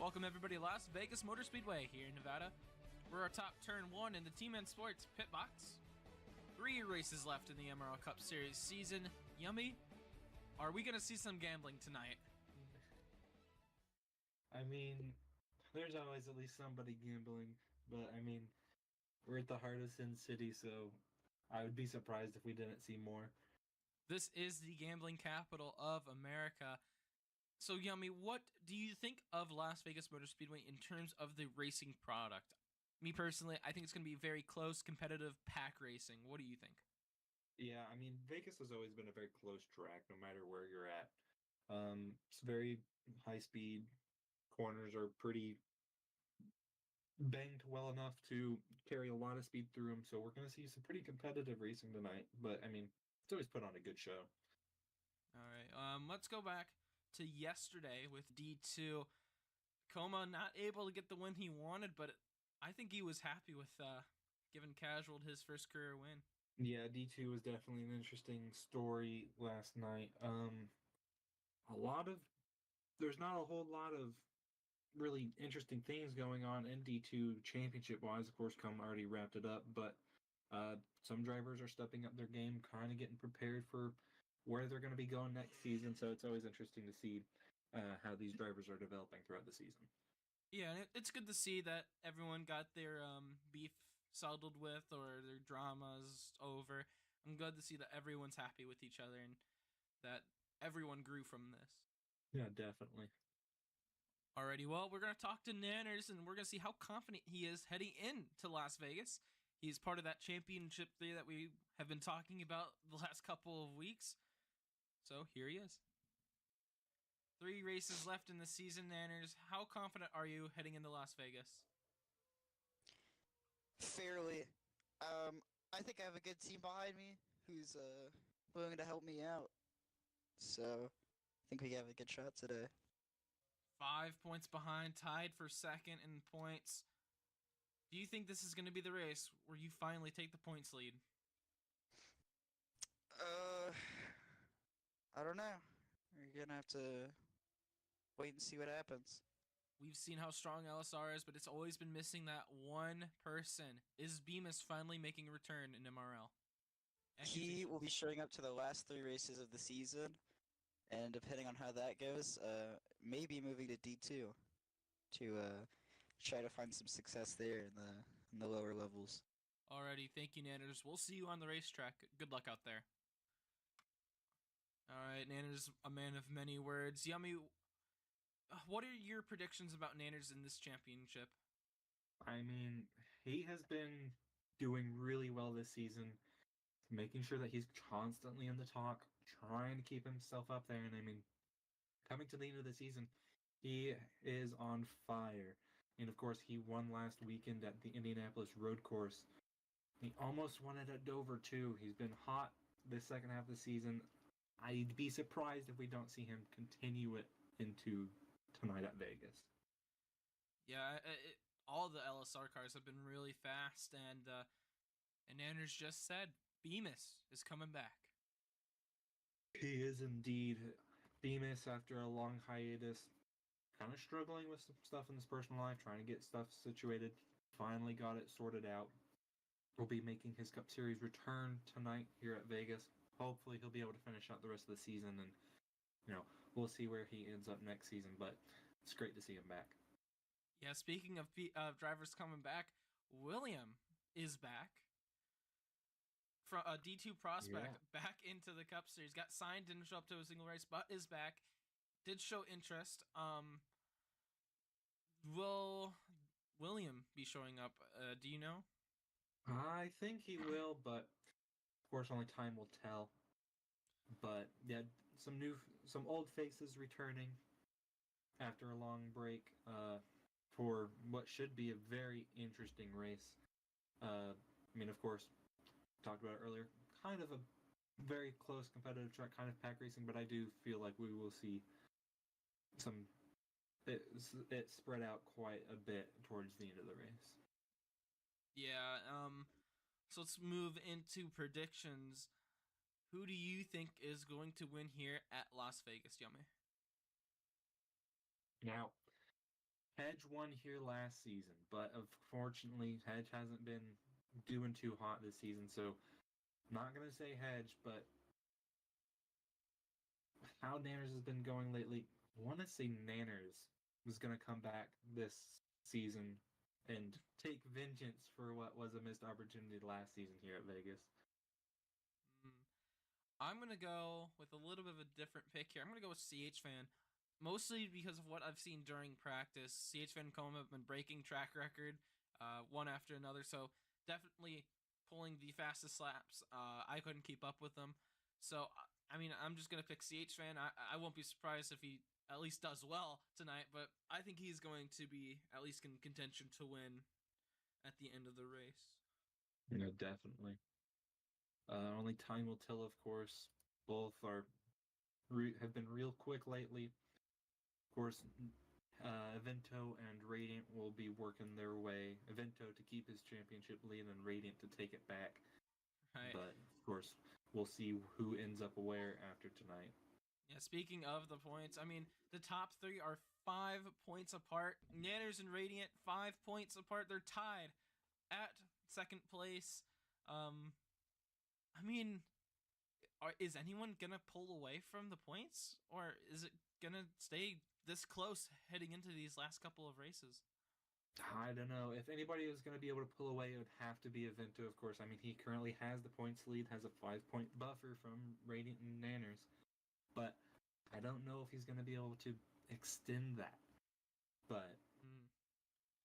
Welcome everybody to Las Vegas Motor Speedway here in Nevada. We're our top turn 1 in the Team N Sports pit box. 3 races left in the MRL Cup Series season. Yummy, are we going to see some gambling tonight? I mean, there's always at least somebody gambling, but I mean, we're at the heart of Sin City, so I would be surprised if we didn't see more. This is the gambling capital of America. So, Yummy, what do you think of Las Vegas Motor Speedway in terms of the racing product? Me personally, I think it's going to be very close, competitive pack racing. What do you think? Yeah, I mean, Vegas has always been a very close track, no matter where you're at. It's very high speed. Corners are pretty banked well enough to carry a lot of speed through them, so we're going to see some pretty competitive racing tonight. But I mean, it's always put on a good show. All right, let's go back to yesterday with D2. Coma not able to get the win he wanted, but I think he was happy with giving Casual his first career win. Yeah, D2 was definitely an interesting story last night. A lot of there's not a whole lot of really interesting things going on in D2 championship wise. Of course, come already wrapped it up, but some drivers are stepping up their game, kind of getting prepared for where they're going to be going next season. So it's always interesting to see how these drivers are developing throughout the season. Yeah, and it's good to see that everyone got their beef settled with or their dramas over. I'm glad to see that everyone's happy with each other and that everyone grew from this. Yeah, definitely. Alrighty, well, we're going to talk to Nanners and we're going to see how confident he is heading into Las Vegas. He's part of that championship there that we have been talking about the last couple of weeks. So here he is. 3 races left in the season, Nanners. How confident are you heading into Las Vegas? Fairly. I think I have a good team behind me who's willing to help me out. So, I think we have a good shot today. 5 points behind, tied for second in points. Do you think this is going to be the race where you finally take the points lead? I don't know. We're gonna have to wait and see what happens. We've seen how strong LSR is, but it's always been missing that one person. Is Bemis finally making a return in MRL? He will be showing up to the last 3 races of the season, and depending on how that goes, maybe moving to D2 to try to find some success there in the lower levels. Alrighty, thank you, Nanners. We'll see you on the racetrack. Good luck out there. Alright, Nanners, a man of many words. Yummy, what are your predictions about Nanners in this championship? I mean, he has been doing really well this season, making sure that he's constantly in the talk, trying to keep himself up there. And I mean, coming to the end of the season, he is on fire. And of course, he won last weekend at the Indianapolis Road Course. He almost won it at Dover, too. He's been hot this second half of the season. I'd be surprised if we don't see him continue it into tonight at Vegas. Yeah, all the LSR cars have been really fast, and Nanners just said Bemis is coming back. He is indeed. Bemis, after a long hiatus, kind of struggling with some stuff in his personal life, trying to get stuff situated. Finally got it sorted out. Will be making his Cup Series return tonight here at Vegas. Hopefully he'll be able to finish out the rest of the season, and we'll see where he ends up next season, but it's great to see him back. Yeah, speaking of drivers coming back, William is back. From a D2 prospect back into the Cup Series. Got signed, didn't show up to a single race, but is back. Did show interest. Will William be showing up? Do you know? I think he will, but of course only time will tell. But yeah, some old faces returning after a long break for what should be a very interesting race. I mean, of course, talked about it earlier, kind of a very close competitive track, kind of pack racing, but I do feel like we will see it spread out quite a bit towards the end of the race. Yeah, so let's move into predictions. Who do you think is going to win here at Las Vegas, Yummy? Now, Hedge won here last season, but unfortunately, Hedge hasn't been doing too hot this season, so not gonna say Hedge, but how Nanners has been going lately, I want to say Nanners was gonna come back this season and take vengeance for what was a missed opportunity last season here at Vegas. I'm going to go with a little bit of a different pick here. I'm going to go with CH Fan, mostly because of what I've seen during practice. CH Fan Coma have been breaking track record one after another, so definitely pulling the fastest laps. I couldn't keep up with them. So, I mean, I'm just going to pick CH Fan. I won't be surprised if he at least does well tonight, but I think he's going to be at least in contention to win at the end of the race. Definitely. Only time will tell, of course. Both have been real quick lately. Of course, Evento and Radiant will be working their way. Evento to keep his championship lead and Radiant to take it back. Right. But, of course, we'll see who ends up where after tonight. Yeah, speaking of the points, I mean, the top three are 5 points apart. Nanners and Radiant, 5 points apart. They're tied at second place. I mean, is anyone going to pull away from the points? Or is it going to stay this close heading into these last couple of races? I don't know. If anybody is going to be able to pull away, it would have to be Evento, of course. I mean, he currently has the points lead, has a 5-point buffer from Radiant and Nanners. But I don't know if he's going to be able to extend that. But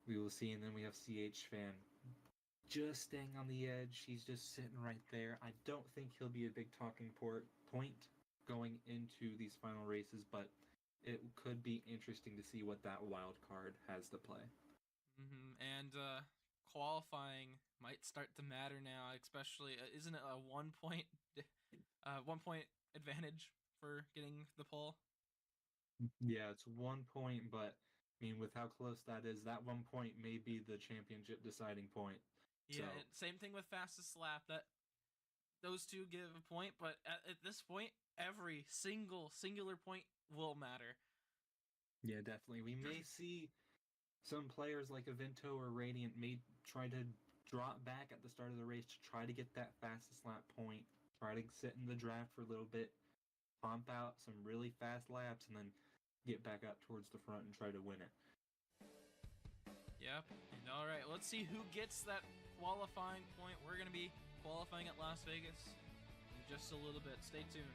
we will see. And then we have CH Fan just staying on the edge. He's just sitting right there. I don't think he'll be a big talking point going into these final races, but it could be interesting to see what that wild card has to play. And qualifying might start to matter now, especially isn't it a 1 point 1 point advantage for getting the pole? Yeah, it's 1 point, but I mean, with how close that is, that 1 point may be the championship deciding point. Yeah, So, same thing with fastest lap. That those two give a point, but at this point, every singular point will matter. yeah, definitely. We may see some players like Evento or Radiant may try to drop back at the start of the race to try to get that fastest lap point, try to sit in the draft for a little bit, pump out some really fast laps, and then get back up towards the front and try to win it. Yep. And all right, let's see who gets that qualifying point. We're going to be qualifying at Las Vegas in just a little bit. Stay tuned.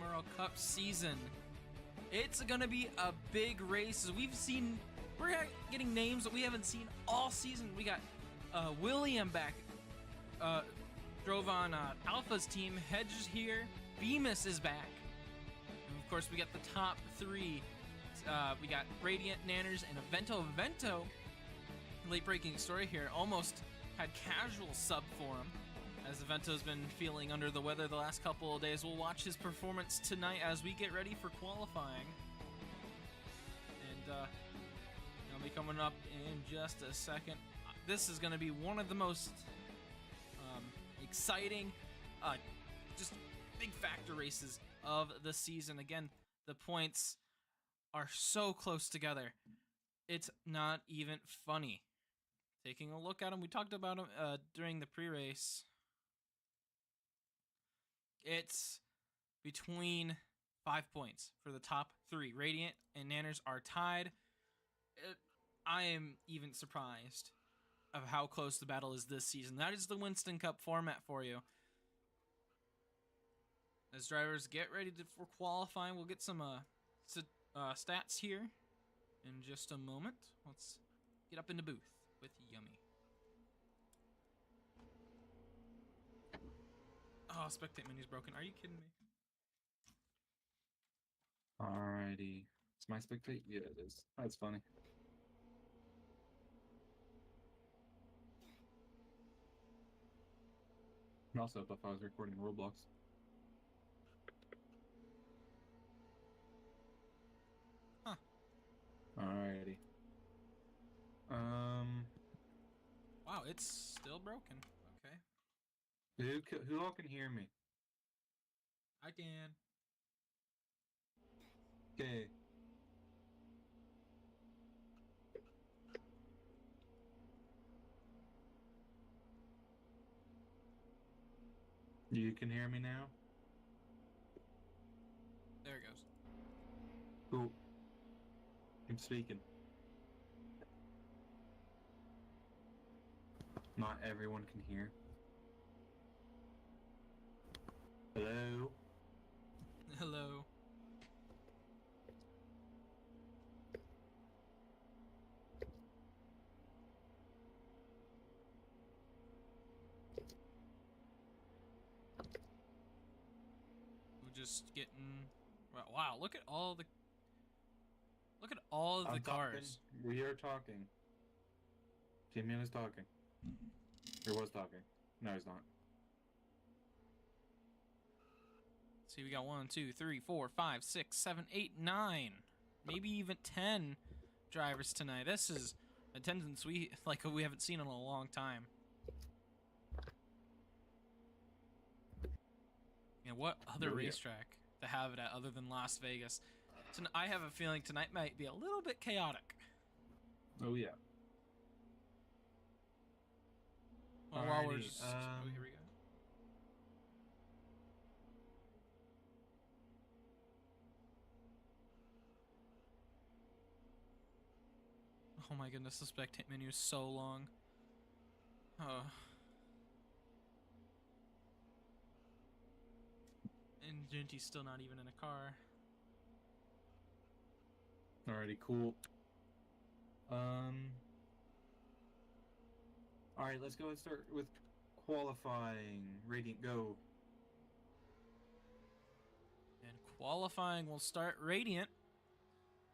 MRL Cup season. It's gonna be a big race. We're getting names that we haven't seen all season. We got William back, drove on Alpha's team. Hedges here. Bemis is back. And of course, we got the top three. We got Radiant, Nanners, and Evento. Evento, late breaking story here, almost had casual sub for him, as Evento's been feeling under the weather the last couple of days. We'll watch his performance tonight as we get ready for qualifying. And I'll be coming up in just a second. This is going to be one of the most exciting, just big factor races of the season. Again, the points are so close together. It's not even funny. Taking a look at them, we talked about them during the pre-race. It's between 5 points for the top three. Radiant and Nanners are tied. I am even surprised of how close the battle is this season. That is the Winston Cup format for you. As drivers get ready for qualifying, we'll get some stats here in just a moment. Let's get up in the booth with Yummy. Oh, spectate menu's broken. Are you kidding me? Alrighty. Is my spectate? Yeah, it is. That's funny. And also, if I was recording Roblox. Huh. Alrighty. Wow, it's still broken. Okay. Who all can hear me? I can. Okay. You can hear me now? There it goes. Cool. I'm speaking. Not everyone can hear. Hello? Hello. We're just getting... Wow, look at all the I'm cars. Talking. We are talking. Timian is talking. Or was talking. No, he's not. See, we got 1, 2, 3, 4, 5, 6, 7, 8, 9, maybe even 10 drivers tonight. This is attendance we haven't seen in a long time. Yeah, what other racetrack to have it at other than Las Vegas? I have a feeling tonight might be a little bit chaotic. Oh yeah. Well, while we're Alrighty, just, oh, here we go. Oh my goodness, the spectate menu is so long. Oh. And Genty's still not even in a car. Alrighty, cool. Alright, let's go and start with qualifying. Radiant, go. And qualifying will start Radiant.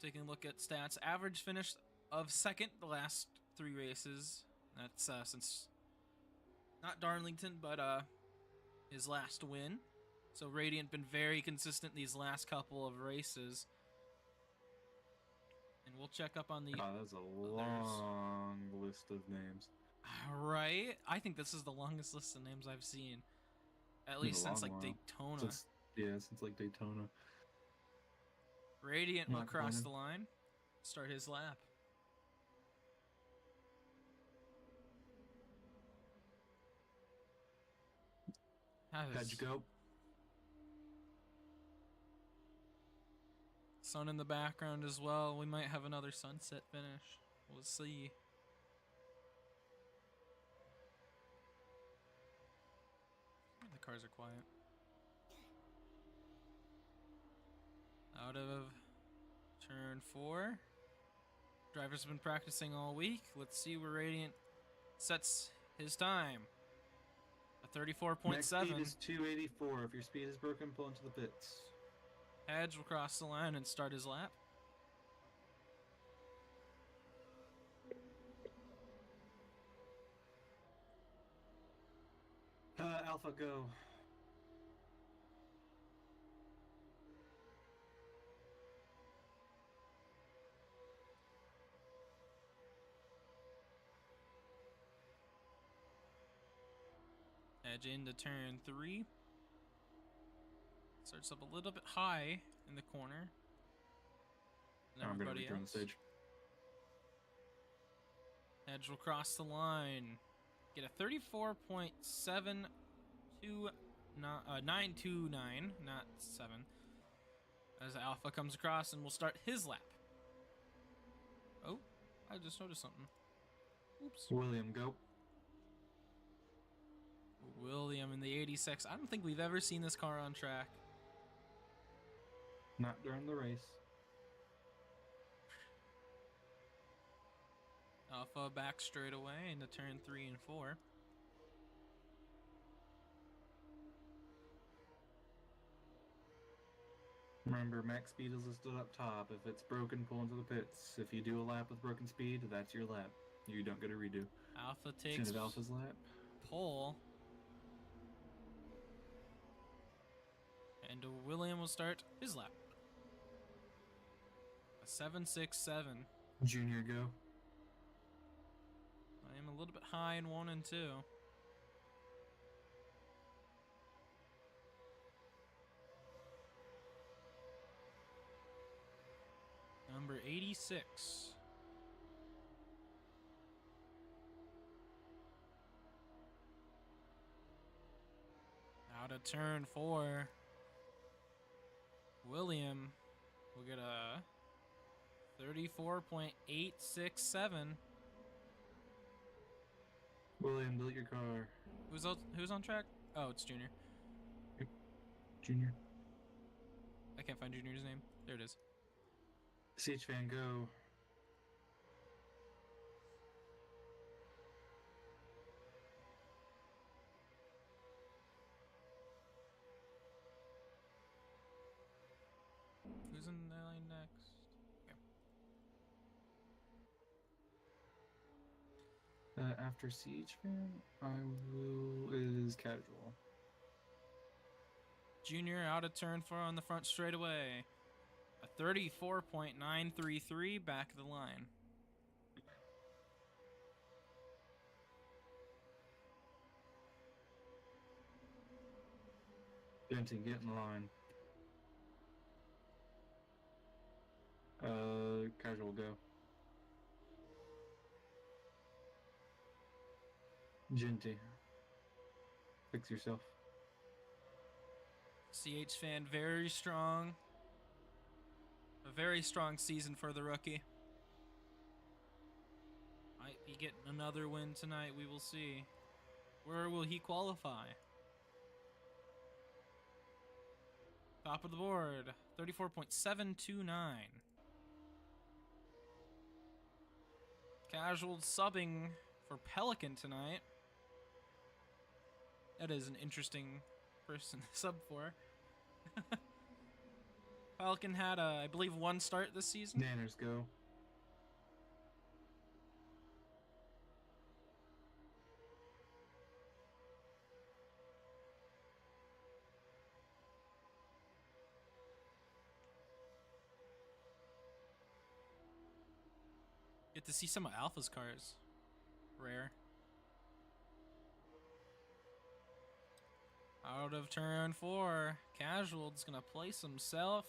Taking a look at stats. Average finish of second the last 3 races. That's since not Darlington, but his last win. So Radiant been very consistent these last couple of races. And we'll check up on the That's a long list of names. Right? I think this is the longest list of names I've seen. At least since like Daytona. Since like Daytona. Radiant will cross the line. Start his lap. How'd you go? Sun in the background as well. We might have another sunset finish. We'll see. The cars are quiet. Out of turn 4. Driver's been practicing all week. Let's see where Radiant sets his time. A 34.7. Max speed is 284. If your speed is broken, pull into the pits. Hedge will cross the line and start his lap. Alpha, go. Edge into turn 3. Starts up a little bit high in the corner. And I'm going to everybody return the else. stage. Edge will cross the line. Get a 34.729, 929, not 7. As Alpha comes across and will start his lap. Oh, I just noticed something. Oops. William, go. William in the 86. I don't think we've ever seen this car on track. Not during the race. Alpha back straight away into turn 3 and 4. Remember, max speed is listed up top. If it's broken, pull into the pits. If you do a lap with broken speed, that's your lap. You don't get a redo. Alpha takes End of Alpha's lap. pole. And William will start his lap. A 7.67. Junior, go. I am a little bit high in 1 and 2. Number 86. Out of turn 4. William will get a 34.867. William, delete your car. Who's on track? Oh, it's Junior. Junior. I can't find Junior's name. There it is. CH Fan, go. Who's in the line next? Okay. After CH Fan, is casual. Junior out of turn 4 on the front straightaway. A 34.933 back of the line. Benton, get in line. Casual, go. Genty, fix yourself. CH Fan very strong. A very strong season for the rookie. Might be getting another win tonight. We will see. Where will he qualify? Top of the board. 34.729. Casual subbing for Pelican tonight. That is an interesting person to sub for. Pelican had, I believe, 1 start this season. Nanners, go. Get to see some of Alpha's cars. Rare. Out of turn 4. Casual's gonna place himself.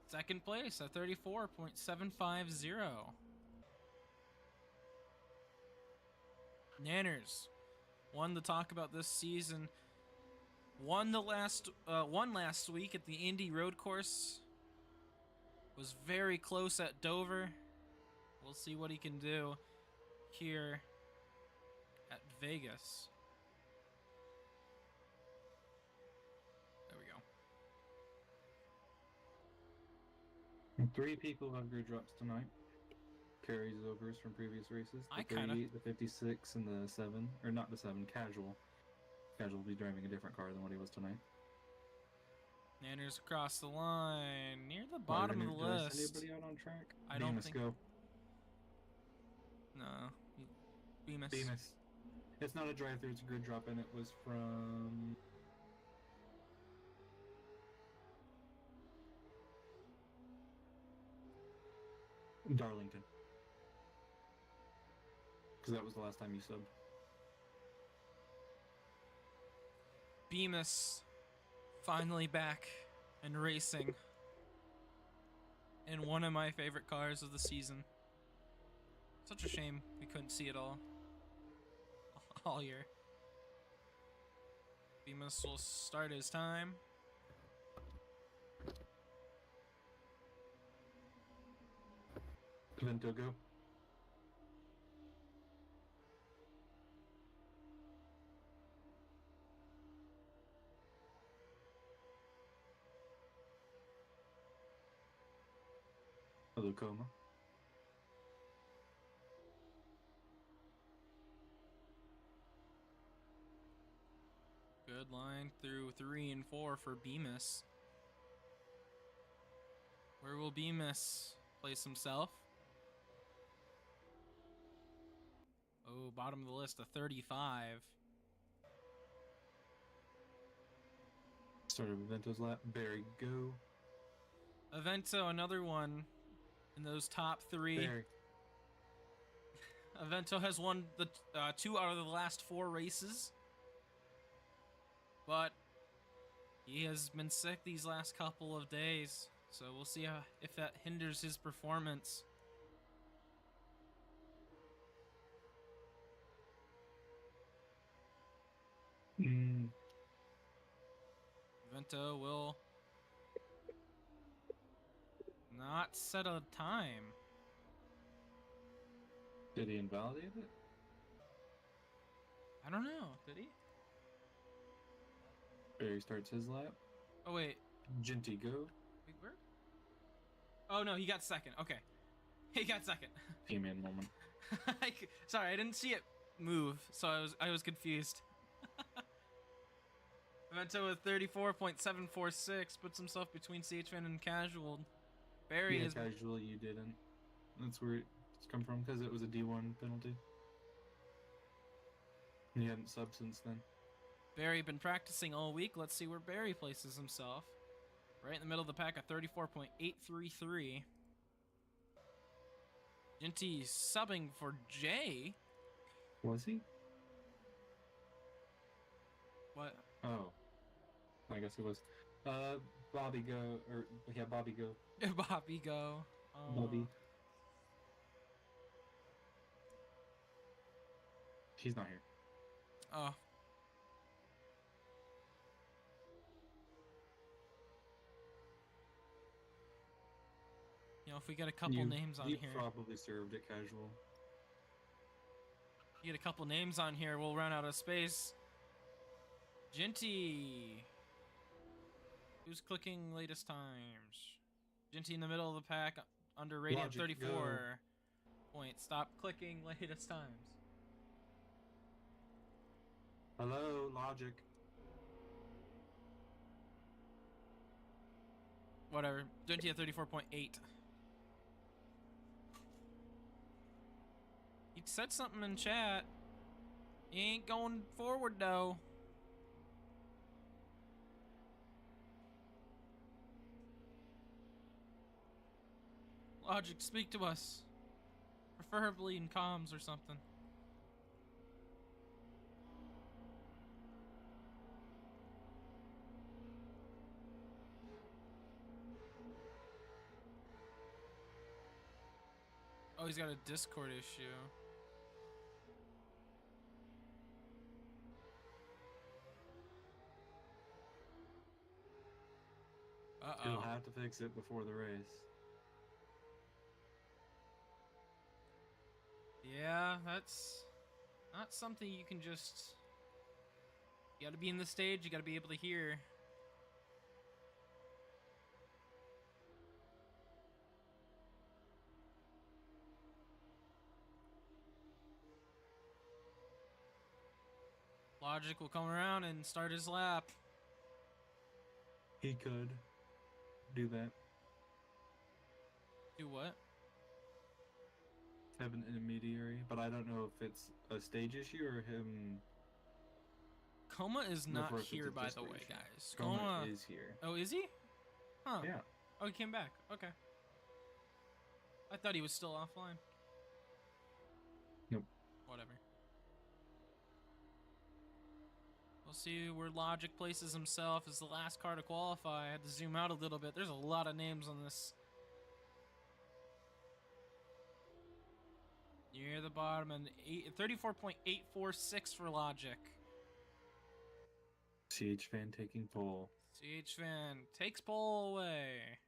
Second place at 34.750. Nanners won the talk about this season. Won last week at the Indy Road Course. Was very close at Dover. We'll see what he can do here at Vegas. There we go. 3 people have grid drops tonight. Carries overs from previous races. The I kinda- 30, the 56, and the 7. Or not the 7, casual. Casual will be driving a different car than what he was tonight. Nanners across the line, near the Why, bottom of the did I send list. anybody out on track? I don't Bemis, think- go. No, Bemis. Bemis. It's not a drive-through, it's a grid drop, and it was from... Darlington. Because that was the last time you subbed. Bemis finally back and racing in one of my favorite cars of the season. Such a shame we couldn't see it all year. Bemis will start his time. Vento, go. Hello, Coma. Good line through 3 and 4 for Bemis. Where will Bemis place himself? Oh, bottom of the list, a 35. Started with Vento's lap. Barry, go. Avento, another one in those top 3. Barry. Avento has won the 2 out of the last 4 races. But he has been sick these last couple of days. So we'll see if that hinders his performance. Vento will not set a time. Did he invalidate it? I don't know. Did he? Barry starts his lap. Oh, wait. Ginty, go. Wait, where? Oh, no. He got second. Okay. He got second. P-man moment. Sorry, I didn't see it move, so I was confused. Vento with 34.746 puts himself between CHFan and Casual. Barry Yeah, is casual, you didn't. That's where it's come from, because it was a D1 penalty. And you hadn't subbed since then. Barry been practicing all week. Let's see where Barry places himself. Right in the middle of the pack at 34.833. Ginty subbing for Jay. Was he? What? Oh. I guess it was. Bobby, go. Or, yeah, Bobby, go. Bobby go. Bobby. He's not here. Oh. You know, if we get a couple names on you here. probably served it casual. You get a couple names on here, we'll run out of space. Ginty. Who's clicking latest times? Ginty in the middle of the pack, under Radiant Logic, 34 go. points. Stop clicking latest times. Hello, Logic. Whatever. Ginty at 34.8. He said something in chat. He ain't going forward though. Logic, speak to us. Preferably in comms or something. Oh, he's got a Discord issue. He'll have to fix it before the race. Yeah, that's not something you can just... You gotta be in the stage, you gotta be able to hear. Logic will come around and start his lap. He could do that. Do what? Have an intermediary, but I don't know if it's a stage issue or him. Coma is not Reverse here, with the by the way, display guys. Coma is here. Oh, is he? Huh. Yeah. Oh, he came back. Okay. I thought he was still offline. Nope. Whatever. We'll see where Logic places himself as the last car to qualify. I had to zoom out a little bit. There's a lot of names on this. Near the bottom, and 34.846 for Logic. CH Fan taking pole. CH Fan takes pole away.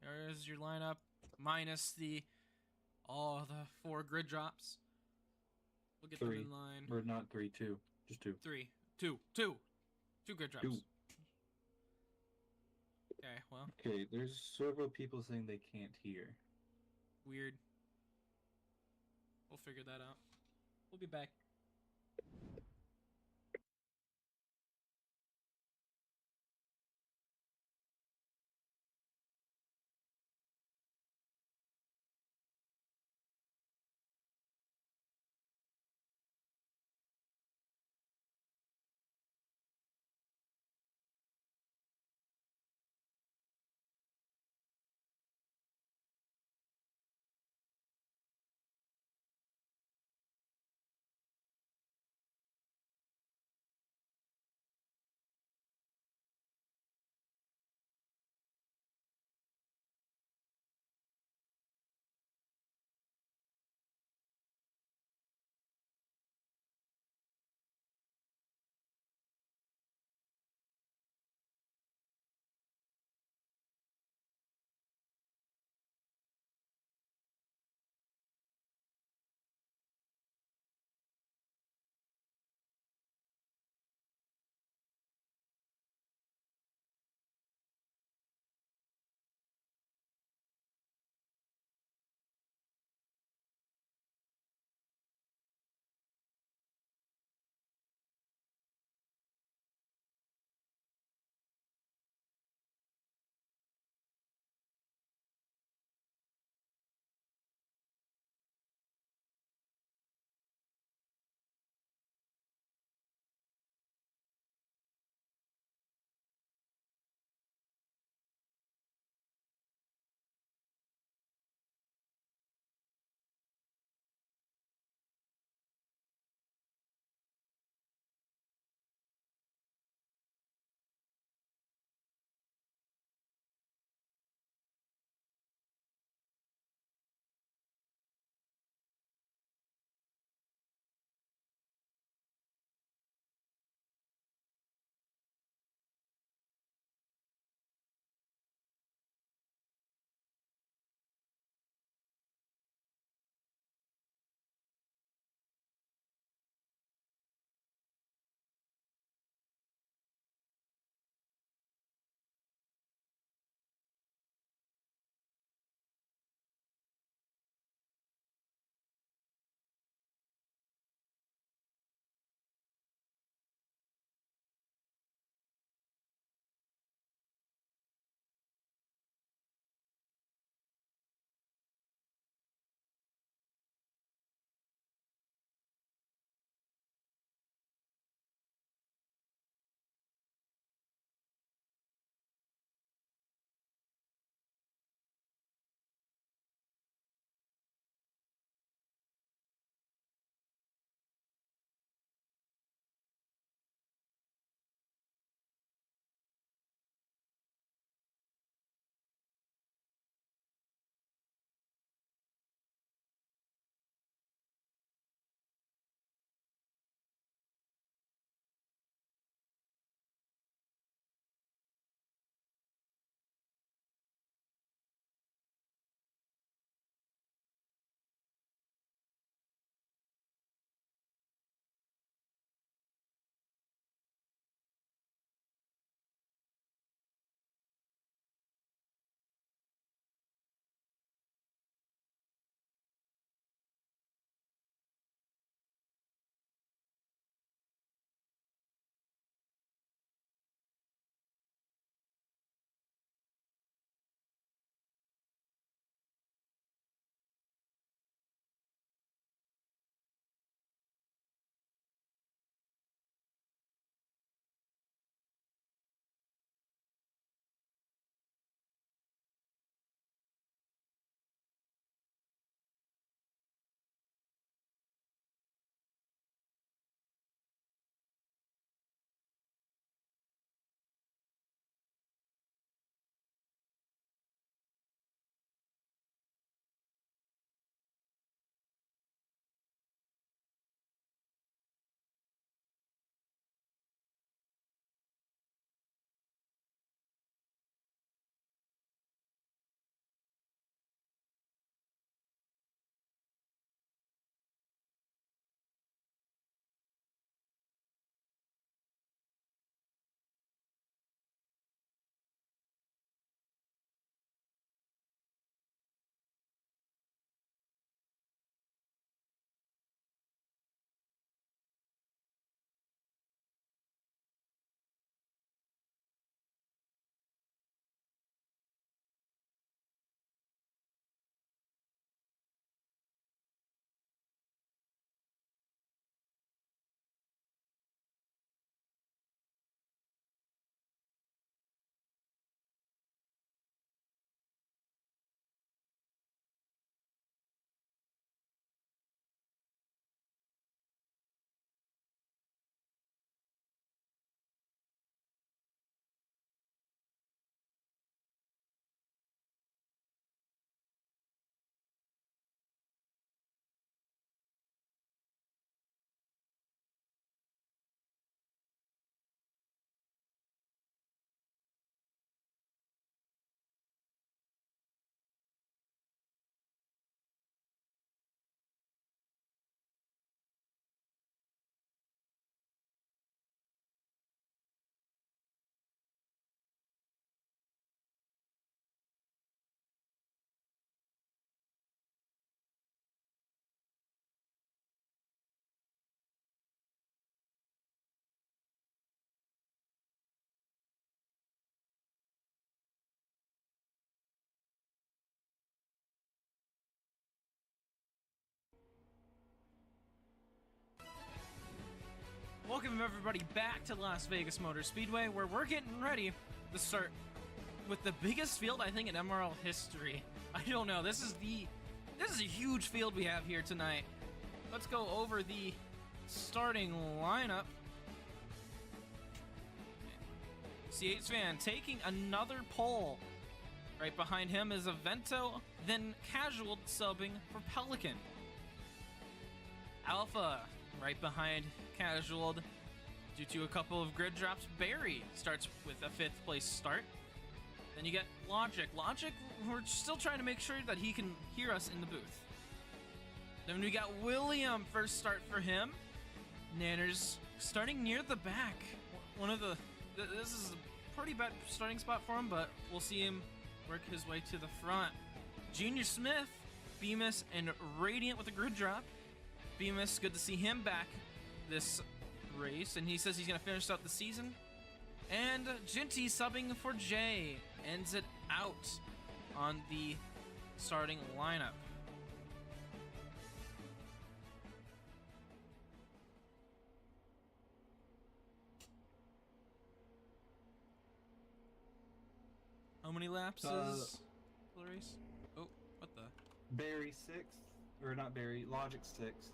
There's your lineup, minus all the 4 grid drops. We'll get them in line. Or not 3, 2. Just 2. 3, 2, 2. 2 grid drops. 2. Okay, well. Okay, there's several people saying they can't hear. Weird. We'll figure that out. We'll be back. Welcome everybody back to Las Vegas Motor Speedway, where we're getting ready to start with the biggest field I think in MRL history. I don't know. This is a huge field we have here tonight. Let's go over the starting lineup. CH Van taking another pole. Right behind him is Avento, then Casual subbing for Pelican. Alpha right behind Casual due to a couple of grid drops. Barry starts with a 5th place start. Then you get Logic. Logic, we're still trying to make sure that he can hear us in the booth. Then we got William, first start for him. Nanners starting near the back. This is a pretty bad starting spot for him, but we'll see him work his way to the front. Junior Smith, Bemis, and Radiant with a grid drop. Bemis, good to see him back this race, and he says he's going to finish out the season. And Jinty subbing for Jay ends it out on the starting lineup. How many laps is the race? Oh, what the? Barry 6th, or not Barry, Logic 6th.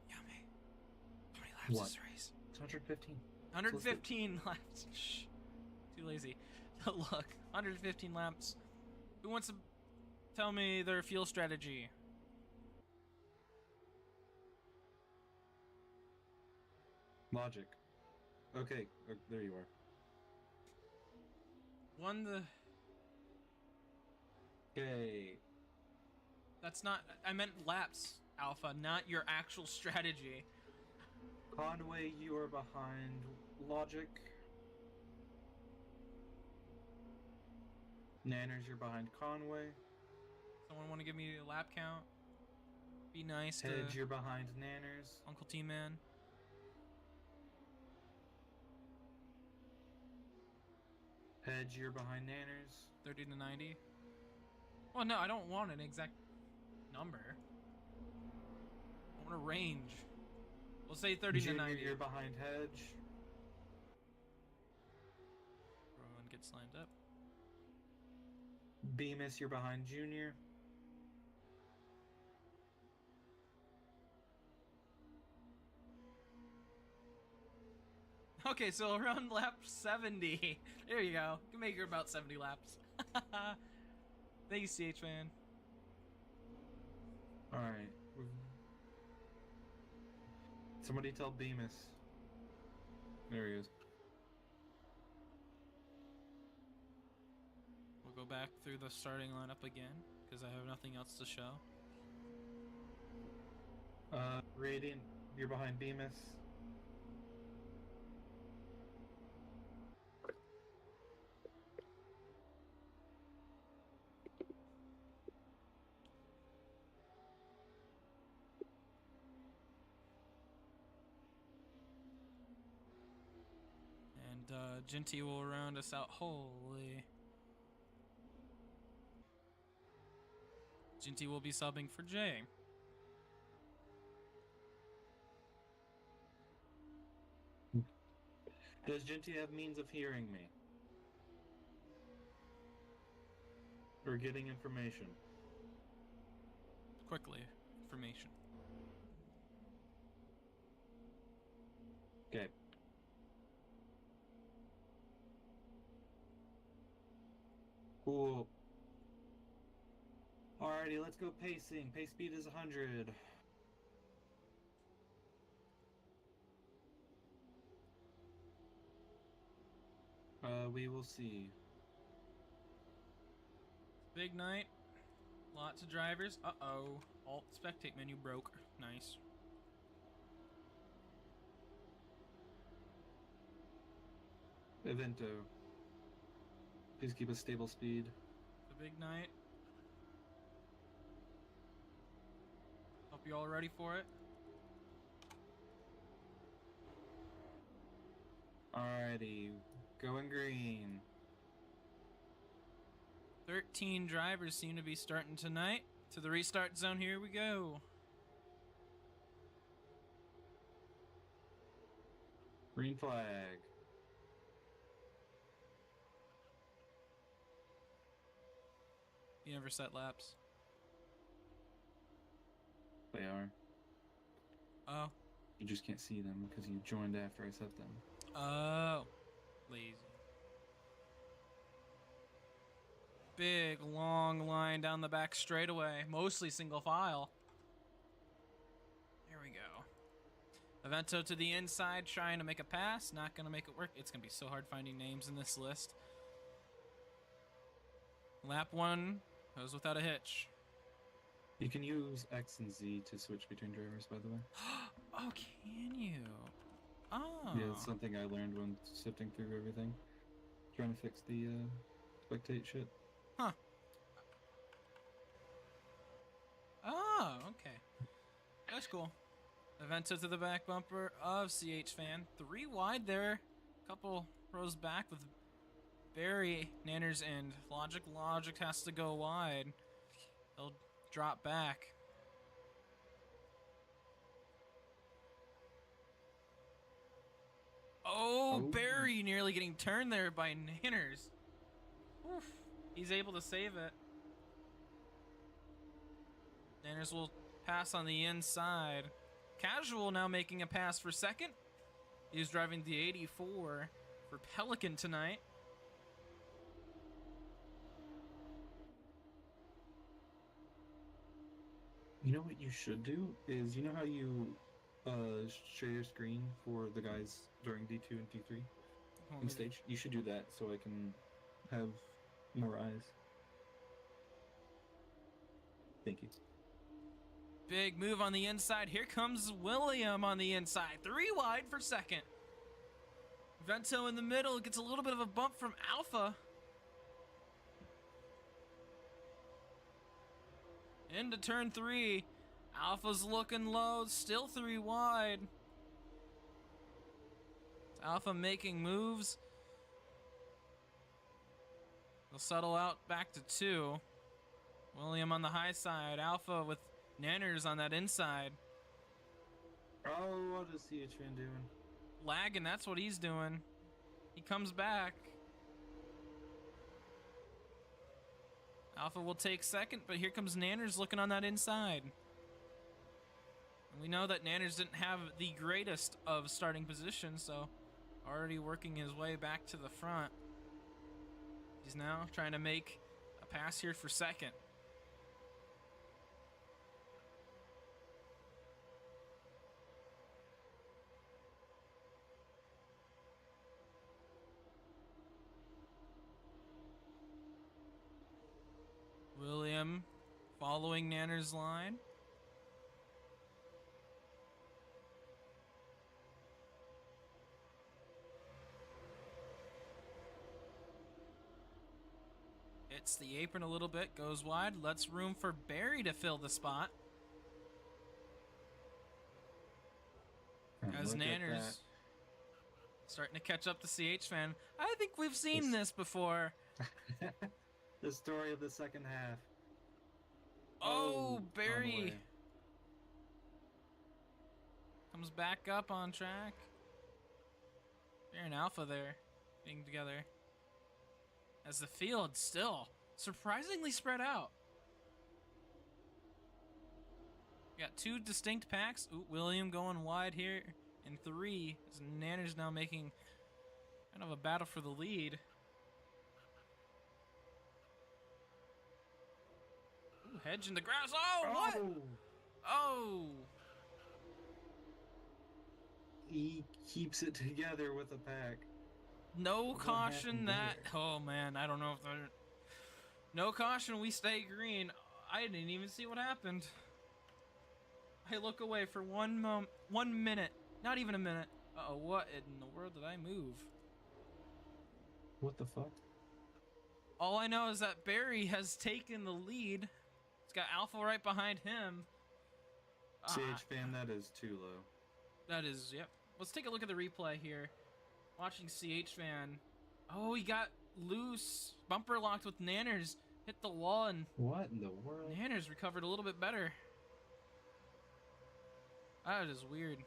Yummy. How many laps What? is the race? It's 115. 115 laps. Shh. Too lazy. Look, 115 laps. Who wants to tell me their fuel strategy? Logic. Okay, there you are. Okay. That's not. I meant laps, Alpha, not your actual strategy. Conway, you are behind Logic. Nanners, you're behind Conway. Someone want to give me a lap count? Be nice Hedge, to you're behind Nanners. Uncle T-Man. Hedge, you're behind Nanners. 30 to 90. Well, no, I don't want an exact number. I want a range. We'll say 30 Junior, to 90. you're behind Hedge. Everyone gets lined up. Bemis, you're behind Junior. Okay, so around lap 70. There you go. You can make her about 70 laps. Thank you, CH Man. Alright. Somebody tell Bemis. There he is. We'll go back through the starting lineup again, because I have nothing else to show. Radiant, you're behind Bemis. And Jinty will round us out. Holy. Jinty will be subbing for Jay. Does Jinty have means of hearing me? Or getting information? Quickly, information. Okay. Cool. Alrighty, let's go pacing. Pace speed is 100. We will see. Big night. Lots of drivers. Uh-oh. Alt spectate menu broke. Nice. Evento. Please keep a stable speed. The big night. Hope you all ready for it. Alrighty. Going green. 13 drivers seem to be starting tonight. To the restart zone, here we go. Green flag. You never set laps. They are. Oh. You just can't see them because you joined after I set them. Oh. Lazy. Big, long line down the back straightaway. Mostly single file. Here we go. Avento to the inside, trying to make a pass. Not going to make it work. It's going to be so hard finding names in this list. Lap 1 goes without a hitch. You can use X and Z to switch between drivers, by the way. Oh, can you? Oh. Yeah, it's something I learned when sifting through everything. Trying to fix the spectate shit. Huh. Oh, okay. That's cool. Avento to the back bumper of CH Fan. 3 wide there. Couple rows back with Barry, Nanners, and Logic. Logic has to go wide. He'll drop back. Oh, Barry nearly getting turned there by Nanners. Oof. He's able to save it. Nanners will pass on the inside. Casual now making a pass for second. He's driving the 84 for Pelican tonight. You know what you should do is, you know how you share your screen for the guys during D2 and D3 in stage? You should do that so I can have more eyes. Thank you. Big move on the inside. Here comes William on the inside. 3 wide for second. Vento in the middle gets a little bit of a bump from Alpha. Into turn 3. Alpha's looking low, still 3 wide. Alpha making moves. They'll settle out back to 2. William on the high side. Alpha with Nanners on that inside. Oh, what is CH-Fan doing? Lagging, that's what he's doing. He comes back. Alpha will take second, but here comes Nanners looking on that inside. And we know that Nanners didn't have the greatest of starting positions, so already working his way back to the front. He's now trying to make a pass here for second. William following Nanners' line. Hits the apron a little bit, goes wide, lets room for Barry to fill the spot. As Nanners starting to catch up to CH Fan. I think we've seen this before. The story of the second half. Oh, Barry comes back up on track. Barry and Alpha there being together. As the field still surprisingly spread out. We got 2 distinct packs. Ooh, William going wide here in 3. As Nanners now making kind of a battle for the lead. Ooh, hedge in the grass. Oh, what? Oh. He keeps it together with a pack. No caution that. Oh, man. I don't know if they're... No caution. We stay green. I didn't even see what happened. I look away for 1 minute. Not even a minute. Uh-oh, what in the world did I move? What the fuck? All I know is that Barry has taken the lead. He's got Alpha right behind him. CH Fan, that is too low. That is, yep. Let's take a look at the replay here. Watching CH Fan. Oh, he got loose. Bumper locked with Nanners. hit the wall, and What in the world? Nanners recovered a little bit better. That is weird.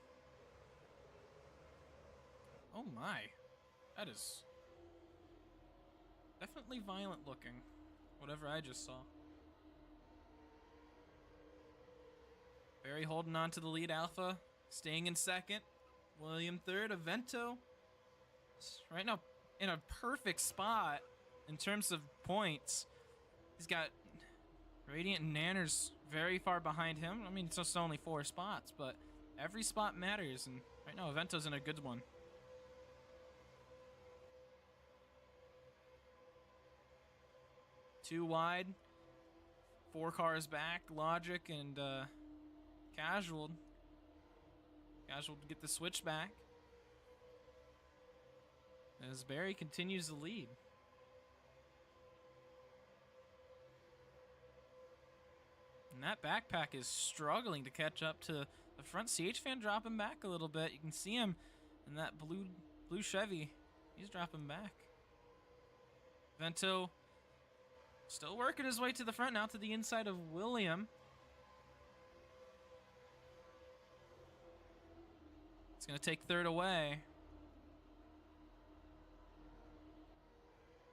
Oh my. That is definitely violent looking. Whatever I just saw. Barry holding on to the lead. Alpha staying in second. William third. Avento right now in a perfect spot in terms of points. He's got Radiant and Nanners very far behind him. I mean, it's just only 4 spots, but every spot matters, and right now Avento's in a good one. Two wide, 4 cars back. Logic and Casual. Casual to get the switch back. As Barry continues to lead. And that backpack is struggling to catch up to the front. CH fan dropping back a little bit. You can see him in that blue Chevy. He's dropping back. Vento still working his way to the front, now to the inside of William. It's going to take third away.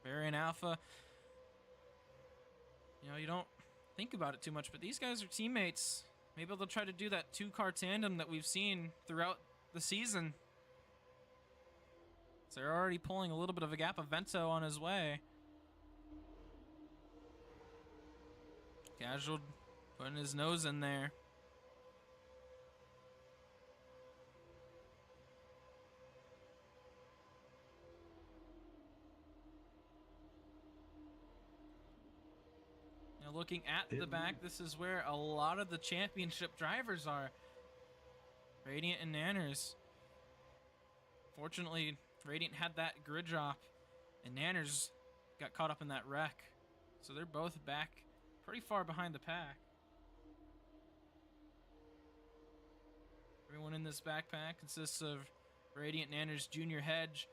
Barry and Alpha. You know, you don't think about it too much, but these guys are teammates. Maybe they'll try to do that 2-car tandem that we've seen throughout the season. So they're already pulling a little bit of a gap. Of Vento on his way. Casual putting his nose in there. Now looking at the back, this is where a lot of the championship drivers are. Radiant and Nanners. Fortunately, Radiant had that grid drop, and Nanners got caught up in that wreck. So they're both back pretty far behind the pack. Everyone in this backpack consists of Radiant, Nanners, Junior, Hedge,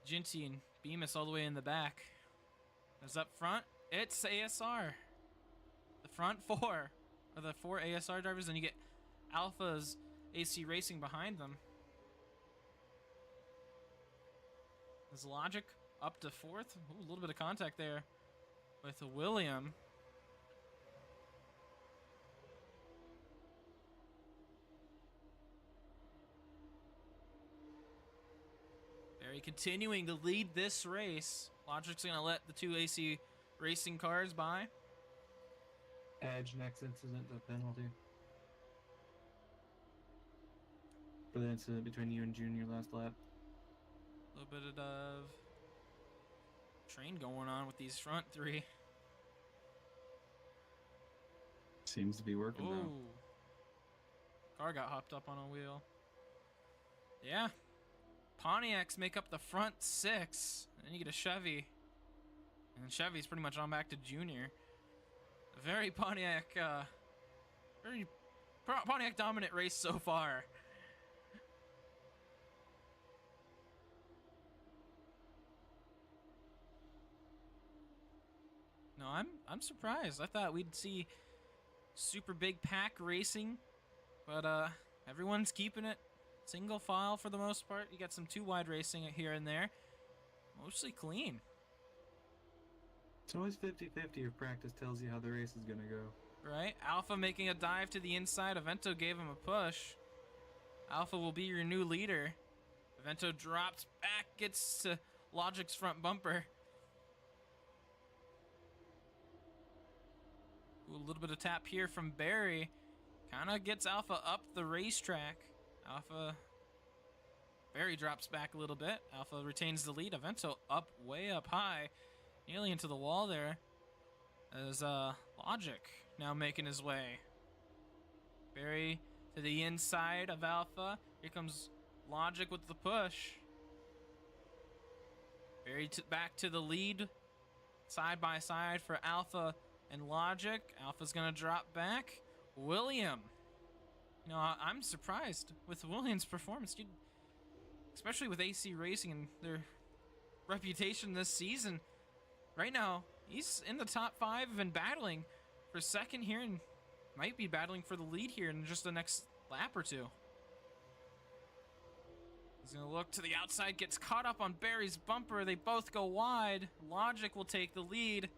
Ginty, and Bemis all the way in the back. As up front, it's ASR. The front 4 are the 4 ASR drivers, and you get Alpha's AC Racing behind them. There's Logic up to 4th. Ooh, a little bit of contact there with William. Barry continuing to lead this race. Logic's going to let the 2 AC Racing cars by. Edge next incident, the penalty. For the incident between you and Junior last lap. A little bit of train going on with these front 3. Seems to be working though. Ooh. Car got hopped up on a wheel. Yeah. Pontiacs make up the front 6. Then you get a Chevy. And Chevy's pretty much on back to Junior. A very Pontiac dominant race so far. No, I'm surprised. I thought we'd see super big pack racing, but everyone's keeping it single file for the most part. You got some 2 wide racing here and there. Mostly clean. It's always 50-50 if practice tells you how the race is going to go. Right? Alpha making a dive to the inside. Avento gave him a push. Alpha will be your new leader. Avento drops back, gets to Logic's front bumper. Ooh, a little bit of tap here from Barry. Kind of gets Alpha up the racetrack. Barry drops back a little bit. Alpha retains the lead. Avento up, way up high. Nearly into the wall there. As Logic now making his way. Barry to the inside of Alpha. Here comes Logic with the push. Barry back to the lead. Side by side for Alpha and Logic. Alpha's going to drop back. William. You know, I'm surprised with William's performance. Especially with AC Racing and their reputation this season. Right now, he's in the top 5 and battling for second here, and might be battling for the lead here in just the next lap or two. He's gonna look to the outside, gets caught up on Barry's bumper. They both go wide. Logic will take the lead.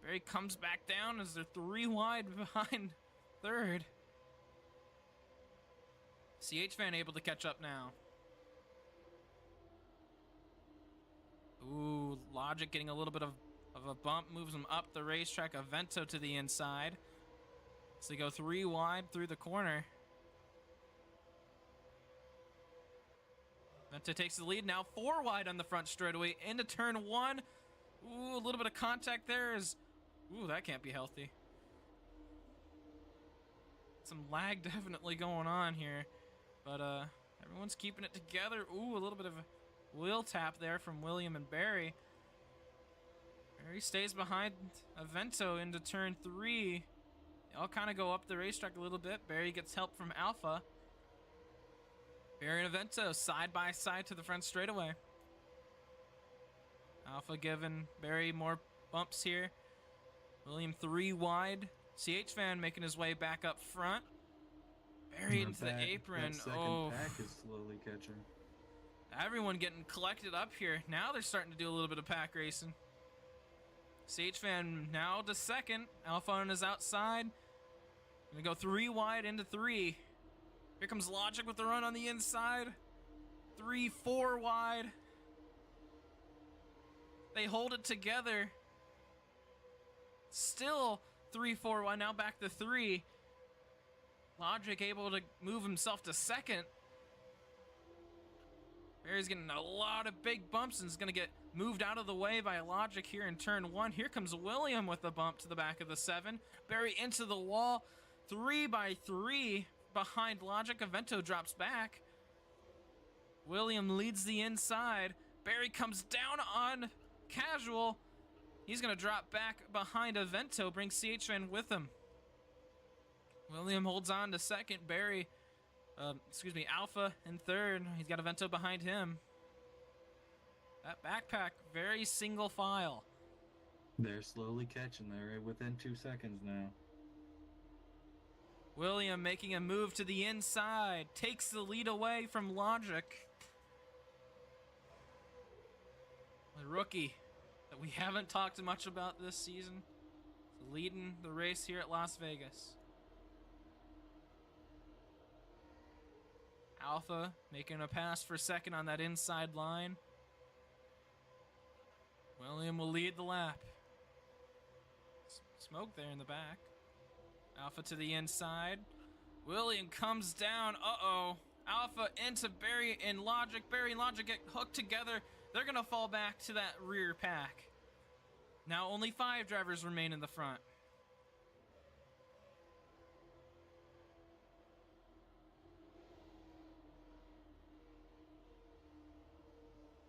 Barry comes back down as they're 3 wide behind third. CH Fan able to catch up now. Ooh, Logic getting a little bit of a bump, moves him up the racetrack. Avento to the inside. So they go 3 wide through the corner. Avento takes the lead, now 4 wide on the front straightaway into turn 1. Ooh, a little bit of contact there is... Ooh, that can't be healthy. Some lag definitely going on here. But everyone's keeping it together. Ooh, a little bit of a wheel tap there from William and Barry. Barry stays behind Avento into turn 3. They all kind of go up the racetrack a little bit. Barry gets help from Alpha. Barry and Avento side by side to the front straightaway. Alpha giving Barry more bumps here. William 3 wide. CH Fan making his way back up front. Barry into the apron. That second Oh, pack is slowly catching. everyone getting collected up here. Now they're starting to do a little bit of pack racing. CH Fan now to second. Alpha on his outside. Gonna go 3 wide into 3. Here comes Logic with the run on the inside. 3, 4 wide. They hold it together. Still 3, 4 wide. Now back to 3. Logic able to move himself to second. Barry's getting a lot of big bumps and is going to get moved out of the way by Logic here in turn 1. Here comes William with a bump to the back of the 7. Barry into the wall. 3 by 3 behind Logic. Avento drops back. William leads the inside. Barry comes down on Casual. He's going to drop back behind Avento, bring CH Fan with him. William holds on to second. Barry, Alpha in third. He's got Avento behind him. That backpack, very single file. They're slowly catching. They're within 2 seconds now. William making a move to the inside. Takes the lead away from Logic. The rookie that we haven't talked much about this season. Leading the race here at Las Vegas. Alpha making a pass for second on that inside line. William will lead the lap. Smoke there in the back. Alpha to the inside. William comes down. Uh-oh. Alpha into Barry and Logic. Barry and Logic get hooked together. They're going to fall back to that rear pack. Now only 5 drivers remain in the front.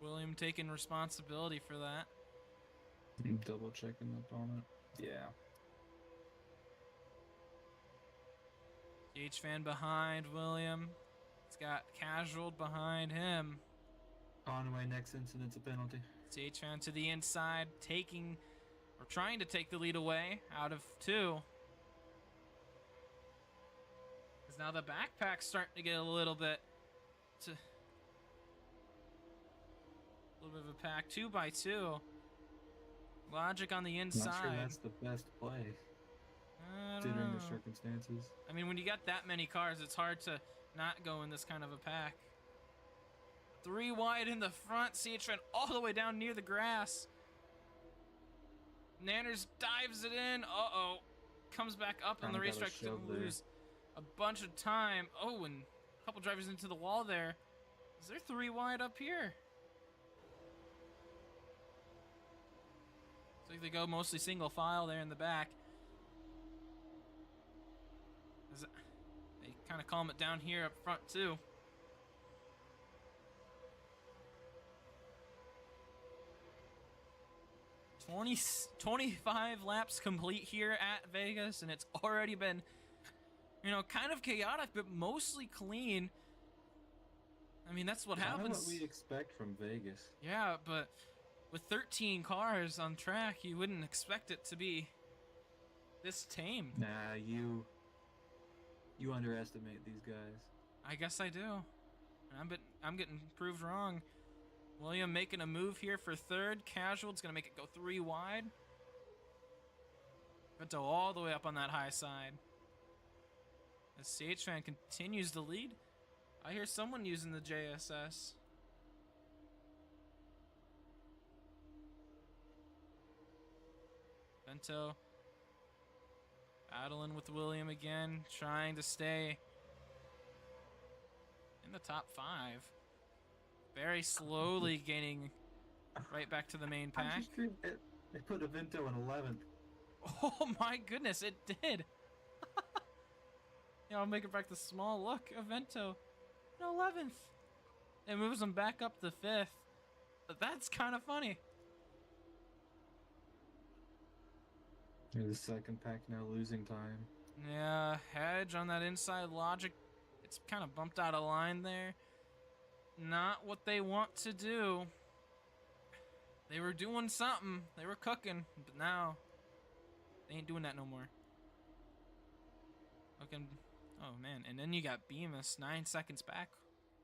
William taking responsibility for that. Double checking up on it. Yeah. CH Fan behind William. It's got Casual behind him. Conway, next incident's a penalty. CH Fan to the inside, taking or trying to take the lead away out of 2. Because now the backpack's starting to get a little bit of a pack. 2 by 2. Logic on the inside. Not sure that's the best play, considering the circumstances. I mean, when you got that many cars, it's hard to not go in this kind of a pack. 3 wide in the front. CH Fan all the way down near the grass. Nanners dives it in. Uh-oh. Comes back up on the racetrack to lose a bunch of time. Oh, and a couple drivers into the wall there. Is there 3 wide up here? So they go mostly single file there in the back. They kind of calm it down here up front too. Twenty 25 laps complete here at Vegas, and it's already been, kind of chaotic, but mostly clean. I mean, that's what happens. Kind of what we expect from Vegas. Yeah, but with 13 cars on track, you wouldn't expect it to be this tame. Nah, you underestimate these guys. I guess I do. I'm getting proved wrong. William making a move here for third. Casual, it's going to make it go 3 wide. Vento all the way up on that high side. As CH Fan continues to lead. I hear someone using the JSS. Vento battling with William again, trying to stay in the top 5. Very slowly gaining right back to the main pack. They put a Vento in 11th. Oh my goodness, it did. Yeah, I'll make it back to small. Look, Avento in 11th. It moves him back up to 5th. But that's kind of funny. The second pack now losing time. Yeah, Hedge on that inside logic. It's kind of bumped out of line there. Not what they want to do. They were doing something. They were cooking. But now, they ain't doing that no more. Looking. Oh, man. And then you got Bemis 9 seconds back.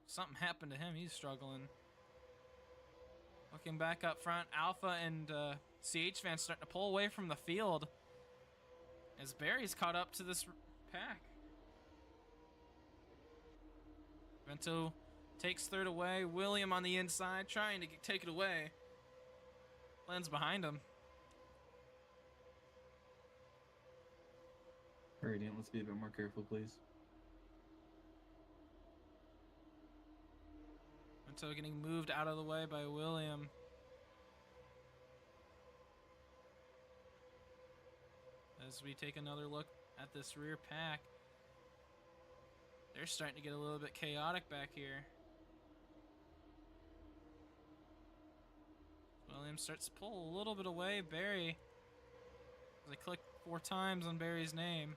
Something happened to him. He's struggling. Looking back up front. Alpha and CH Fan starting to pull away from the field. As Barry's caught up to this pack. Vento takes third away. William on the inside trying to take it away. Lands behind him. Radiant, let's be a bit more careful, please. Vento getting moved out of the way by William. As we take another look at this rear pack. They're starting to get a little bit chaotic back here. William starts to pull a little bit away. Barry, as I click 4 times on Barry's name.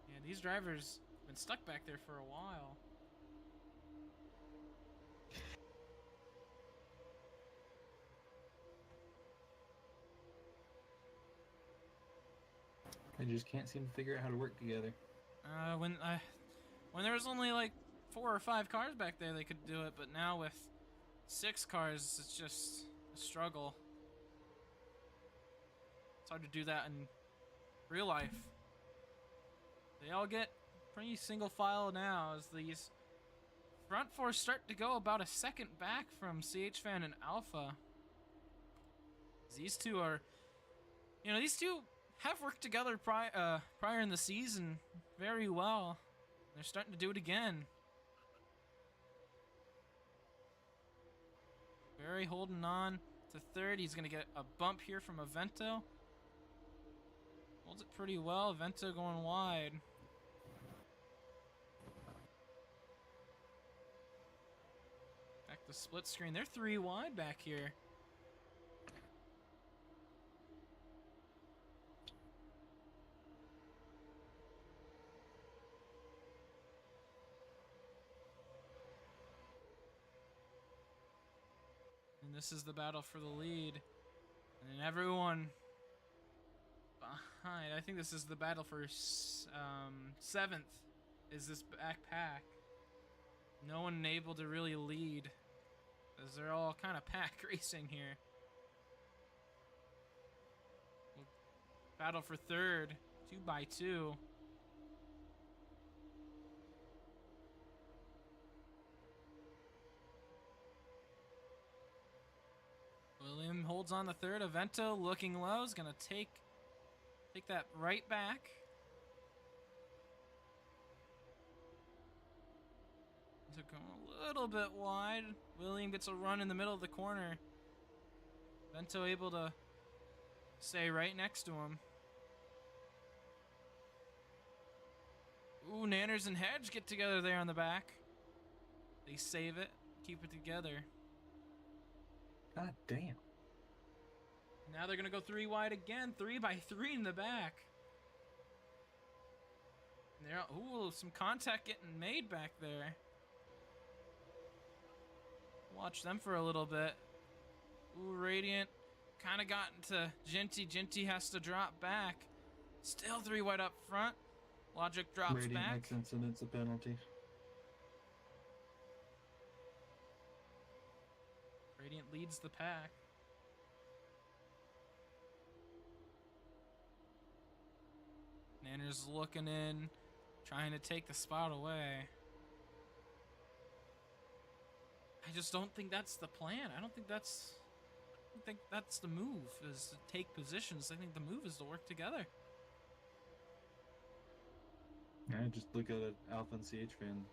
Yeah, these drivers have been stuck back there for a while. I just can't seem to figure out how to work together. When there was only like 4 or 5 cars back there, they could do it. But now with 6 cars, it's just a struggle. It's hard to do that in real life. They all get pretty single file now as these front 4 start to go about a second back from CH Fan and Alpha. These two are, these two have worked together prior in the season very well. They're starting to do it again. Barry holding on to third. He's going to get a bump here from Avento. Holds it pretty well. Avento going wide. Back to split screen. They're 3 wide back here. And this is the battle for the lead. And everyone behind. I think this is the battle for 7th. Is this backpack. No one able to really lead. As they're all kind of pack racing here. Battle for 3rd. 2 by 2. William holds on the 3rd. Avento looking low. Is going to take that right back. So going a little bit wide. William gets a run in the middle of the corner. Vento able to stay right next to him. Ooh, Nanners and Hedge get together there on the back. They save it, keep it together. God damn. Now they're going to go 3 wide again. 3 by 3 in the back. There, ooh, some contact getting made back there. Watch them for a little bit. Ooh, Radiant kind of got into Genty. Genty has to drop back. Still 3 wide up front. Logic drops Radiant back. makes sense, and it's a penalty. Radiant leads the pack. Nanner's looking in, trying to take the spot away. I just don't think that's the plan. I don't think that's the move, is to take positions. I think the move is to work together. Yeah, just look at it, Alpha and CH fan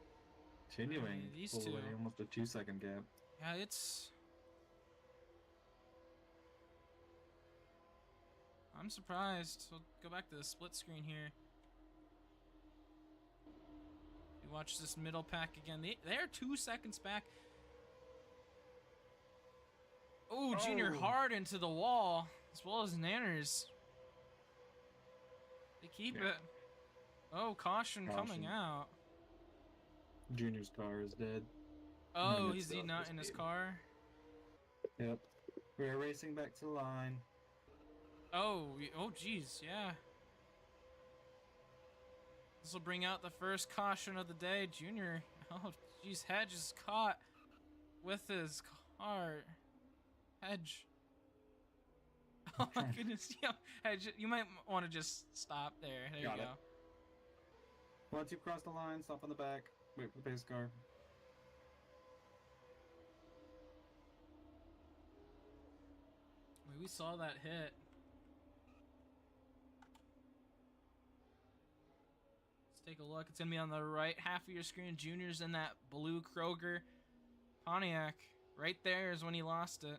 continuing these pull two. away, almost a 2-second gap. Yeah, it's... I'm surprised. So go back to the split screen here. You watch this middle pack again. They're 2 seconds back. Ooh, Junior Oh. hard into the wall, as well as Nanners. They keep Yeah. it. Oh, caution coming Caution. out. Junior's car is dead. Oh, it's he's still not at in his speed. car. Yep. We're racing back to the line. Oh, geez, yeah. This will bring out the first caution of the day. Junior, oh, geez, Hedge is caught with his car. Hedge. Oh my goodness, yeah. Hedge, you might want to just stop there. There Got you it. go. Once you cross the line, stop on the back. Wait for the pace car. We saw that hit. Let's take a look. It's going to be on the right half of your screen. Junior's in that blue Kroger Pontiac. Right there is when he lost it.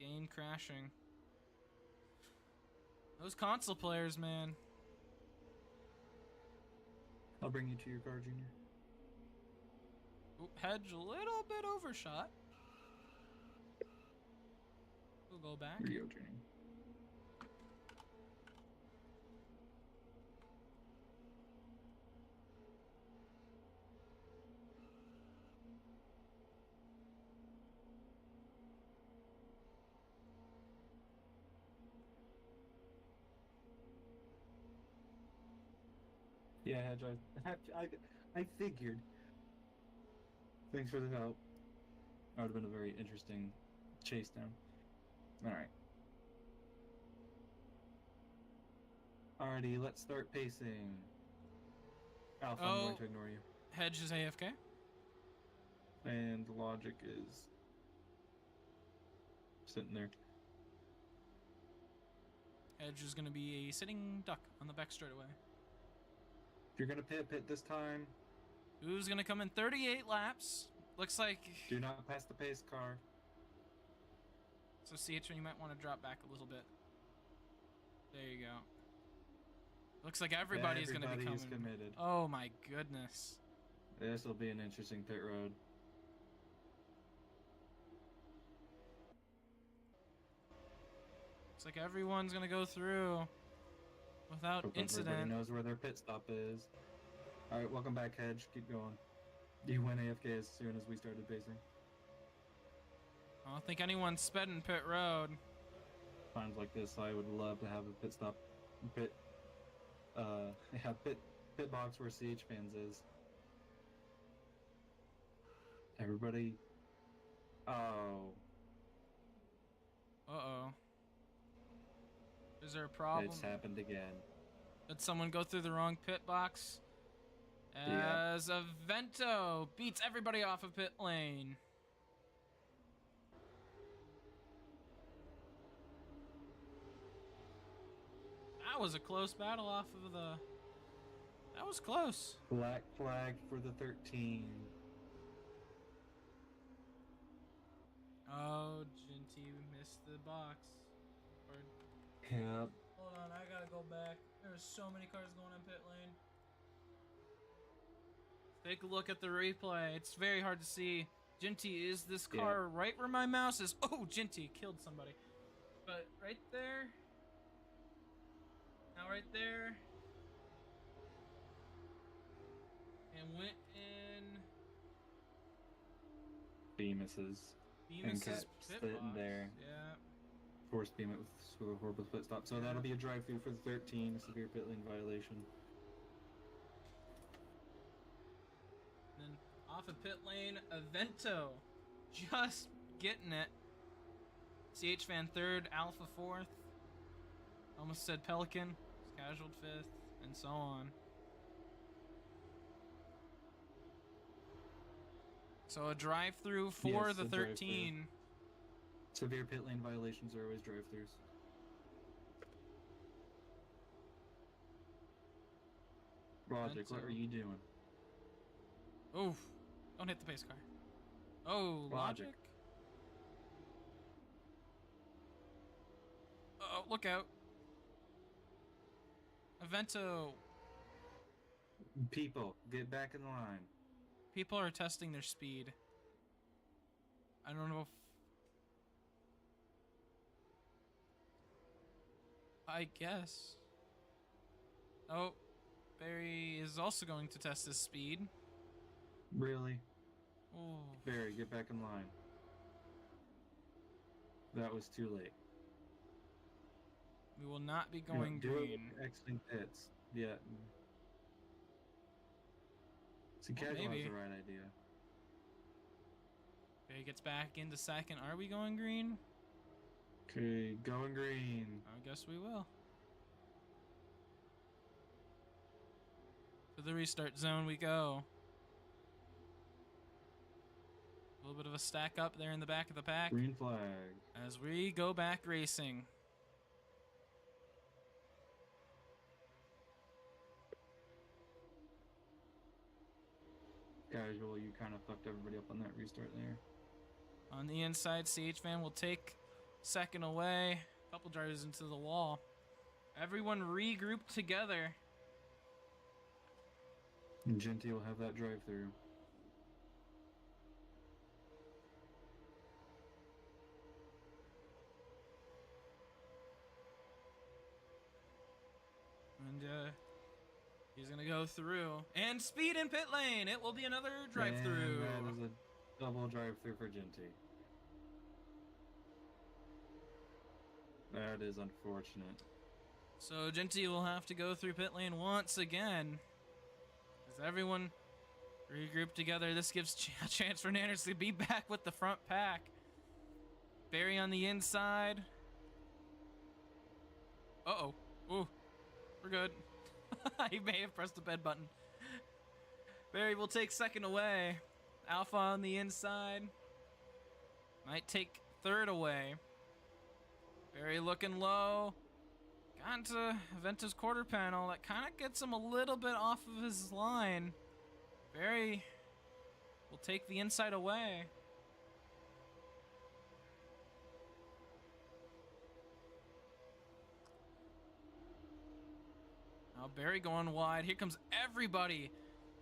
Game crashing. Those console players, man. I'll bring you to your car, Junior. Ooh, Hedge a little bit overshot. We'll go back. Here you go, Junior. Yeah, Hedge, I figured. Thanks for the help. That would have been a very interesting chase down. Alright. Alrighty, let's start pacing. Alpha, I'm going to ignore you. Hedge is AFK. And Logic is sitting there. Hedge is going to be a sitting duck on the back straightaway. If you're gonna pit this time. Who's going to come in 38 laps? Looks like... Do not pass the pace car. So CH, you might want to drop back a little bit. There you go. Looks like everybody's going to be coming. Everybody's committed. Oh my goodness. This will be an interesting pit road. Looks like everyone's going to go through without Hope incident. everybody knows where their pit stop is. Alright, welcome back, Hedge. Keep going. You went AFK as soon as we started pacing. I don't think anyone's sped in pit road. Times like this, I would love to have a pit stop, pit box where CH fans is. Everybody. Oh. Uh-oh. Is there a problem? It's happened again. Did someone go through the wrong pit box? Yeah. As Avento beats everybody off of pit lane. That was a close battle off of the... That was close. Black flag for the 13. Oh, Genty missed the box. Or... Yep. Hold on, I gotta go back. There's so many cars going on pit lane. Take a look at the replay. It's very hard to see. Genty, is this car right where my mouse is? Oh, Genty killed somebody. But right there. Now right there. and went in Bemis's. Bemis's kept pit sitting box. there. Yeah. Forced Bemis with a horrible pit stop. So Yeah. that'll be a drive-through for the 13, a severe pit lane violation. Then off of pit lane, Avento just getting it. CH Fan third, Alpha fourth. Almost said Pelican, casualed fifth, and so on. So a drive-through for Yes, the a 13. Severe pit lane violations are always drive-throughs. Logic, what are you doing? Oof. Don't hit the pace car. Oh, Logic. Oh, look out. Avento. People, get back in line. People are testing their speed. I don't know if... I guess. Oh, Barry is also going to test his speed. Really? Oh. Barry, get back in line. That was too late. We will not be going green. Exiting pits. Yeah. See, casual has the right idea. Barry gets back into second. Are we going green? Okay, going green. I guess we will. To the restart zone we go. A little bit of a stack up there in the back of the pack. Green flag. As we go back racing. Casual, you kind of fucked everybody up on that restart there. On the inside, CH Van will take second away. A couple drivers into the wall. Everyone regrouped together. And Genty will have that drive through. And he's going to go through. And speed in pit lane. It will be another drive-through. That is a double drive-through for Genty. That is unfortunate. So Genty will have to go through pit lane once again. As everyone regrouped together, this gives a chance for Nanners to be back with the front pack. Barry on the inside. Uh-oh. Ooh. We're good. He may have pressed the bed button. Barry will take second away. Alpha on the inside. Might take third away. Barry looking low. Got into Avento's quarter panel. That kind of gets him a little bit off of his line. Barry will take the inside away. Now Barry going wide. Here comes everybody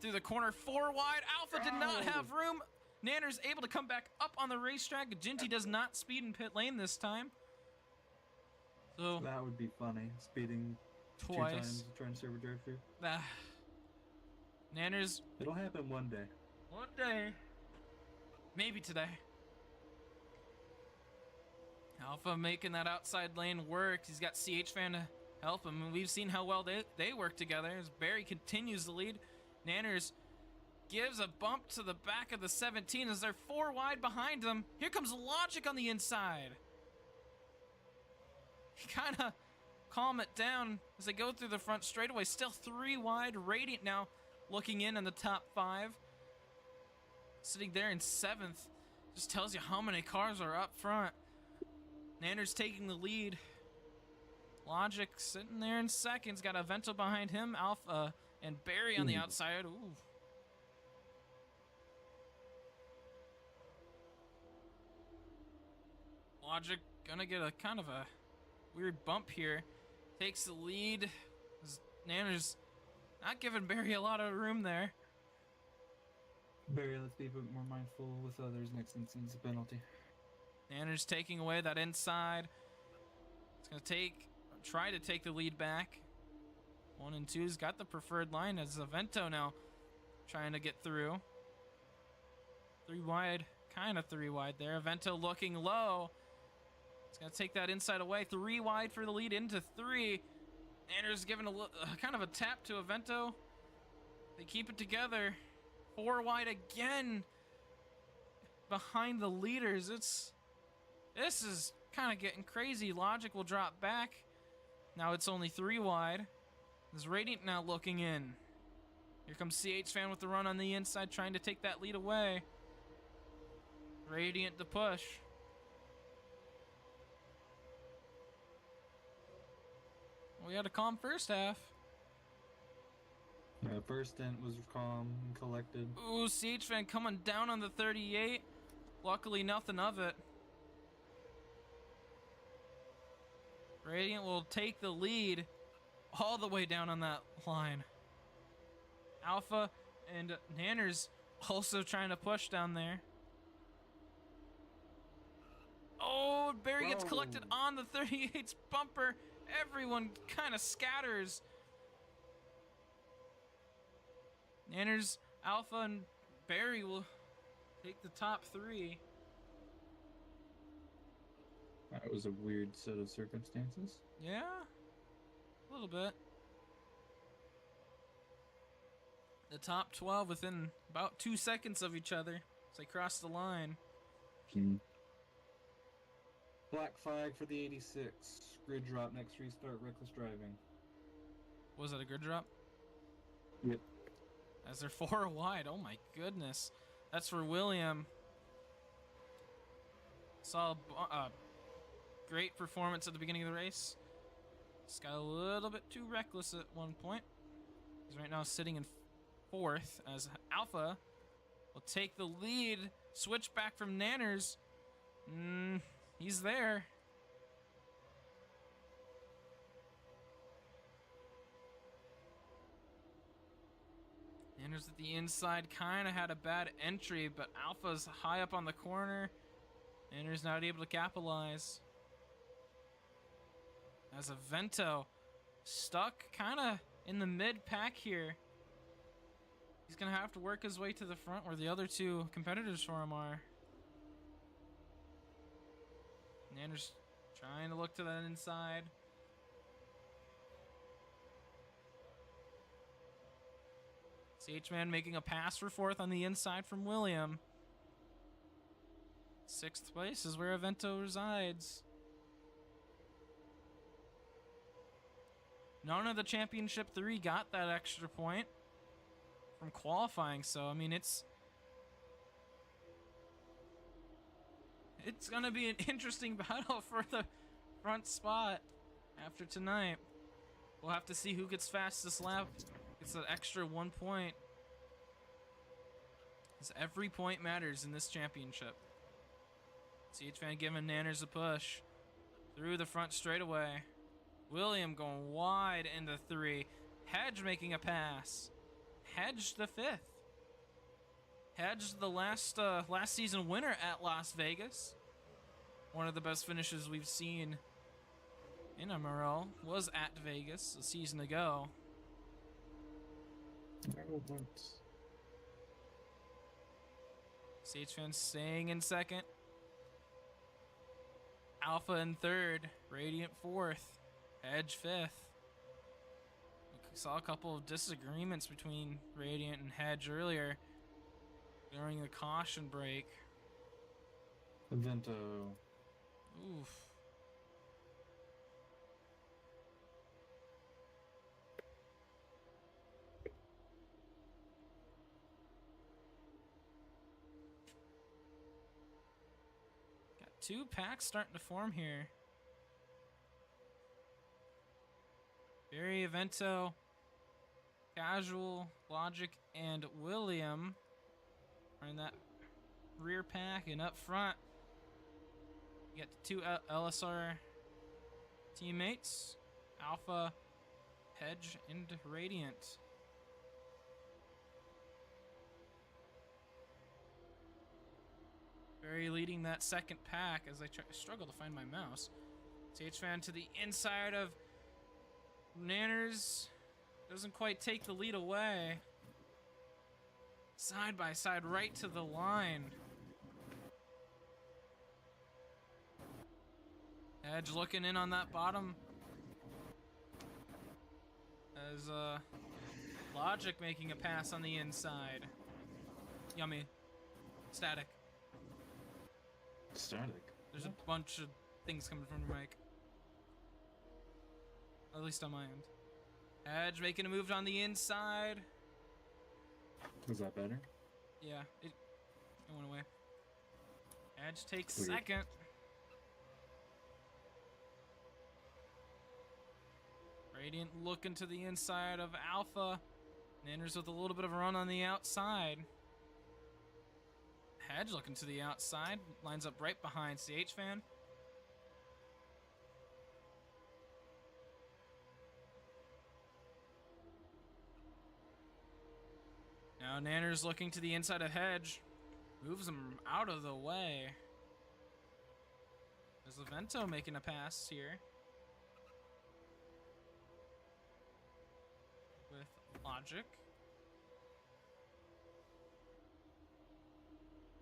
through the corner. 4 wide. Alpha did not have room. Nanners able to come back up on the racetrack. Genty does not speed in pit lane this time. So that would be funny. Speeding twice. 2 times trying to serve a drive through. Nanners. It'll happen one day. One day. Maybe today. Alpha making that outside lane work. He's got CH Fan to help him. And we've seen how well they work together as Barry continues the lead. Nanners gives a bump to the back of the 17 as they're 4 wide behind them. Here comes Logic on the inside. He kind of calm it down as they go through the front straightaway. Still 3 wide. Radiant now looking in the top 5. Sitting there in 7th. Just tells you how many cars are up front. Nanners taking the lead. Logic sitting there in 2nd. Got Avento behind him. Alpha and Barry on the outside. Ooh. Logic gonna get a kind of a weird bump here. Takes the lead. Nanners not giving Barry a lot of room there. Barry, let's be a bit more mindful with others next instance of penalty. Nanners taking away that inside. It's gonna try to take the lead back. 1 and 2's got the preferred line as Avento now trying to get through. 3 wide, kind of 3 wide there. Avento looking low. It's going to take that inside away. 3 wide for the lead into 3. Nanners giving kind of a tap to Avento. They keep it together. 4 wide again behind the leaders. This is kind of getting crazy. Logic will drop back. Now it's only 3 wide. There's Radiant now looking in. Here comes CH Fan with the run on the inside, trying to take that lead away. Radiant the push. We had a calm first half. Yeah, first stint was calm and collected. Ooh, CH Fan coming down on the 38. Luckily, nothing of it. Radiant will take the lead all the way down on that line. Alpha and Nanners also trying to push down there. Oh, Barry gets collected on the 38's bumper. Everyone kind of scatters. Nanners, Alpha, and Barry will take the top 3. That was a weird set of circumstances. Yeah, a little bit. The top 12 within about 2 seconds of each other as they cross the line. Black flag for the 86. Grid drop next restart, reckless driving. Was it a grid drop? Yep. As they're 4 wide. Oh my goodness. That's for William. Saw a great performance at the beginning of the race. Just got a little bit too reckless at one point. He's right now sitting in 4th as Alpha will take the lead. Switch back from Nanners. He's there. Nanners at the inside kind of had a bad entry, but Alpha's high up on the corner. Nanners not able to capitalize. As Avento stuck kind of in the mid pack here. He's going to have to work his way to the front where the other 2 competitors for him are. Nanners trying to look to that inside. CH-Man making a pass for 4th on the inside from William. 6th place is where Avento resides. None of the Championship 3 got that extra point from qualifying, so I mean it's gonna be an interesting battle for the front spot after tonight. We'll have to see who gets fastest lap. It's an extra 1 point. Because every point matters in this championship. CH Fan giving Nanners a push through the front straightaway. William going wide into 3. Hedge making a pass. Hedge the 5th. Hedge the last season winner at Las Vegas. One of the best finishes we've seen in MRL was at Vegas a season ago. CH Fan staying in 2nd. Alpha in 3rd. Radiant 4th. Hedge 5th. We saw a couple of disagreements between Radiant and Hedge earlier during the caution break. Avento. Oof. Got 2 packs starting to form here. Barry, Avento, Casual, Logic, and William are in that rear pack, and up front you get the 2 LSR teammates, Alpha, Hedge, and Radiant. Barry leading that 2nd pack as I struggle to find my mouse. CH Fan to the inside of Nanners. Doesn't quite take the lead away. Side by side, right to the line. Edge looking in on that bottom. As Logic making a pass on the inside. Yummy. Static. Static. There's a bunch of things coming from your mic. At least on my end. Edge making a move on the inside. Was that better? Yeah, it went away. Edge takes Weird. second. Radiant looking to the inside of Alpha. Nanners with a little bit of a run on the outside. Hedge looking to the outside. Lines up right behind CH Fan. Now Nanners looking to the inside of Hedge. Moves him out of the way. There's Levento making a pass here. With Logic.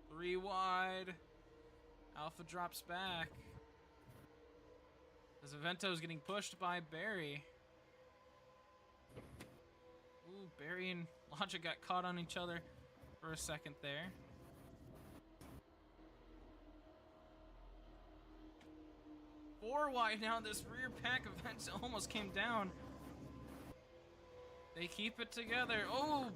3 wide. Alpha drops back. As Avento is getting pushed by Barry. Ooh, Barry and Logic got caught on each other for a second there. Four wide now. This rear pack of Avento almost came down. They keep it together. Oh,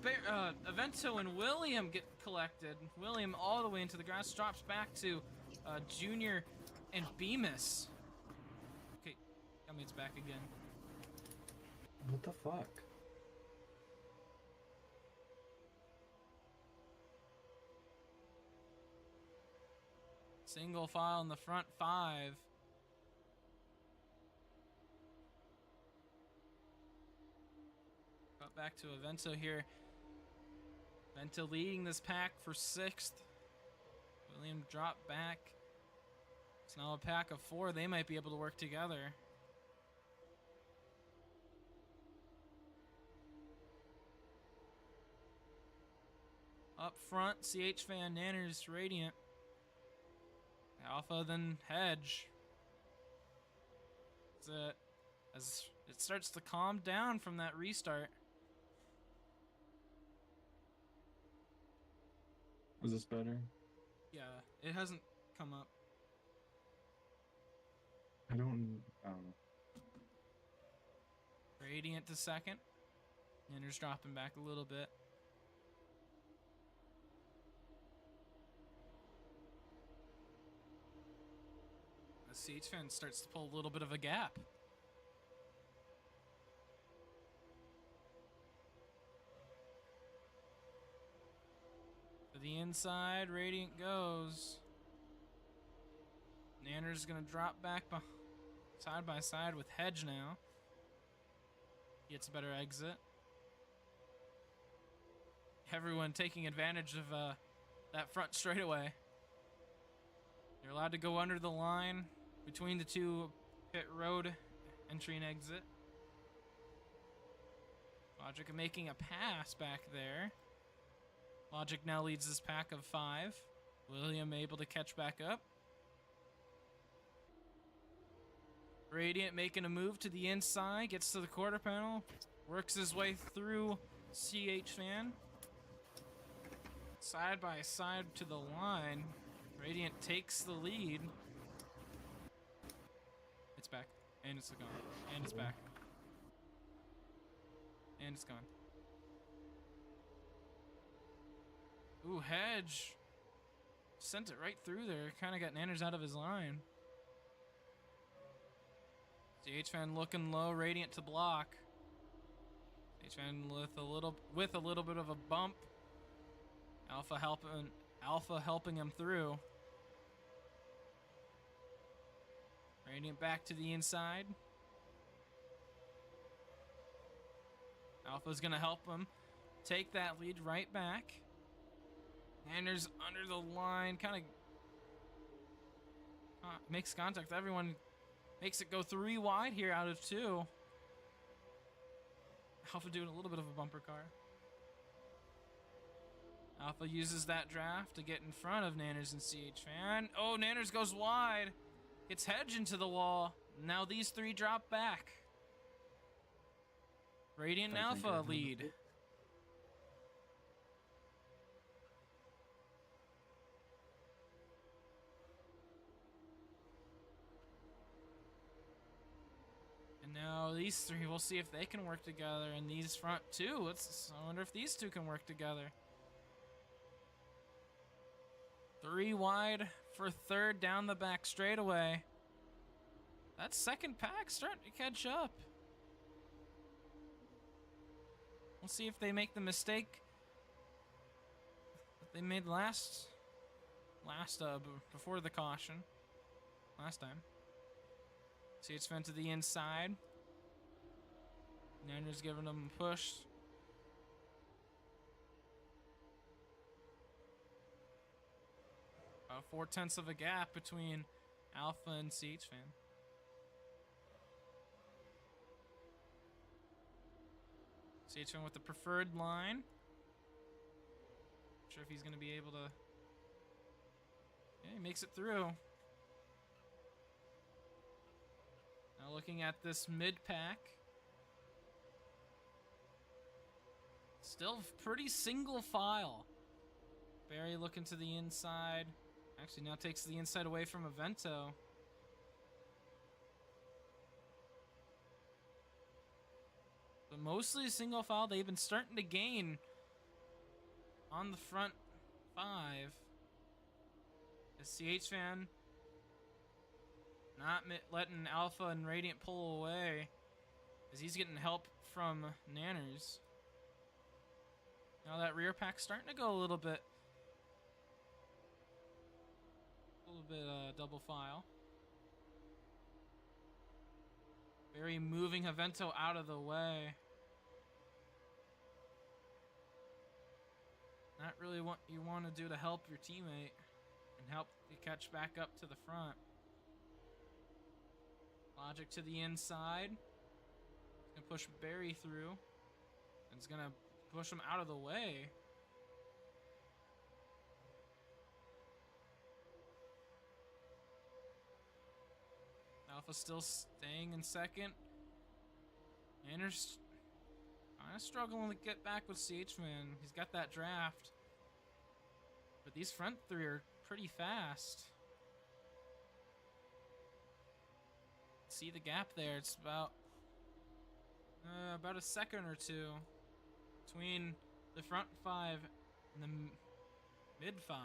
Avento and William get collected. William all the way into the grass, drops back to Junior and Bemis. Okay, I mean, it's back again. What the fuck? Single file in the front 5. Got back to Avento here. Avento leading this pack for 6th. William dropped back. It's now a pack of 4. They might be able to work together. Up front, CH Fan, Nanners, Radiant. Alpha, then Hedge. That's it. As it starts to calm down from that restart. Was this better? Yeah, it hasn't come up. I don't know. Radiant to second. Nanners dropping back a little bit. The CH Fan starts to pull a little bit of a gap. To the inside, Radiant goes. Nanner's gonna drop back side by side with Hedge now. Gets a better exit. Everyone taking advantage of that front straightaway. You're allowed to go under the line between the two pit road entry and exit. Logic making a pass back there. Logic now leads this pack of 5. William able to catch back up. Radiant making a move to the inside, gets to the quarter panel, works his way through CH Fan. Side by side to the line. Radiant takes the lead. It's back. And it's gone. And it's back. And it's gone. Ooh, Hedge. Sent it right through there. Kind of got Nanners out of his line. CH Fan looking low. Radiant to block. CH Fan with a little bit of a bump. Alpha helping him through. Radiant back to the inside. Alpha's gonna help him take that lead right back. Nanners under the line, kind of makes contact. Everyone makes it go 3 wide here out of 2. Alpha doing a little bit of a bumper car. Alpha uses that draft to get in front of Nanners and CH Fan. Oh, Nanners goes wide. Gets Hedge into the wall. Now these three drop back. Radiant and I think I Alpha know lead. the- And now these three, we'll see if they can work together. And these front two, I wonder if these two can work together. 3 wide for third down the back straightaway. That second pack starting to catch up. We'll see if they make the mistake that they made before the caution last time. See, it's fed to the inside. Nanner's giving them a push. About 4/10 of a gap between Alpha and CH Fan. CH Fan with the preferred line. Not sure if he's going to be able to. Yeah, he makes it through. Now looking at this mid pack. Still pretty single file. Barry looking to the inside. Actually now takes the inside away from Avento. But mostly single file. They've been starting to gain on the front 5. The CH Fan not letting Alpha and Radiant pull away as he's getting help from Nanners. Now that rear pack's starting to go a little bit double file. Barry moving Avento out of the way. Not really what you want to do to help your teammate and help you catch back up to the front. Logic to the inside. He's gonna push Barry through. And it's gonna push him out of the way. Alpha still staying in second. Nanner's kind of struggling to get back with CH Man. He's got that draft. But these front three are pretty fast. See the gap there. It's about a second or two between the front 5 and the mid 5.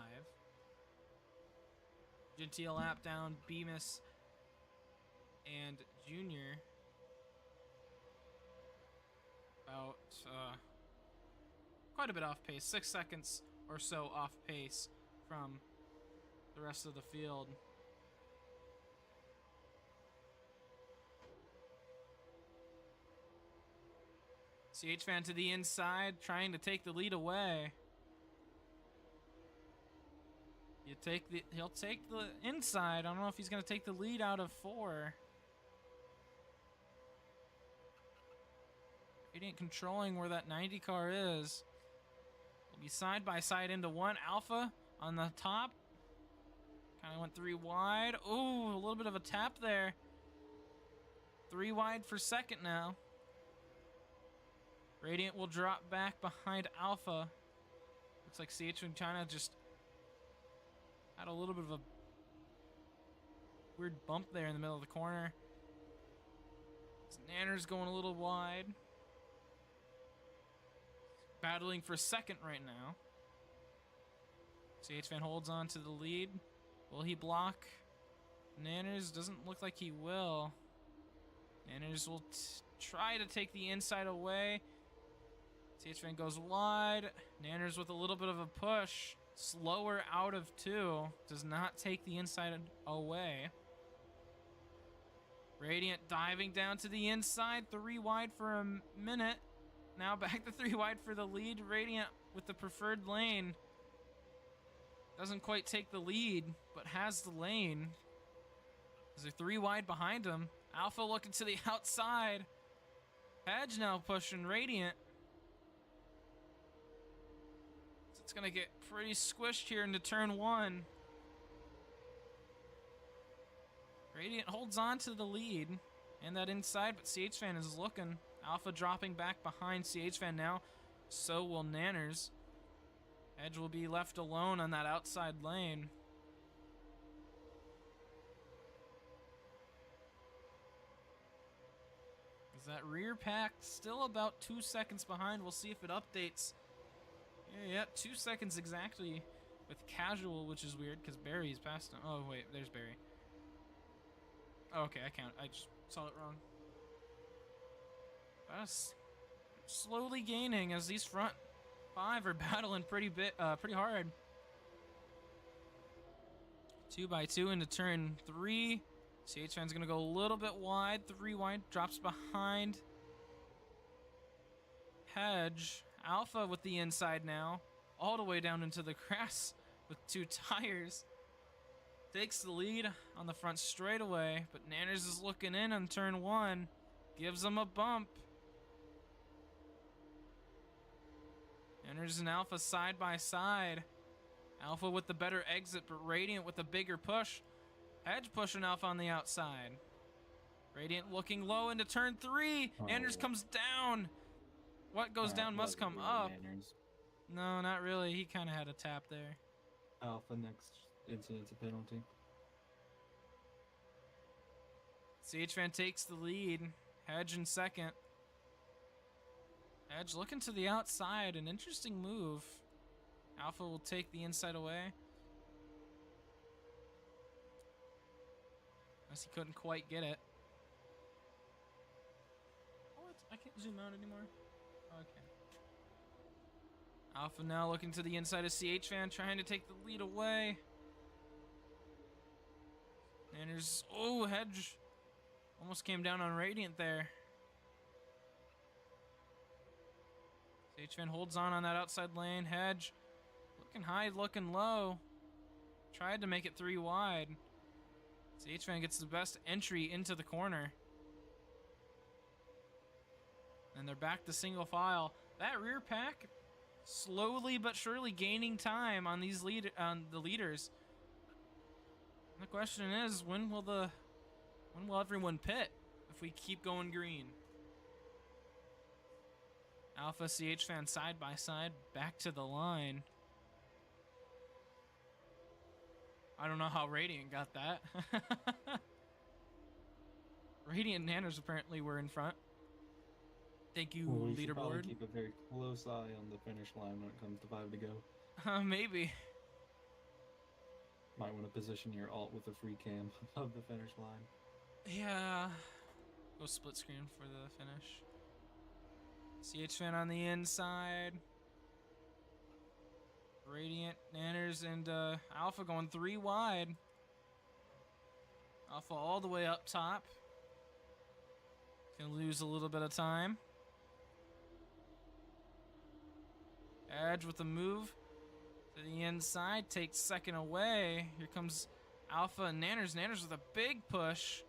Gentile lap down, Bemis and Junior. About quite a bit off pace, 6 seconds or so off pace from the rest of the field. CH Fan to the inside, trying to take the lead away. He'll take the inside. I don't know if he's gonna take the lead out of 4. Radiant controlling where that 90 car is. Will be side by side into 1. Alpha on the top. Kind of went 3 wide. Ooh, a little bit of a tap there. 3 wide for second now. Radiant will drop back behind Alpha. Looks like CH and China just had a little bit of a weird bump there in the middle of the corner. Nanner's going a little wide. Battling for second right now. CH Fan holds on to the lead. Will he block? Nanners doesn't look like he will. Nanners will try to take the inside away. CH Fan goes wide. Nanners with a little bit of a push. Slower out of 2. Does not take the inside away. Radiant diving down to the inside. 3 wide for a minute. Now back to 3 wide for the lead. Radiant with the preferred lane. Doesn't quite take the lead, but has the lane. There's a 3 wide behind him. Alpha looking to the outside. Hedge now pushing Radiant. It's gonna get pretty squished here into turn 1. Radiant holds on to the lead and that inside, but CHFan is looking. Alpha dropping back behind CHFan now. So will Nanners. Edge will be left alone on that outside lane. Is that rear pack still about 2 seconds behind? We'll see if it updates. Yeah, 2 seconds exactly with Casual, which is weird because Barry's past him. Oh, wait, there's Barry. Oh, okay, I just saw it wrong. That's slowly gaining as these front 5 are battling pretty hard. 2 by 2 into turn 3. CHFan's gonna go a little bit wide. 3 wide, drops behind. Hedge. Alpha with the inside now. All the way down into the grass with 2 tires. Takes the lead on the front straightaway, but Nanners is looking in on turn 1. Gives him a bump. Nanners and Alpha side by side. Alpha with the better exit, but Radiant with a bigger push. Hedge pushing Alpha on the outside. Radiant looking low into turn 3. Oh. Nanners comes down. What goes That down must wasn't come really up. Nanners. No, not really. He kind of had a tap there. Alpha next incident's a penalty. CHFan takes the lead. Hedge in second. Hedge looking to the outside. An interesting move. Alpha will take the inside away. Unless he couldn't quite get it. What? I can't zoom out anymore. Okay. Alpha now looking to the inside of CHFan, trying to take the lead away. And there's... Oh, Hedge almost came down on Radiant there. CHFan holds on that outside lane. Hedge looking high, looking low. Tried to make it 3 wide. CHFan gets the best entry into the corner. And they're back to single file. That rear pack slowly but surely gaining time on these the leaders. And the question is, when will everyone pit if we keep going green? Alpha CHFan side by side back to the line. I don't know how Radiant got that. Radiant and Nanners apparently were in front. Thank you, Well, we should probably leaderboard. keep a very close eye on the finish line when it comes to 5 to go. Maybe. Might want to position your alt with a free cam of the finish line. Yeah. Go split screen for the finish. CHFan on the inside. Radiant, Nanners, and Alpha going 3 wide. Alpha all the way up top. Can lose a little bit of time. Edge with a move to the inside, takes second away. Here comes Alpha and Nanners. Nanners with a big push.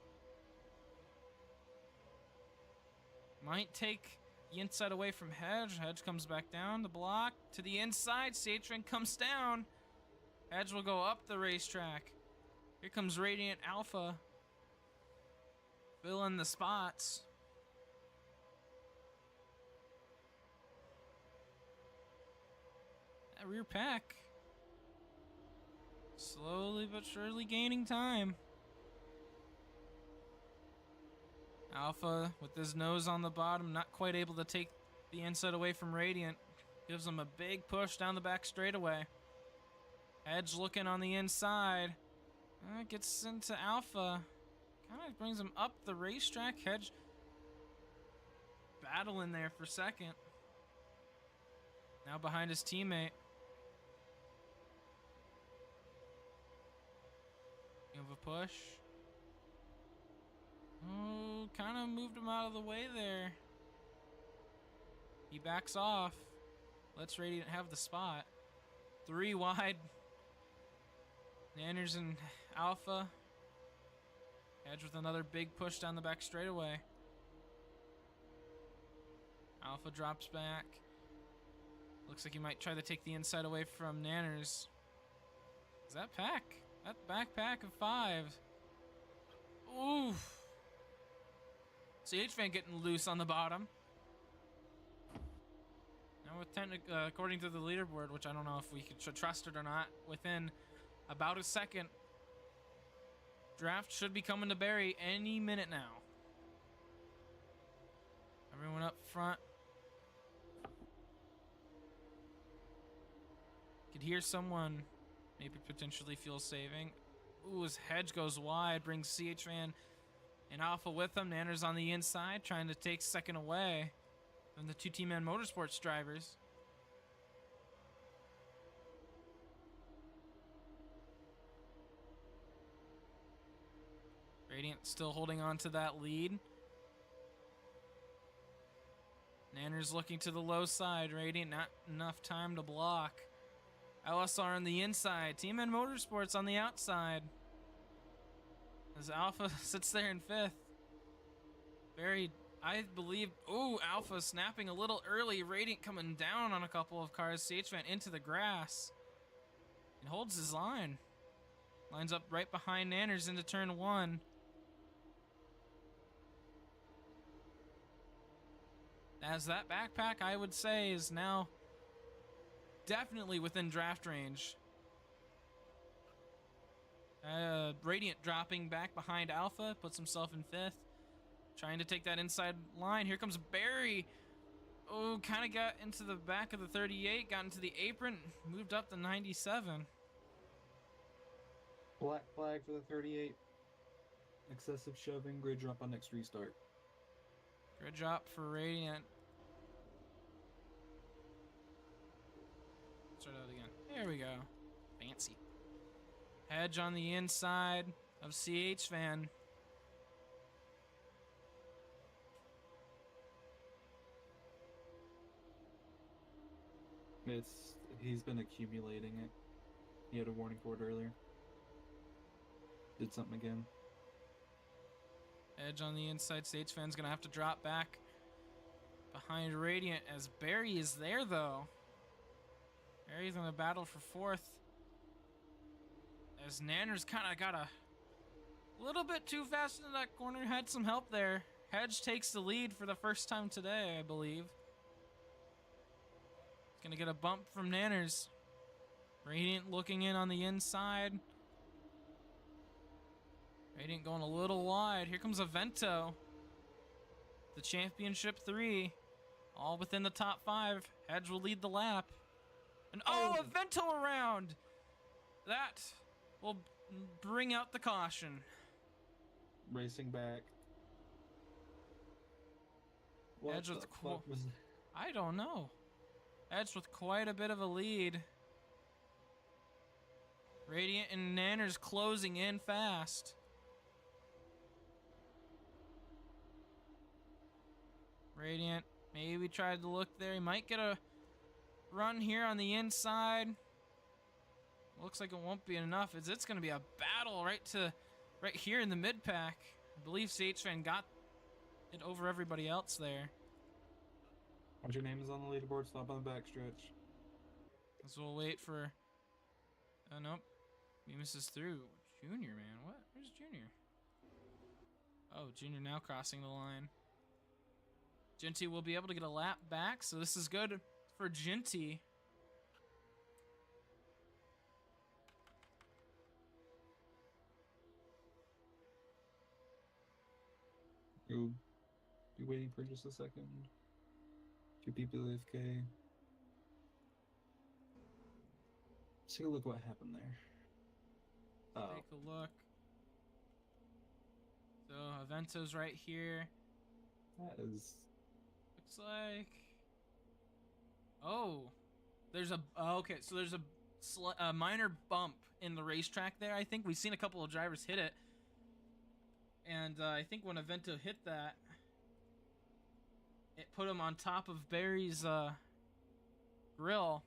Might take the inside away from Hedge. Hedge comes back down the block to the inside. CHFan comes down. Hedge will go up the racetrack. Here comes Radiant Alpha. Fill in the spots. That rear pack slowly but surely gaining time. Alpha with his nose on the bottom, not quite able to take the inside away from Radiant. Gives him a big push down the back straightaway. Edge looking on the inside. Gets into Alpha. Kind of brings him up the racetrack. Hedge battling there for second. Now behind his teammate. Give a push. Oh, kind of moved him out of the way there. He backs off. Lets Radiant have the spot. 3 wide. Nanners and Alpha. Edge with another big push down the back straightaway. Alpha drops back. Looks like he might try to take the inside away from Nanners. Is that pack? That backpack of 5. Oof. CH Fan getting loose on the bottom. Now with according to the leaderboard, which I don't know if we should trust it or not, within about a second, draft should be coming to Barry any minute now. Everyone up front. Could hear someone maybe potentially fuel saving. Ooh, his hedge goes wide, brings CH Fan and Alpha with him. Nanners on the inside, trying to take second away from the two T-Man Motorsports drivers. Radiant still holding on to that lead. Nanners looking to the low side. Radiant not enough time to block. LSR on the inside. T-Man Motorsports on the outside. As Alpha sits there in 5th. Very, I believe, ooh, Alpha snapping a little early. Radiant coming down on a couple of cars. CH Fan into the grass. And holds his line. Lines up right behind Nanners into turn 1. As that backpack, I would say, is now definitely within draft range. Radiant dropping back behind Alpha, puts himself in 5th. Trying to take that inside line. Here comes Barry. Oh, kind of got into the back of the 38, got into the apron, moved up to 97. Black flag for the 38. Excessive shoving, grid drop on next restart. Grid drop for Radiant. Start out again. There we go. Fancy. Hedge on the inside of CH Fan. He's been accumulating it. He had a warning for it earlier. Did something again. Edge on the inside. CH Fan's gonna have to drop back behind Radiant as Barry is there though. Barry's in a battle for 4th. As Nanners kind of got a little bit too fast into that corner. Had some help there. Hedge takes the lead for the first time today, I believe. Gonna get a bump from Nanners. Radiant looking in on the inside. Radiant going a little wide. Here comes Avento. The championship 3. All within the top 5. Hedge will lead the lap. And oh, Avento around! That will bring out the caution. Racing back. What Edge the with fuck was that? I don't know. Edge with quite a bit of a lead. Radiant and Nanners closing in fast. Radiant maybe tried to look there. He might get a run here on the inside. Looks like it won't be enough. It's going to be a battle right here in the mid pack. I believe CH Fan got it over everybody else there. Once your name is on the leaderboard, stop on the backstretch. So we'll wait for. Oh nope, he misses through. Junior, man, what? Where's Junior? Oh, Junior now crossing the line. Genty will be able to get a lap back, so this is good for Genty. You'll be waiting for just a second. 2 people AFK. Let's take a look what happened there. Oh. Take a look. So Avento's right here. That is. Looks like. Oh, there's a. Okay, so there's a minor bump in the racetrack there. I think we've seen a couple of drivers hit it, and I think when Avento hit that, it put him on top of Barry's grill.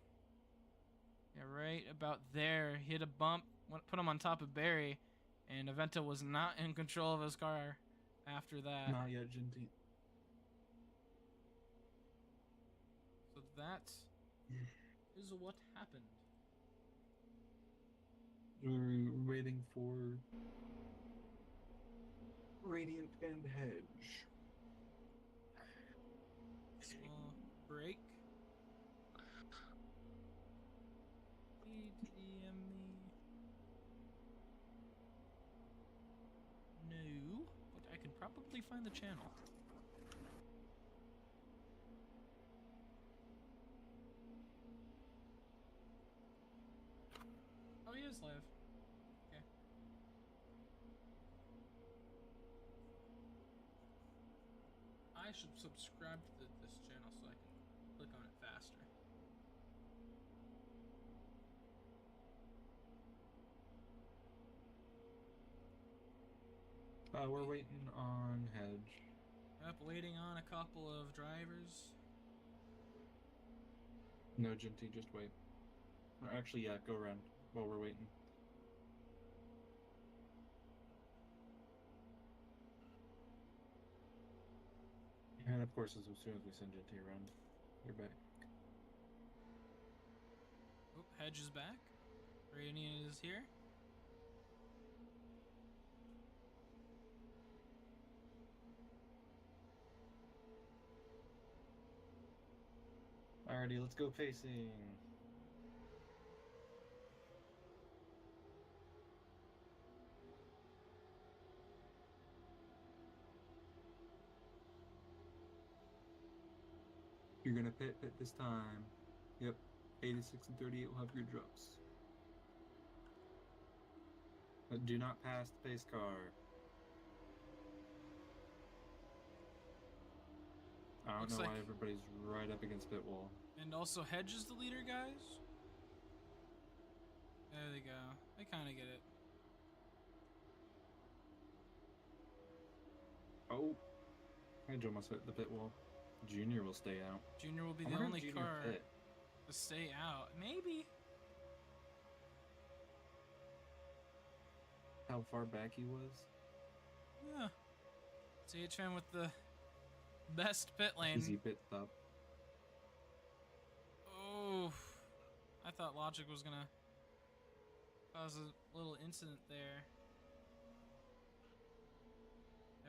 Yeah, right about there. Hit a bump, put him on top of Barry, and Avento was not in control of his car after that. Not yet, Genty. So that is what happened. We're waiting for Radiant and Hedge. Small break. EDM me. No, but I can probably find the channel. Oh, he is live. Okay. I should subscribe to this channel so I can click on it faster. We're waiting on Hedge. Yep, waiting on a couple of drivers. No, Genty, just wait. Or actually, yeah, go around while we're waiting. And of course, as soon as we send Genty around, you're back. Oh, Hedge is back. Radiant is here. Alrighty, let's go pacing. You're gonna pit this time. Yep, 86 and 38 will have your drops. But do not pass the pace car. I don't Looks know like- why everybody's right up against pit wall. And also Hedge is the leader, guys. There they go. I kind of get it. Oh, Hedge almost hit the pit wall. Junior will stay out. Junior will be I the wonder if only Junior car pit. to stay out. Maybe. How far back he was? Yeah. CHM with the best pit lane. Easy pit stop. Oh, I thought Logic was gonna cause a little incident there.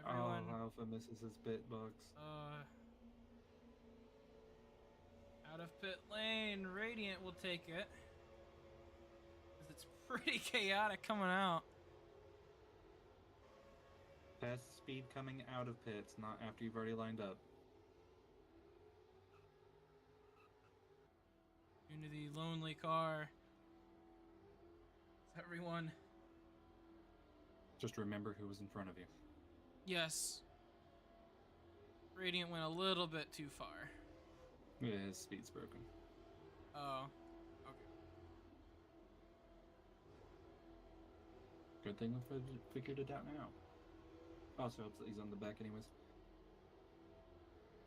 Everyone, Oh, Alpha misses his pit box. Out of pit lane. Radiant will take it. 'Cause it's pretty chaotic coming out. Fast speed coming out of pits, not after you've already lined up. Into the lonely car. Everyone. Just remember who was in front of you. Yes. Radiant went a little bit too far. Yeah, his speed's broken. Oh. Okay. Good thing we figured it out now. Also helps that he's on the back anyways.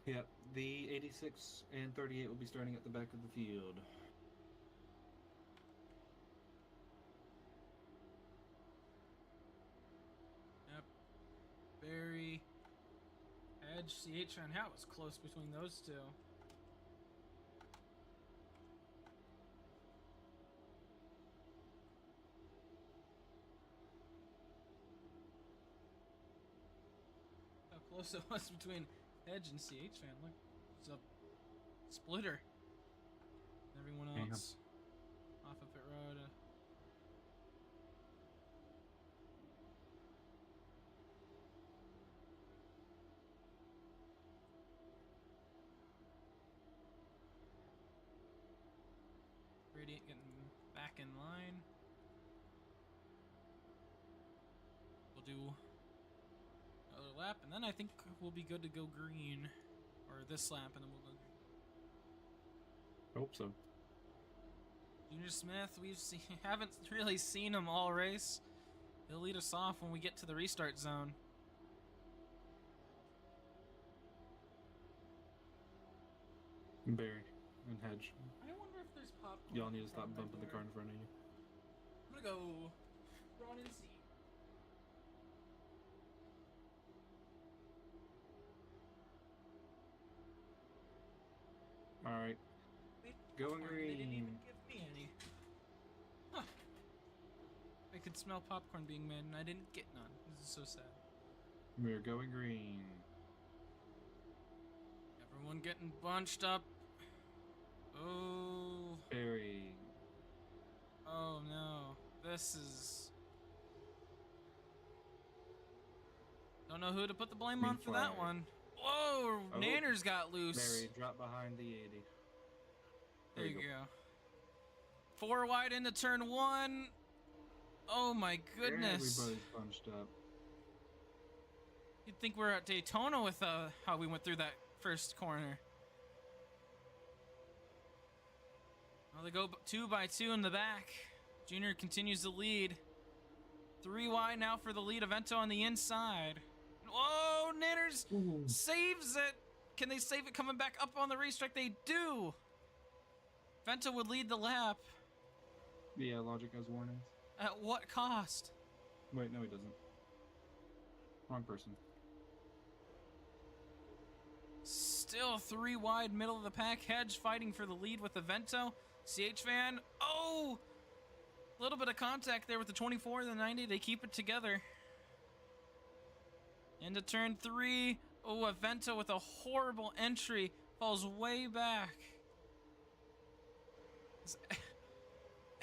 Yep, the 86 and 38 will be starting at the back of the field. Yep. Barry, Edge, CH, and how it was close between those two. How close it was between Edge and CH fan. Look, it's a splitter. Everyone Damn. else off of pit road. Radiant getting back in line. We'll do another lap, and then I think we'll be good to go green. Or this lap, and then we'll go green. Hope so. Junior Smith, haven't really seen him all race. He'll lead us off when we get to the restart zone. Barry and Hedge. I wonder if there's popcorn. Y'all need to in front stop of my bumping the door. car in front of you. I'm gonna go run and see. Alright. Going popcorn. They didn't even green. give me any. Huh. I could smell popcorn being made, and I didn't get none. This is so sad. We're going green. Everyone getting bunched up. Oh. Berry. Oh no. This is... Don't know who to put the blame Green on for that flag. one. Whoa! Oh. Nanners got loose. Berry, drop behind the 80. There you go. 4 wide into turn 1. Oh my goodness. Everybody's bunched up. You'd think we're at Daytona with how we went through that first corner. Well, they go 2 by 2 in the back. Junior continues to lead. 3 wide now for the lead. Avento on the inside. Whoa, Nanners saves it. Can they save it coming back up on the racetrack? They do. Vento would lead the lap. Yeah, Logic has warnings. At what cost? Wait, no, he doesn't. Wrong person. Still 3 wide, middle of the pack. Hedge fighting for the lead with the Vento. CH Fan. Oh! A little bit of contact there with the 24 and the 90. They keep it together. Into turn 3. Oh, Avento with a horrible entry. Falls way back.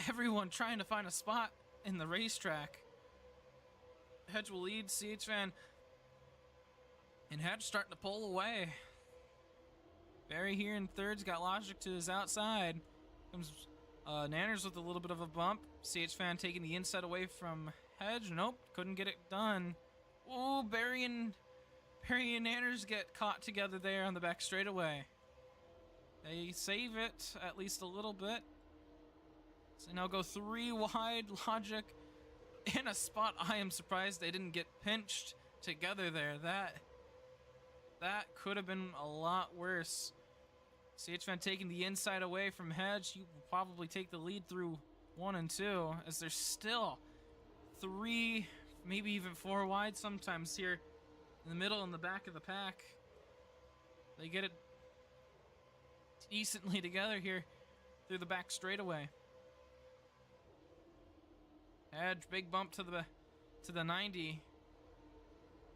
Everyone trying to find a spot in the racetrack. Hedge will lead CH Fan. And Hedge starting to pull away. Barry here in third's got Logic to his outside. Comes Nanners with a little bit of a bump. CH Fan taking the inside away from Hedge. Nope, couldn't get it done. Oh, Barry and Nanners get caught together there on the back straightaway. They save it at least a little bit. So now go 3 wide. Logic in a spot I am surprised they didn't get pinched together there. That could have been a lot worse. CH Fan taking the inside away from Hedge. You will probably take the lead through 1 and 2 as there's still 3, maybe even 4 wide sometimes here in the middle and the back of the pack. They get it decently together here through the back straightaway. Hedge, big bump to the 90.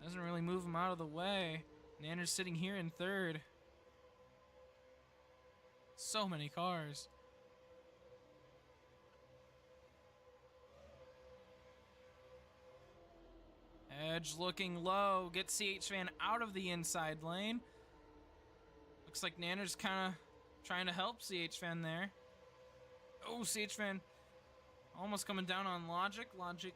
Doesn't really move him out of the way. Nanners sitting here in third. So many cars. Edge looking low. Gets CH Fan out of the inside lane. Looks like Nanners kind of trying to help CH Fan there. Oh, CH Fan almost coming down on Logic. Logic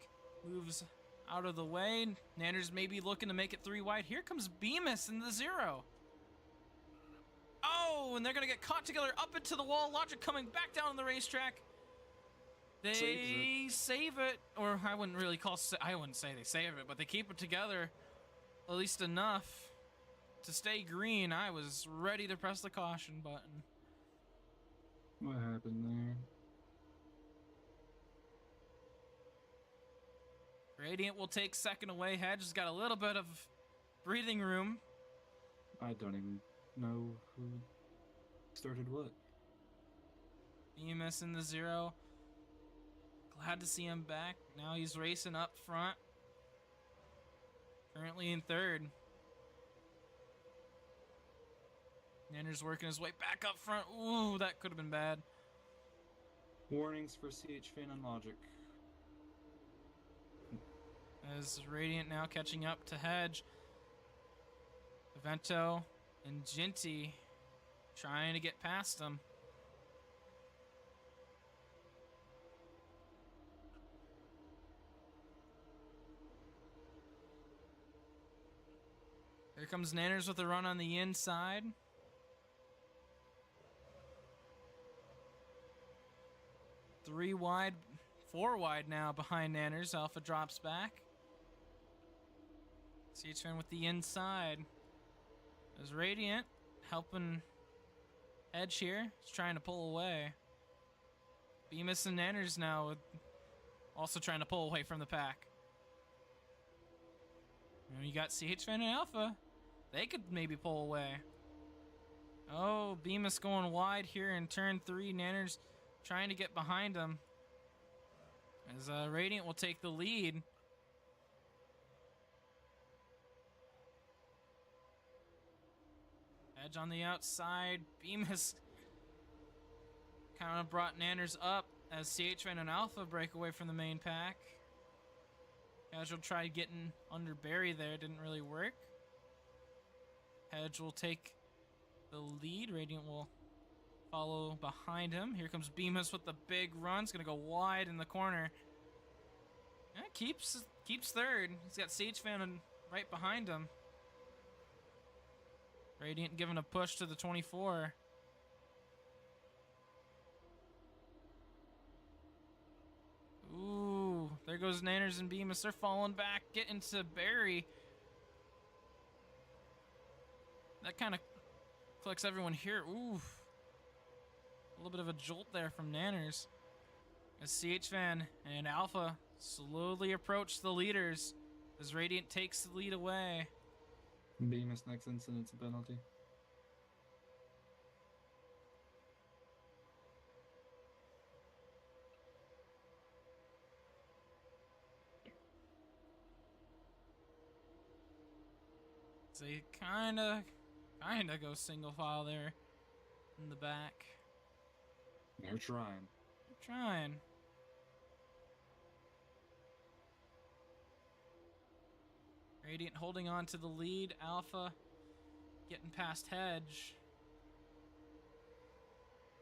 moves out of the way. Nanners maybe looking to make it 3 wide. Here comes Bemis in the 0. Oh, and they're going to get caught together up into the wall. Logic coming back down on the racetrack. They save it. Or I wouldn't say they save it, but they keep it together at least enough to stay green. I was ready to press the caution button. What happened there? Radiant will take second away. Hedge has got a little bit of breathing room. I don't even know who started what. Bemis in the 0. Glad to see him back. Now he's racing up front. Currently in third. Nanners working his way back up front. Ooh, that could have been bad. Warnings for CH Fan and Logic. As Radiant now catching up to Hedge. Avento and Ginty trying to get past him. Here comes Nanners with a run on the inside. Three wide, 4 wide now behind Nanners. Alpha drops back. CH Fan with the inside. There's Radiant helping Edge here. He's trying to pull away. Bemis and Nanners now also trying to pull away from the pack. And you got CH Fan and Alpha. They could maybe pull away. Oh, Bemis going wide here in turn 3. Nanners trying to get behind him. As Radiant will take the lead. Edge on the outside. Bemis kind of brought Nanners up as CHN and Alpha break away from the main pack. Casual tried getting under Barry there. Didn't really work. Hedge will take the lead. Radiant will follow behind him. Here comes Bemis with the big run. It's going to go wide in the corner. Yeah, keeps third. He's got Sage Fan right behind him. Radiant giving a push to the 24. Ooh, there goes Nanners and Bemis. They're falling back, getting to Barry. That kind of collects everyone here. Ooh. A little bit of a jolt there from Nanners. As CHFan and Alpha slowly approach the leaders as Radiant takes the lead away. Bemis next incident's a penalty. They kinda go single file there in the back. They're trying. They're trying. Radiant holding on to the lead. Alpha getting past Hedge.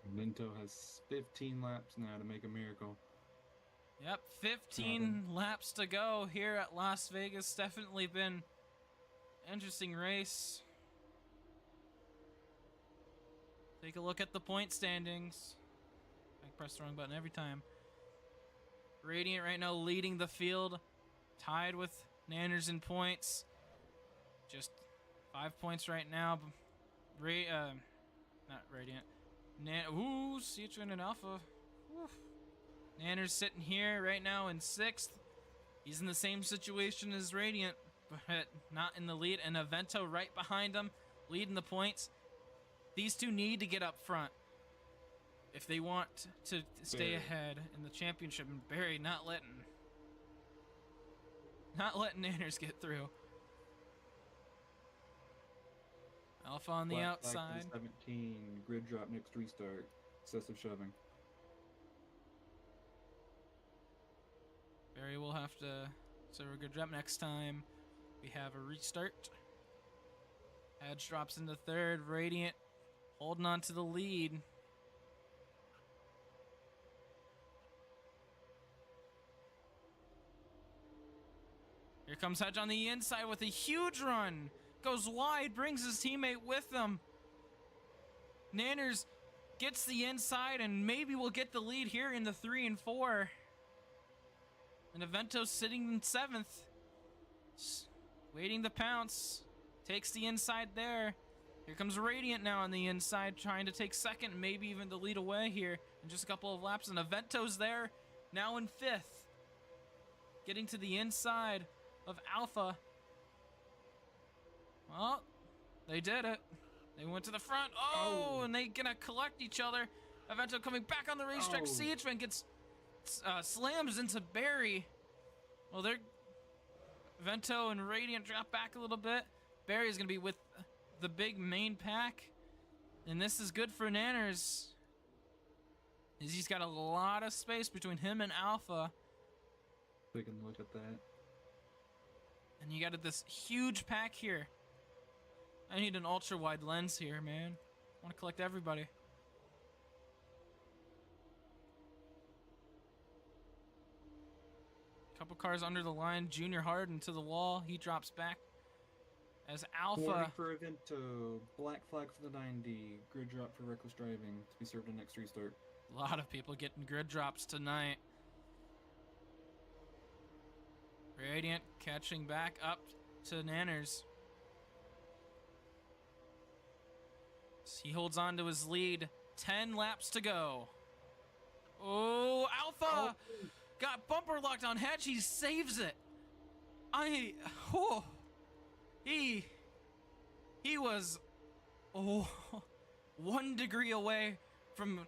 Minto has 15 laps now to make a miracle. Yep, 15 laps to go here at Las Vegas. Definitely been an interesting race. Take a look at the point standings. I press the wrong button every time. Radiant right now leading the field, tied with Nanners in points. Just 5 points right now. Not Radiant. Ooh, Citron and Alpha. Oof. Nanners sitting here right now in 6th. He's in the same situation as Radiant, but not in the lead. And Avento right behind him, leading the points. These two need to get up front if they want to stay ahead in the championship. And Barry not letting Nanners get through. Alpha on the Black flag outside. to 17, grid drop next restart. Excessive shoving. Barry will have to serve a good drop next time. We have a restart. Edge drops into 3rd. Radiant holding on to the lead. Here comes Hedge on the inside with a huge run. Goes wide, brings his teammate with him. Nanners gets the inside and maybe will get the lead here in the 3 and 4. And Avento's sitting in 7th. Waiting to pounce. Takes the inside there. Here comes Radiant now on the inside, trying to take 2nd, maybe even the lead away here in just a couple of laps. And Avento's there, now in 5th. Getting to the inside of Alpha. Well, they did it. They went to the front. Oh, and they gonna collect each other. Avento coming back on the racetrack. CHFan gets slams into Barry. Well, they're Avento and Radiant drop back a little bit. Barry is gonna be with the big main pack, and this is good for Nanners. He's got a lot of space between him and Alpha. Taking a look at that. And you got this huge pack here. I need an ultra wide lens here, man. I want to collect everybody. Couple cars under the line. Junior Harden to the wall. He drops back as Alpha. Warning for Avento. Black flag for the 90. Grid drop for reckless driving to be served in next restart. A lot of people getting grid drops tonight. Radiant catching back up to Nanners. He holds on to his lead. 10 laps to go. Oh, Alpha got bumper locked on Hedge. He saves it. He was, 1 degree away from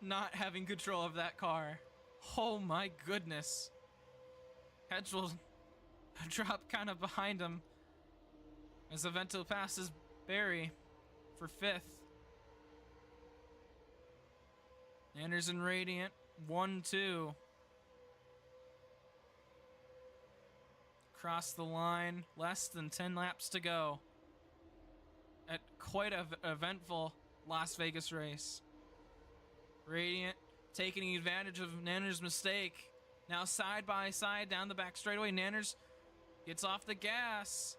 not having control of that car. Oh my goodness. Hedge will drop kind of behind him as Avento passes Barry for 5th. Anders and Radiant, 1-2. Cross the line, less than 10 laps to go. At quite an eventful Las Vegas race. Radiant taking advantage of Nanner's mistake. Now side by side down the back straightaway. Nanners gets off the gas.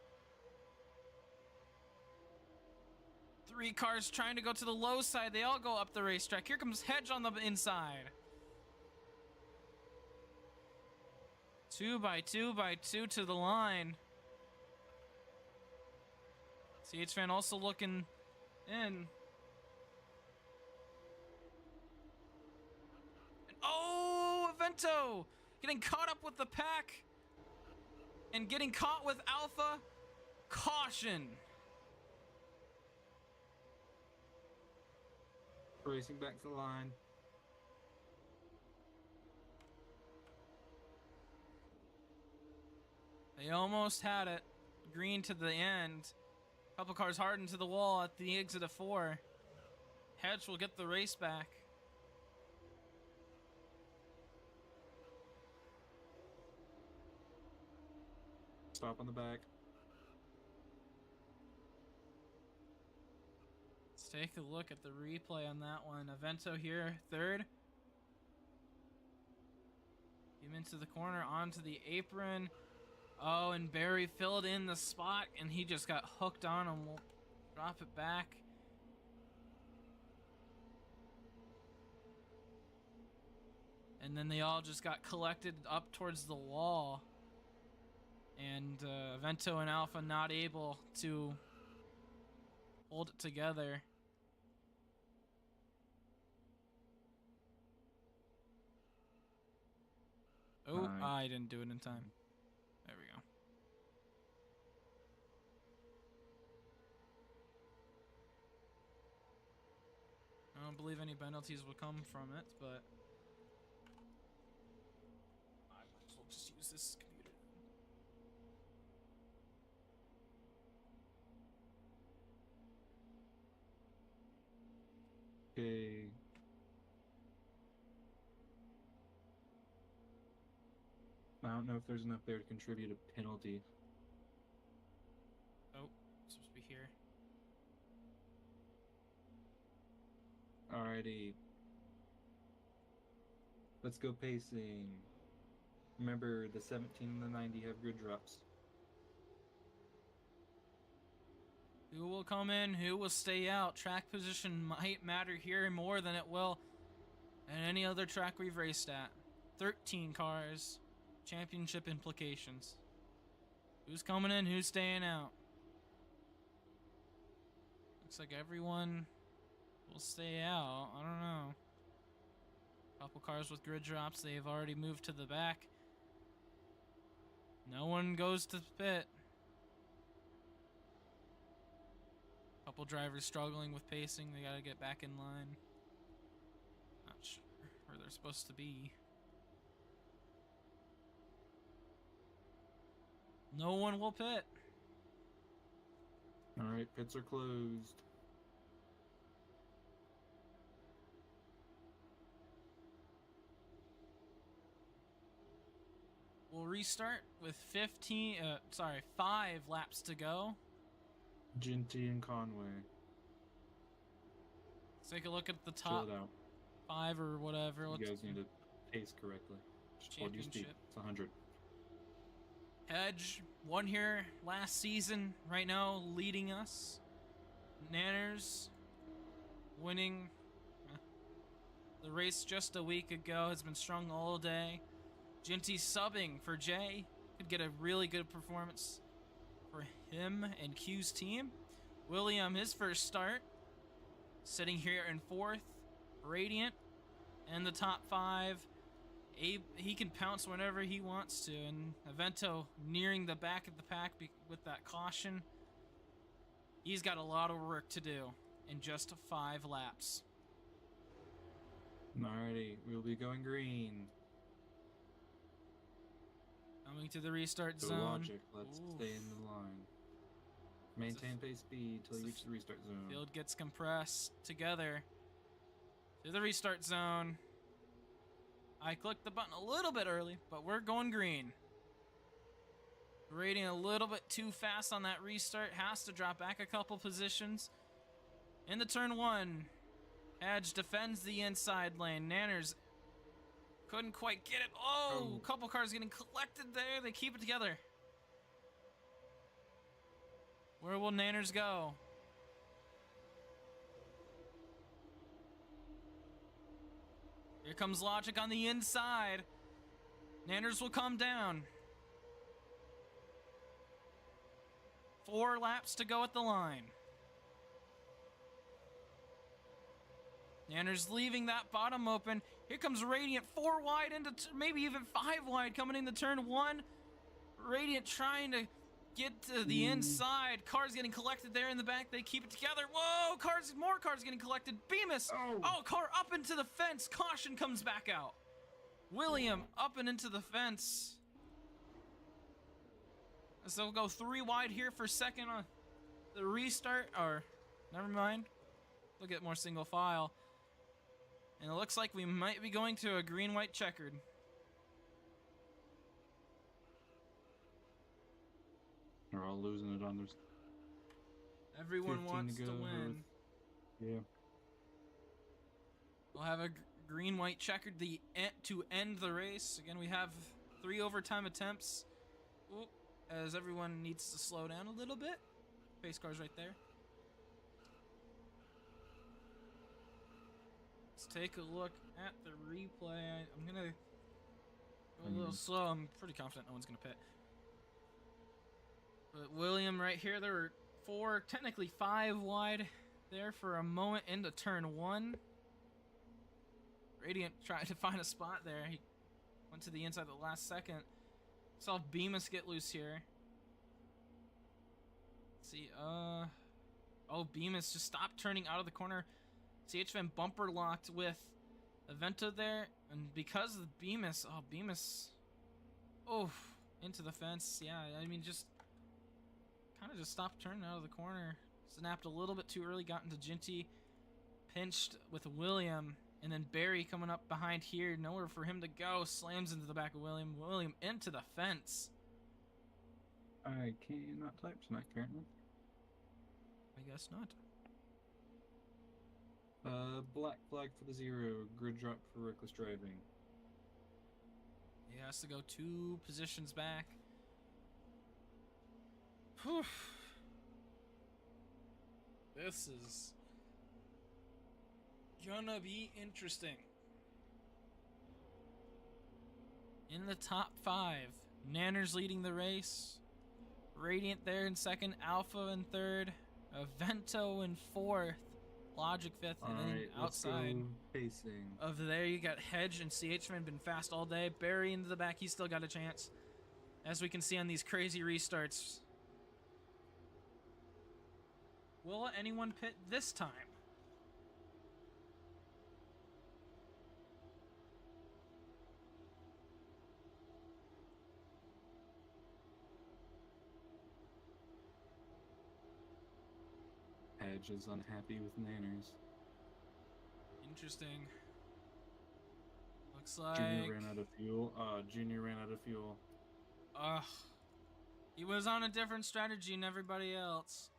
3 cars trying to go to the low side. They all go up the racetrack. Here comes Hedge on the inside. 2 by 2 by 2 to the line. CH Fan also looking in. Oh, Avento getting caught up with the pack and getting caught with Alpha. Caution. Racing back to the line. They almost had it. Green to the end. Couple cars hardened to the wall at the exit of 4. Hedge will get the race back. Stop on the back. Let's take a look at the replay on that one. Avento here, 3rd. Came into the corner, onto the apron. Oh, and Barry filled in the spot, and he just got hooked on and will drop it back. And then they all just got collected up towards the wall. And Avento and Alpha not able to hold it together. Oh, Nice. I didn't do it in time. There we go. I don't believe any penalties will come from it, but I might as well just use this computer. Okay. I don't know if there's enough there to contribute a penalty. Oh, it's supposed to be here. Alrighty. Let's go pacing. Remember, the 17 and the 90 have grid drops. Who will come in? Who will stay out? Track position might matter here more than it will at any other track we've raced at. 13 cars. Championship implications. Who's coming in? Who's staying out? Looks like everyone will stay out. I don't know. Couple cars with grid drops. They've already moved to the back. No one goes to pit. Couple drivers struggling with pacing. They gotta get back in line. Not sure where they're supposed to be. No one will pit. Alright, pits are closed. We'll restart with 5 laps to go. Ginty and Conway. Let's take a look at the Chill top it out. 5 or whatever. You Let's guys need to pace correctly. Just hold your speed. Championship. It's 100. Hedge won here last season. Right now, leading us. Nanners winning the race just a week ago. Has been strong all day. Ginty subbing for Jay. Could get a really good performance for him and Q's team. William, his first start, sitting here in 4th. Radiant in the top 5. Abe, he can pounce whenever he wants to, and Avento nearing the back of the pack with that caution. He's got a lot of work to do, in just 5 laps. Alrighty, we'll be going green. Coming to the restart So zone. logic, let's Oof. stay in the line. Maintain pace speed till you reach the restart zone. Field gets compressed together to the restart zone. I clicked the button a little bit early, but we're going green. Rating a little bit too fast on that restart. Has to drop back a couple positions. In the turn 1, Edge defends the inside lane. Nanners couldn't quite get it. Oh, a couple cars getting collected there. They keep it together. Where will Nanners go? Here comes Logic on the inside. Nanners will come down. 4 laps to go at the line. Nanners leaving that bottom open. Here comes Radiant 4 wide into maybe even 5 wide coming into turn 1. Radiant trying to get to the inside. Cars getting collected there in the back. They keep it together. Whoa, more cars getting collected. Bemis. Oh, car up into the fence. Caution comes back out. William up and into the fence. So we'll go 3 wide here for second on the restart. Or, never mind. We'll get more single file. And it looks like we might be going to a green-white checkered. They're all losing it on their... Everyone wants to win. Yeah. We'll have a green-white checkered to end the race. Again, we have 3 overtime attempts. Ooh, as everyone needs to slow down a little bit. Pace car's right there. Let's take a look at the replay. I'm gonna go a little slow. I'm pretty confident no one's gonna pit. But William right here, there were 4, technically 5 wide there for a moment into turn 1. Radiant tried to find a spot there. He went to the inside the last second. Saw Bemis get loose here. Let's see, oh, Bemis just stopped turning out of the corner. CHFN bumper locked with Avento there, and because of Bemis, into the fence. Yeah, I mean, just kind of just stopped turning out of the corner. Snapped a little bit too early, got into Ginty, pinched with William, and then Barry coming up behind here, nowhere for him to go, slams into the back of William. William into the fence. I cannot type tonight, apparently. I guess not. Black flag for the 0, grid drop for reckless driving. He has to go 2 positions back. Whew. This is gonna be interesting. In the top 5, Nanners leading the race. Radiant there in second, Alpha in third, Avento in 4th, Logic 5th, and then outside pacing. of there you got Hedge and CHFN been fast all day. Barry into the back, he's still got a chance. As we can see on these crazy restarts. Will anyone pit this time? Edge is unhappy with Nanners. Interesting. Looks like Junior ran out of fuel. Junior ran out of fuel. Ugh. He was on a different strategy than everybody else.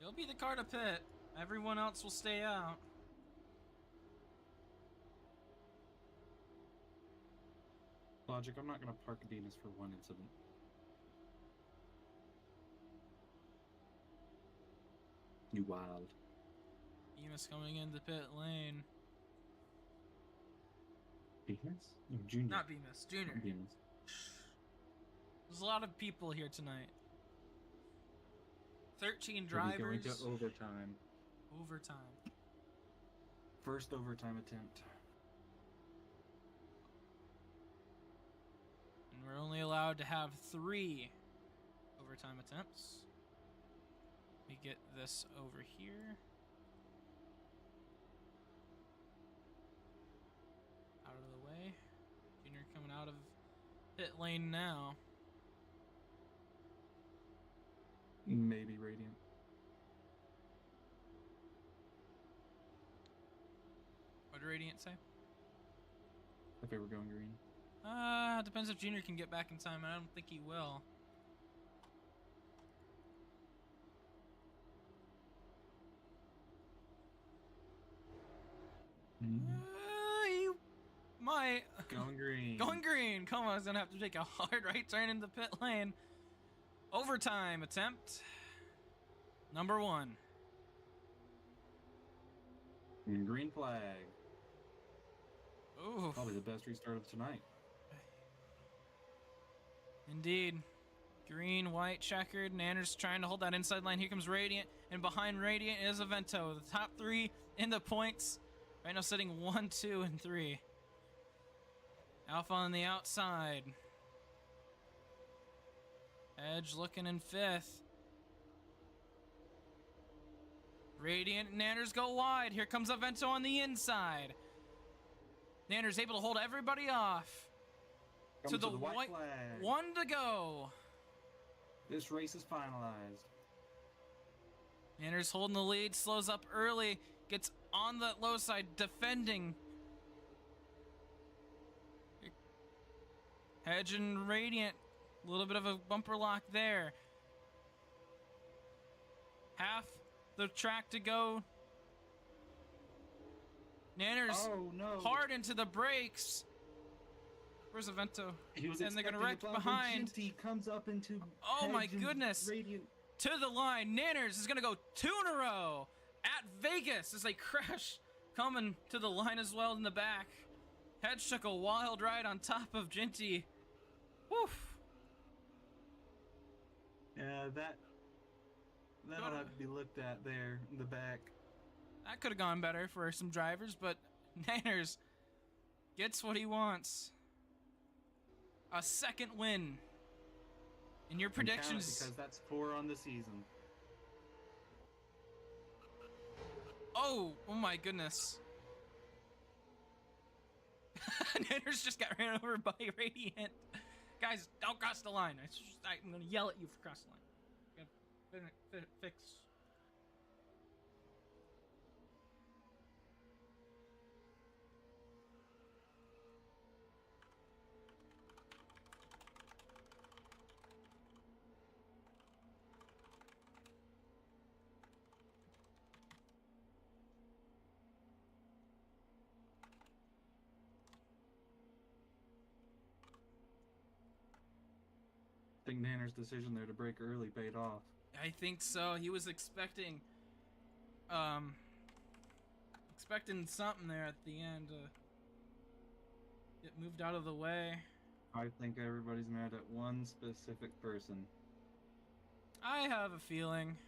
He'll be the car to pit. Everyone else will stay out. Logic, I'm not gonna park Venus for one incident. You wild. Bemis coming into pit lane. Bemis? No, Junior. Not Bemis, Junior. Bemis. There's a lot of people here tonight. 13 We'll be drivers. going to overtime. Overtime. First overtime attempt. And we're only allowed to have 3 overtime attempts. We get this over here. Out of the way. Junior coming out of pit lane now. Maybe Radiant. What did Radiant say? If they were going green. Depends if Junior can get back in time. I don't think he will. He might. Going green. Going green. Come on, he's gonna have to take a hard right turn into pit lane. Overtime attempt. Number 1. Green flag. Ooh. Probably the best restart of tonight. Indeed. Green, white, checkered. Nanner's trying to hold that inside line. Here comes Radiant. And behind Radiant is Avento. The top 3 in the points. Right now sitting 1, 2, and 3. Alpha on the outside. Edge looking in 5th. Radiant and Nanners go wide. Here comes Avento on the inside. Nanner's able to hold everybody off. Coming to the white flag. 1 to go. This race is finalized. Nanner's holding the lead, slows up early, gets on the low side, defending. Hedge and Radiant, a little bit of a bumper lock there. Half the track to go. Nanner's hard into the brakes. Where's Avento? And they're gonna wreck behind. He comes up into. Oh my goodness! Radiant. To the line, Nanners is gonna go 2 in a row at Vegas as they crash, coming to the line as well in the back. Hedge took a wild ride on top of Ginty. Woof. Yeah, that'll have to be looked at there in the back. That could have gone better for some drivers, but Nanners gets what he wants. A second win. In your predictions, because that's 4 on the season. Oh my goodness. Nanners just got ran over by Radiant. Guys, don't cross the line. I'm gonna yell at you for crossing the line. Gotta fix. I think Nanner's decision there to break early paid off. I think so. He was expecting something there at the end. Get moved out of the way. I think everybody's mad at one specific person. I have a feeling.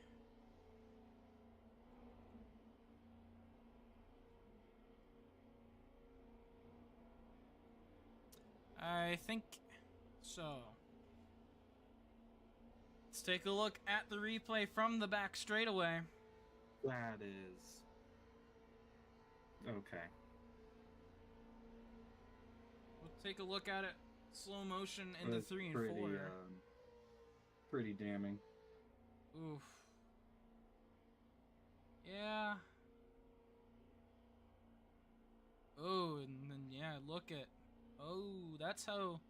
I think so. Let's take a look at the replay from the back straightaway. That is... okay. We'll take a look at it slow motion in the 3 and 4. Pretty damning. Oof. Yeah. Oh, and then yeah, look at. Oh, that's how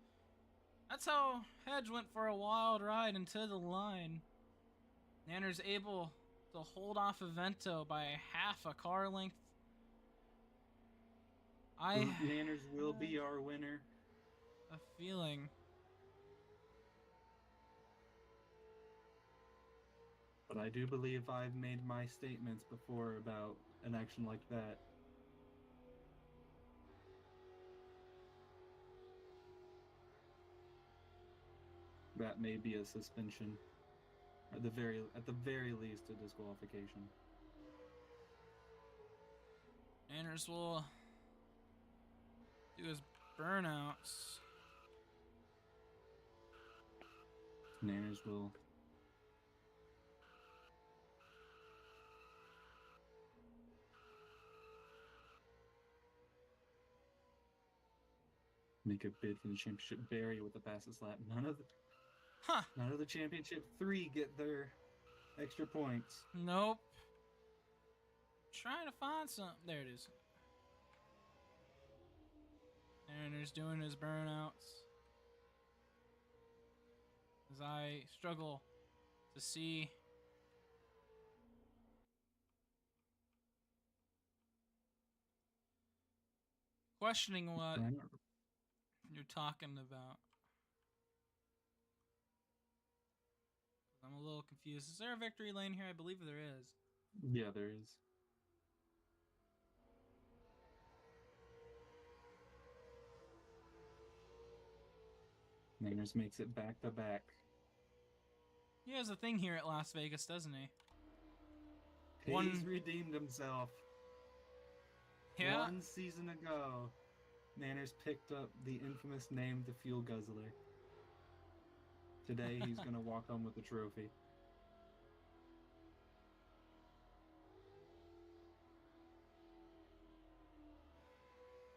Hedge went for a wild ride into the line. Nanner's able to hold off Avento by half a car length. Nanners will be our winner. A feeling. But I do believe I've made my statements before about an action like that. That may be a suspension. At the very least, a disqualification. Nanners will do his burnouts. Nanners will make a bid for the championship. Barry with the fastest lap. Huh. None of the championship 3 get their extra points. Nope. Trying to find something. There it is. And he's doing his burnouts. As I struggle to see. Questioning what you're talking about. I'm a little confused. Is there a victory lane here? I believe there is. Yeah, there is. Niners makes it back to back. He has a thing here at Las Vegas, doesn't he? He's redeemed himself. Yeah. 1 season ago, Nanners picked up the infamous name the Fuel Guzzler. Today, he's going to walk home with the trophy.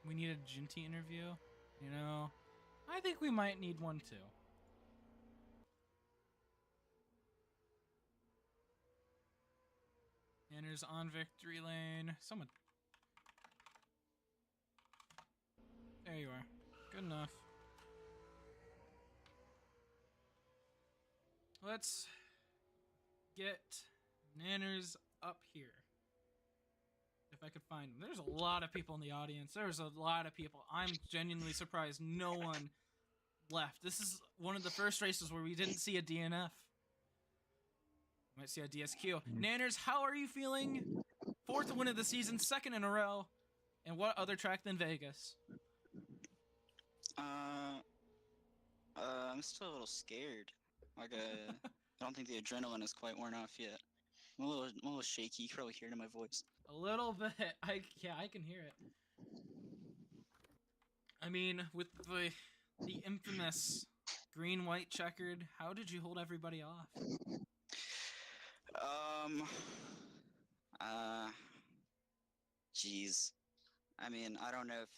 We need a Ginty interview. You know, I think we might need one too. Nanners on victory lane. Someone. There you are. Good enough. Let's get Nanners up here. If I could find them. There's a lot of people in the audience. There's a lot of people. I'm genuinely surprised no one left. This is one of the first races where we didn't see a DNF. Might see a DSQ. Nanners, how are you feeling? 4th win of the season, 2nd in a row. And what other track than Vegas? I'm still a little scared. Like, I don't think the adrenaline is quite worn off yet. I'm a little shaky. You can probably hear it in my voice. A little bit. I can hear it. I mean, with the infamous green-white checkered, how did you hold everybody off? Jeez. I mean, I don't know if...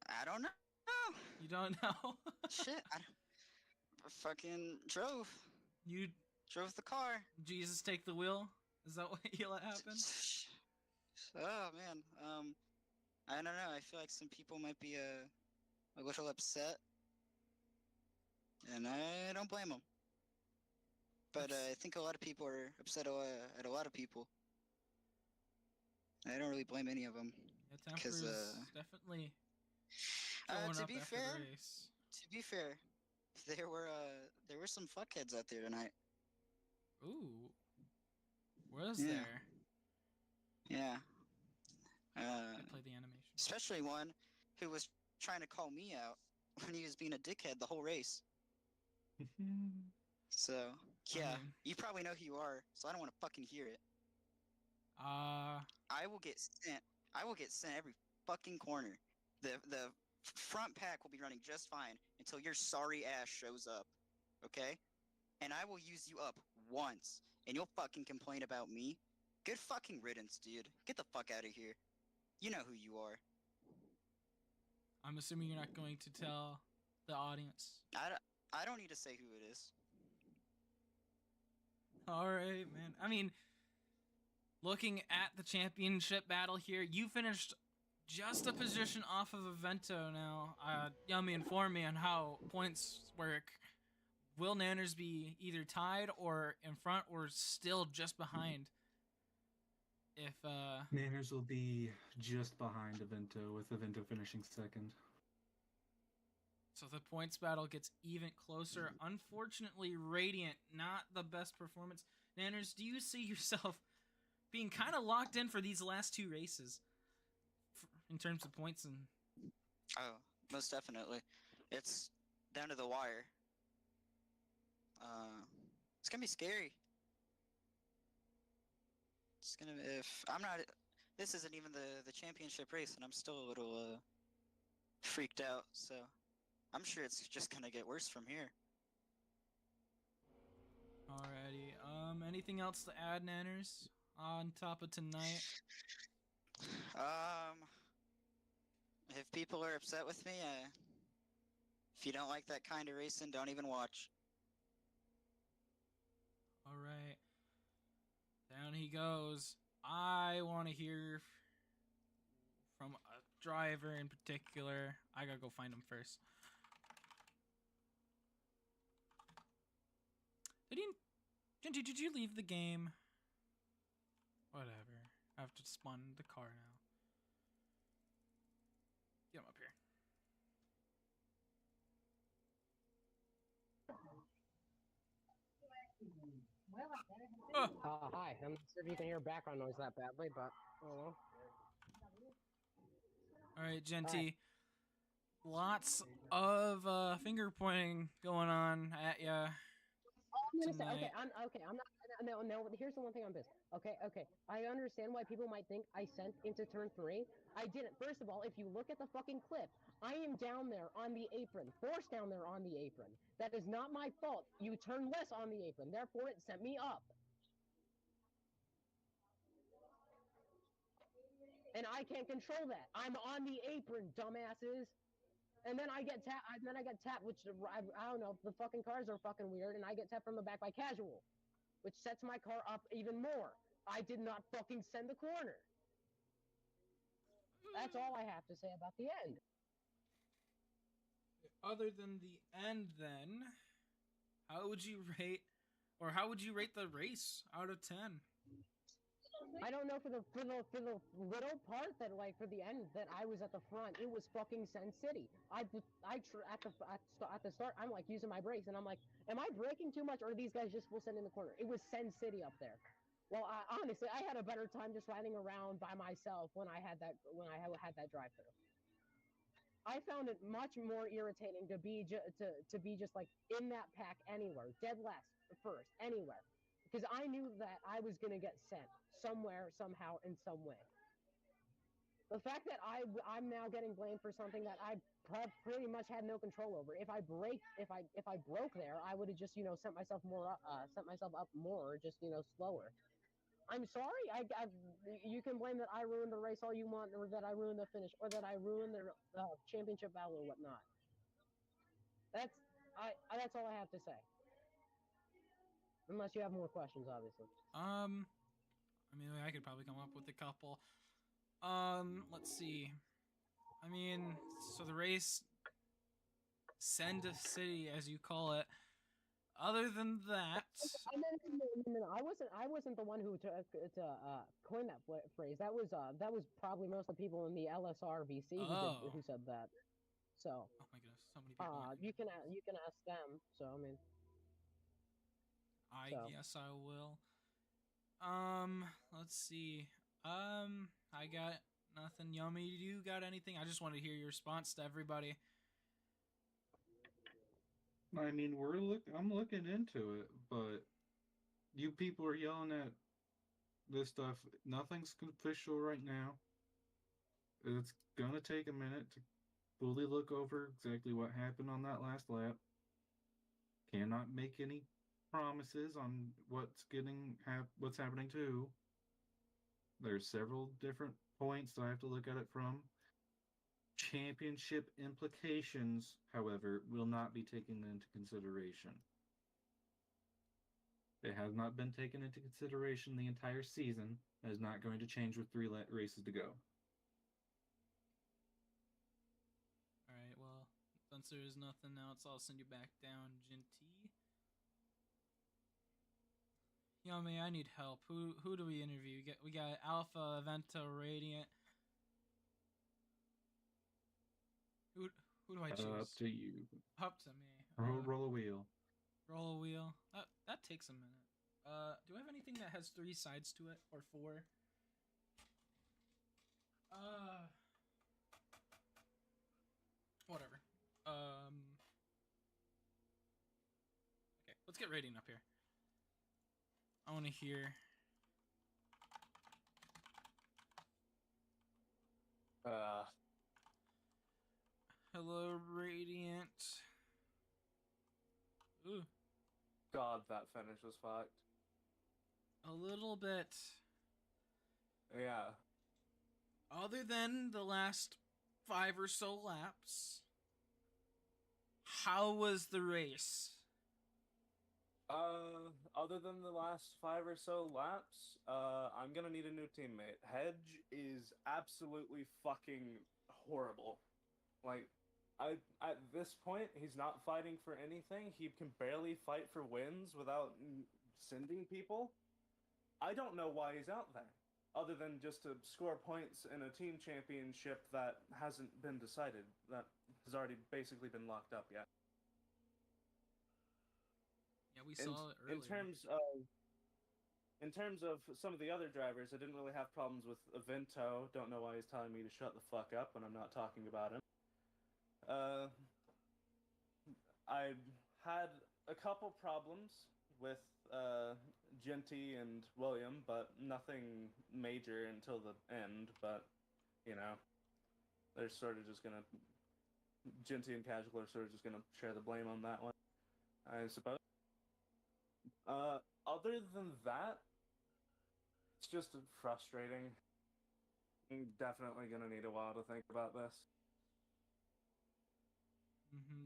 I don't know. You don't know? Shit, I fucking drove. You drove the car. Jesus take the wheel? Is that what you let happen? Oh man, I don't know. I feel like some people might be a little upset, and I don't blame them. But I think a lot of people are upset at a lot of people. I don't really blame any of them. Yeah, Temper's definitely. To be fair, there were some fuckheads out there tonight. Ooh, was there? Yeah. Play the animation. Especially one who was trying to call me out when he was being a dickhead the whole race. So yeah, you probably know who you are. So I don't want to fucking hear it. I will get sent every fucking corner. The front pack will be running just fine until your sorry ass shows up, okay? And I will use you up once, and you'll fucking complain about me? Good fucking riddance, dude. Get the fuck out of here. You know who you are. I'm assuming you're not going to tell the audience. I don't need to say who it is. Alright, man. I mean, looking at the championship battle here, you finished just a position off of Evento now. Yummy, inform me on how points work. Will Nanners be either tied or in front or still just behind? If Nanners will be just behind Evento, with Evento finishing 2nd. So the points battle gets even closer. Unfortunately, Radiant, not the best performance. Nanners, do you see yourself being kind of locked in for these last 2 races? In terms of points and... Oh, most definitely. It's down to the wire. It's gonna be scary. It's gonna be, if I'm not... This isn't even the championship race, and I'm still a little, freaked out, so... I'm sure it's just gonna get worse from here. Alrighty, anything else to add, Nanners, on top of tonight? If people are upset with me, if you don't like that kind of racing, don't even watch. All right. Down he goes. I want to hear from a driver in particular. I gotta go find him first. Did you leave the game? Whatever. I have to spawn the car now. Get him up here. Oh. Hi. I'm not sure if you can hear background noise that badly, but oh All right, Genty. Lots of finger pointing going on at ya. I'm gonna say, Tonight. I'm not. No. Here's the one thing on this. Okay. I understand why people might think I sent into turn 3. I didn't. First of all, if you look at the fucking clip, I am down there on the apron, forced down there on the apron. That is not my fault. You turn less on the apron, therefore it sent me up. And I can't control that. I'm on the apron, dumbasses. And then I get tapped, which I don't know. The fucking cars are fucking weird, and I get tapped from the back by Casual, which sets my car up even more. I did not fucking send the corner. That's all I have to say about the end. Other than the end, then, how would you rate the race out of 10? I don't know for the little part that like for the end that I was at the front, it was fucking Sen City. At the start, I'm like using my brakes, and I'm like, am I braking too much, or are these guys just full send in the corner? It was Sen City up there. Well, honestly, I had a better time just riding around by myself when I had that drive through. I found it much more irritating to be just like in that pack anywhere, dead last, first, anywhere, because I knew that I was gonna get sent somewhere, somehow, in some way. The fact that I'm now getting blamed for something that I pretty much had no control over. If I broke there, I would have just sent myself up more, just slower. I'm sorry. You can blame that I ruined the race all you want, or that I ruined the finish, or that I ruined the championship battle, or whatnot. That's all I have to say. Unless you have more questions, obviously. I mean, I could probably come up with a couple. Let's see. I mean, so the race, Send a City, as you call it. Other than that, No, I wasn't the one who coined that phrase. That was probably most of the people in the LSRVC who said that. So. Oh my goodness, so many people. You can ask them. So I mean. I guess I will. Let's see. I got nothing. Yummy, do you got anything? I just want to hear your response to everybody. I mean, I'm looking into it, but you people are yelling at this stuff. Nothing's official right now. It's gonna take a minute to fully look over exactly what happened on that last lap. Cannot make any promises on what's happening too. There's several different points that I have to look at it from. Championship implications, however, will not be taken into consideration. It has not been taken into consideration the entire season. It is not going to change with 3 races to go. Alright, well, since there is nothing else, I'll send you back down, Genty. Yummy, I need help. Who do we interview? We got Alpha, Vento, Radiant. Who do I choose? Up to you. Up to me. Roll a wheel. Roll a wheel. That takes a minute. Do I have anything that has 3 sides to it, or 4? Whatever. Okay, let's get Radiant up here. I want to hear. Hello, Radiant. Ooh. God, that finish was fucked. A little bit. Yeah. other than the last 5 or so laps, how was the race? Other than the last 5 or so laps, I'm gonna need a new teammate. Hedge is absolutely fucking horrible. Like, at this point, he's not fighting for anything. He can barely fight for wins without sending people. I don't know why he's out there, other than just to score points in a team championship that hasn't been decided, that has already basically been locked up yet. Yeah, we And saw it earlier. in terms of some of the other drivers, I didn't really have problems with Avento. Don't know why he's telling me to shut the fuck up when I'm not talking about him. I had a couple problems with Genty and William, but nothing major until the end. But you know, they're sort of just gonna Genty and Casual are sort of just gonna share the blame on that one, I suppose. Other than that, it's just frustrating. I'm definitely gonna need a while to think about this.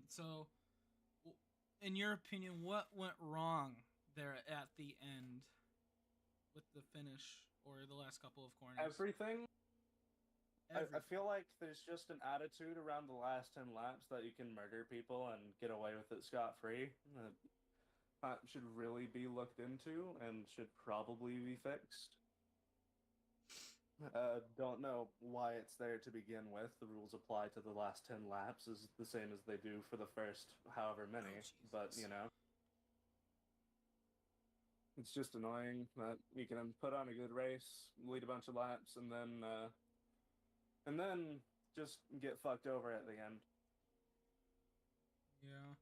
So, in your opinion, what went wrong there at the end with the finish or the last couple of corners? Everything. I Everything. feel like there's just an attitude around the last 10 laps that you can murder people and get away with it scot-free. That should really be looked into and should probably be fixed. Don't know why it's there to begin with. The rules apply to the last 10 laps is the same as they do for the first however many, but you know. It's just annoying that you can put on a good race, lead a bunch of laps, and then just get fucked over at the end. Yeah.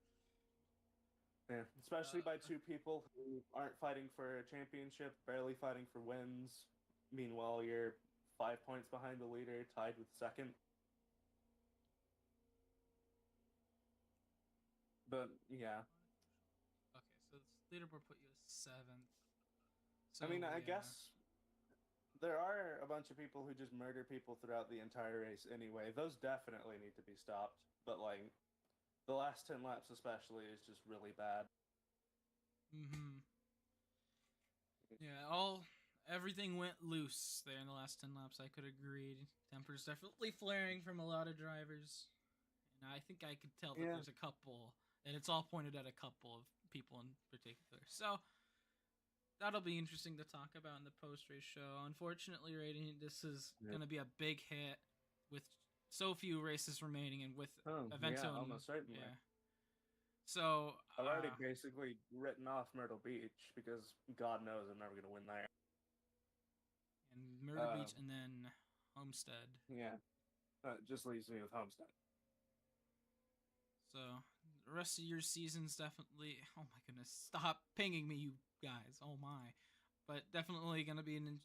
Yeah, especially by two people who aren't fighting for a championship, barely fighting for wins. Meanwhile, you're 5 points behind the leader, tied with second. But yeah. Okay, so this leaderboard put you as 7th. So, I mean, I yeah. guess there are a bunch of people who just murder people throughout the entire race anyway. Those definitely need to be stopped. But, like, the last 10 laps especially is just really bad. Yeah, everything went loose there in the last 10 laps. I could agree. Tempers definitely flaring from a lot of drivers. And I think I could tell that there's a couple, and it's all pointed at a couple of people in particular. So that'll be interesting to talk about in the post-race show. Unfortunately, rating this is going to be a big hit with so few races remaining, and with Avento. Yeah, almost certainly. Yeah. So I've already basically written off Myrtle Beach because God knows I'm never going to win there. And Myrtle Beach, and then Homestead. Yeah, just leaves me with Homestead. So the rest of your season's definitely. Oh my goodness! Stop pinging me, you guys. Oh my! But definitely gonna be an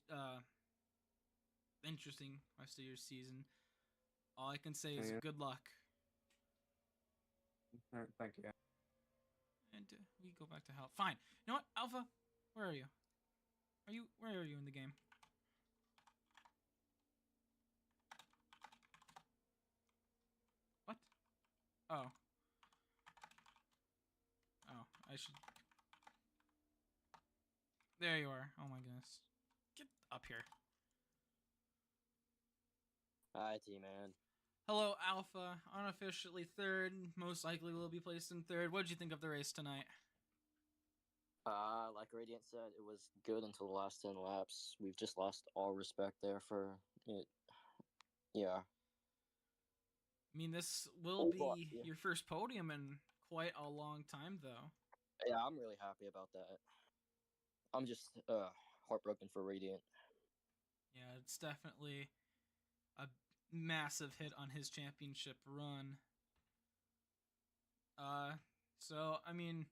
interesting rest of your season. All I can say is good luck. Thank you. And we go back to Hal. Fine. You know what, Alpha? Where are you? Where are you in the game? What? Oh. Oh, I should. There you are. Oh my goodness. Get up here. Hi, T-Man. Hello, Alpha. Unofficially third. Most likely will be placed in third. What did you think of the race tonight? Like Radiant said, it was good until the last 10 laps. We've just lost all respect there for it. Yeah. I mean, this will be your first podium in quite a long time, though. Yeah, I'm really happy about that. I'm just heartbroken for Radiant. Yeah, it's definitely a massive hit on his championship run. So I mean,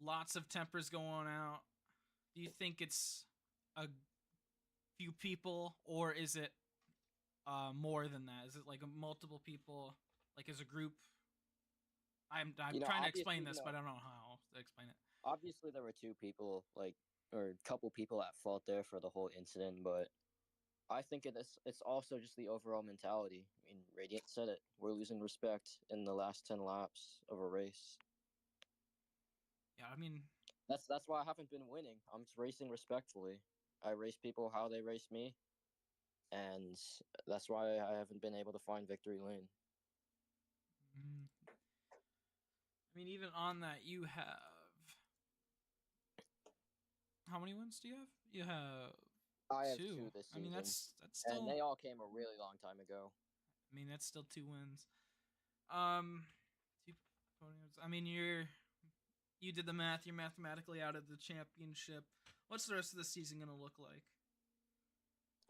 lots of tempers going out. Do you think it's a few people, or is it more than that? Is it like multiple people, like as a group? I'm trying to explain this, but I don't know how to explain it. Obviously, there were two people, or a couple people at fault there for the whole incident, but I think it's also just the overall mentality. I mean, Radiant said it. We're losing respect in the last 10 laps of a race. Yeah, I mean, That's why I haven't been winning. I'm just racing respectfully. I race people how they race me, and that's why I haven't been able to find victory lane. mm, I mean, even on that, you have how many wins do you have? You have I have two. two this I mean, season, that's and still. they all came a really long time ago. I mean, that's still 2 wins. Um, two podiums. I mean, you did the math. You're mathematically out of the championship. What's the rest of the season gonna look like?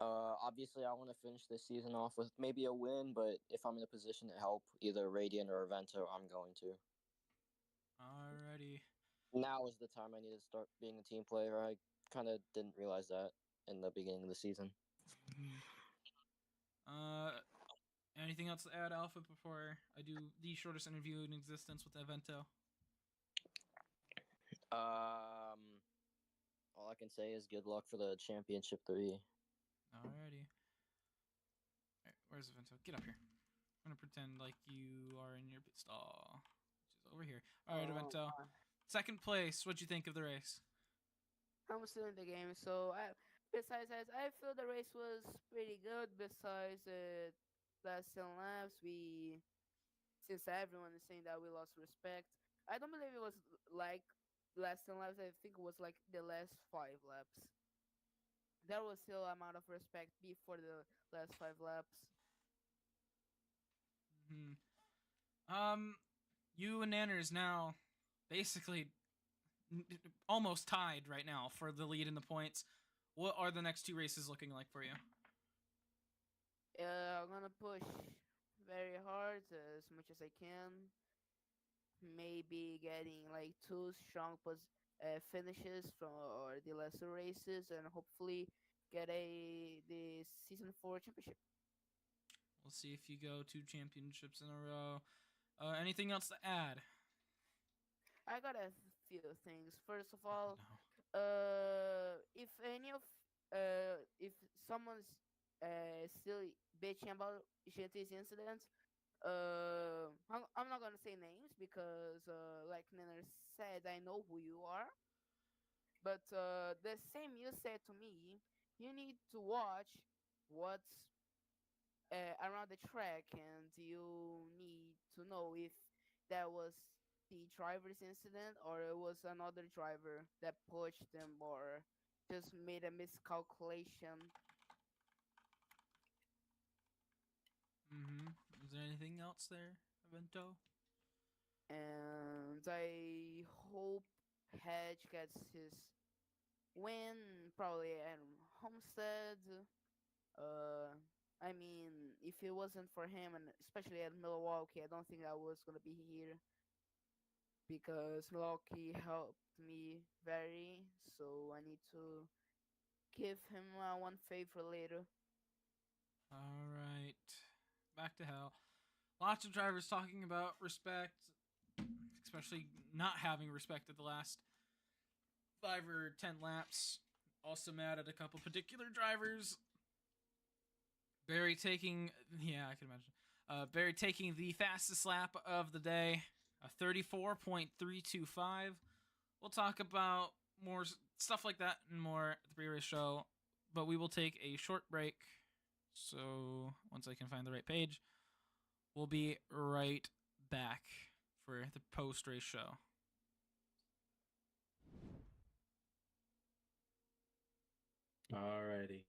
Obviously, I want to finish this season off with maybe a win, but if I'm in a position to help either Radiant or Evento, I'm going to. Alrighty. Now is the time I need to start being a team player. I kind of didn't realize that in the beginning of the season. Mhm. Anything else to add, Alpha, before I do the shortest interview in existence with Evento? All I can say is good luck for the championship 3. Alrighty. Alright, where's Evento? Get up here. I'm gonna pretend like you are in your pit stall, which is over here. Alright, Evento. Second place. What'd you think of the race? I'm still in the game, so besides that, I feel the race was pretty good. Besides last 10 laps, since everyone is saying that we lost respect, I don't believe it was like last 10 laps. I think it was like the last 5 laps. There was still amount of respect before the last 5 laps. Hmm. You and Nanners now basically almost tied right now for the lead in the points. What are the next two races looking like for you? I'm gonna push very hard as much as I can. Maybe getting like two strong finishes from or the lesser races, and hopefully get the season 4 championship. We'll see if you go 2 championships in a row. Anything else to add? I got a few things. First of Oh, all, no. if someone's still bitching about GT's incidents, I'm not gonna say names because, like Nenner said, I know who you are. But the same you said to me, you need to watch what's around the track, and you need to know if that was the driver's incident or it was another driver that pushed them or just made a miscalculation. Is there anything else there, Evento? And I hope Hedge gets his win, probably at Homestead. Uh, I mean, if it wasn't for him, and especially at Milwaukee, I don't think I was gonna be here because Milwaukee helped me very. So I need to give him one favor later. All right. Back to hell. Lots of drivers talking about respect, especially not having respect at the last 5 or 10 laps. Also mad at a couple particular drivers. Barry taking, yeah, I can imagine. Barry taking the fastest lap of the day, a 34.325. We'll talk about more stuff like that and more at the pre-race show, but we will take a short break. So once I can find the right page, we'll be right back for the post-race show. Alrighty.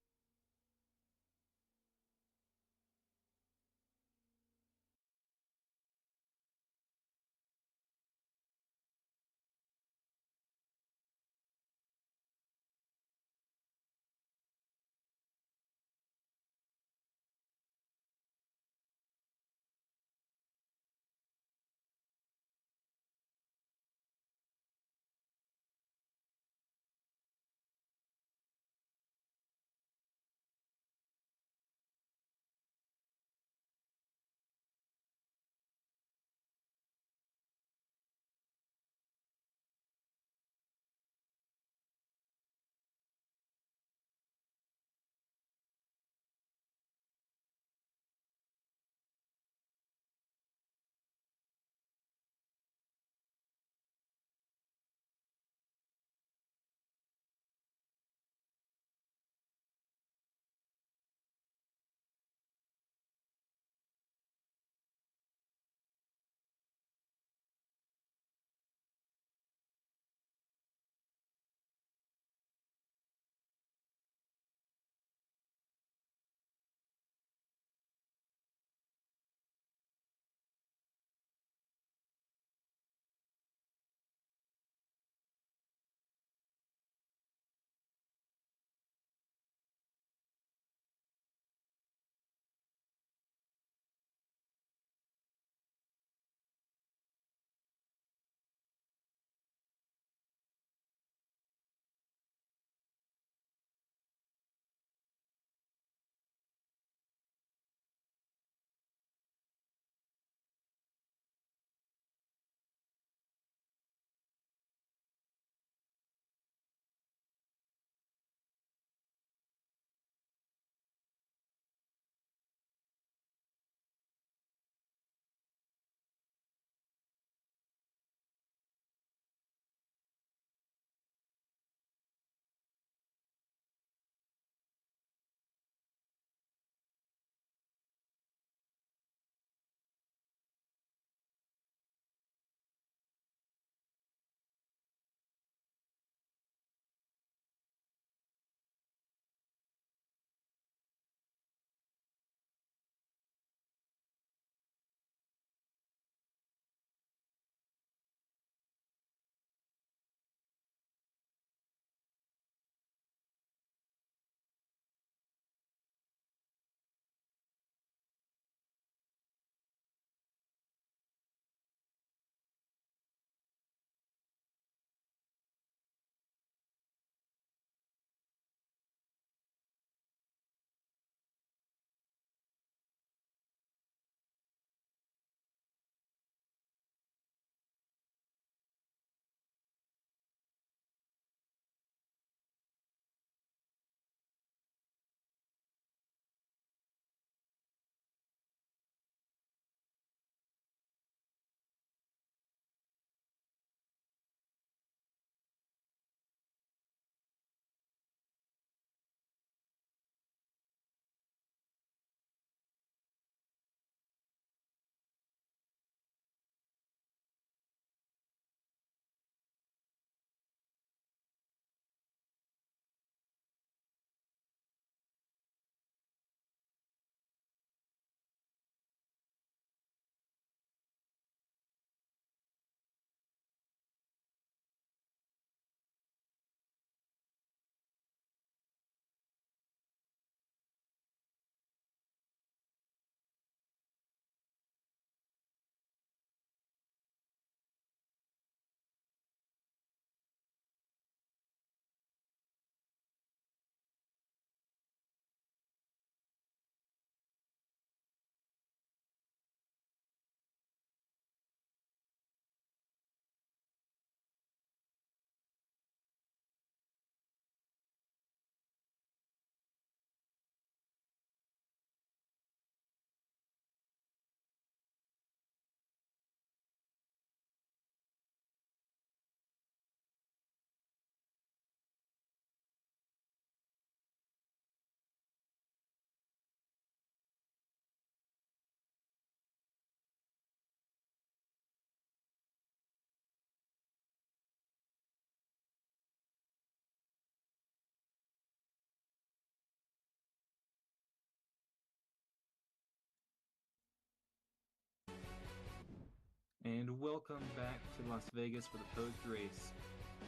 And welcome back to Las Vegas for the post race.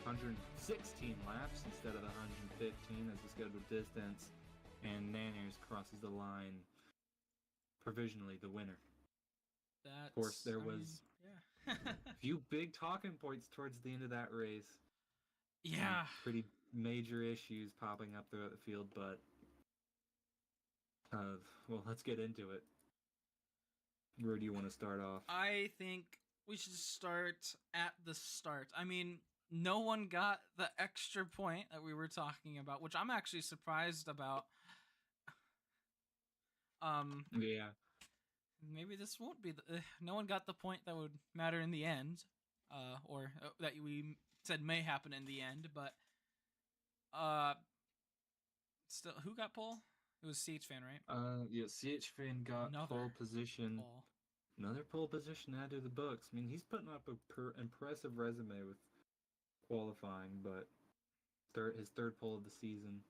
116 laps instead of 115 as the scheduled distance. And Nanners crosses the line, provisionally the winner. Of course, there was yeah. a few big talking points towards the end of that race. Yeah. Pretty major issues popping up throughout the field, but well, let's get into it. Where do you want to start off? I think we should start at the start. I mean, no one got the extra point that we were talking about, which I'm actually surprised about. Yeah. Maybe this won't be no one got the point that would matter in the end, or that we said may happen in the end, but still, who got pole? It was CH Fan, right? Yeah, CH Fan got pole position. Pole. Another pole position added to the books. I mean, he's putting up a impressive resume with qualifying, but his third pole of the season.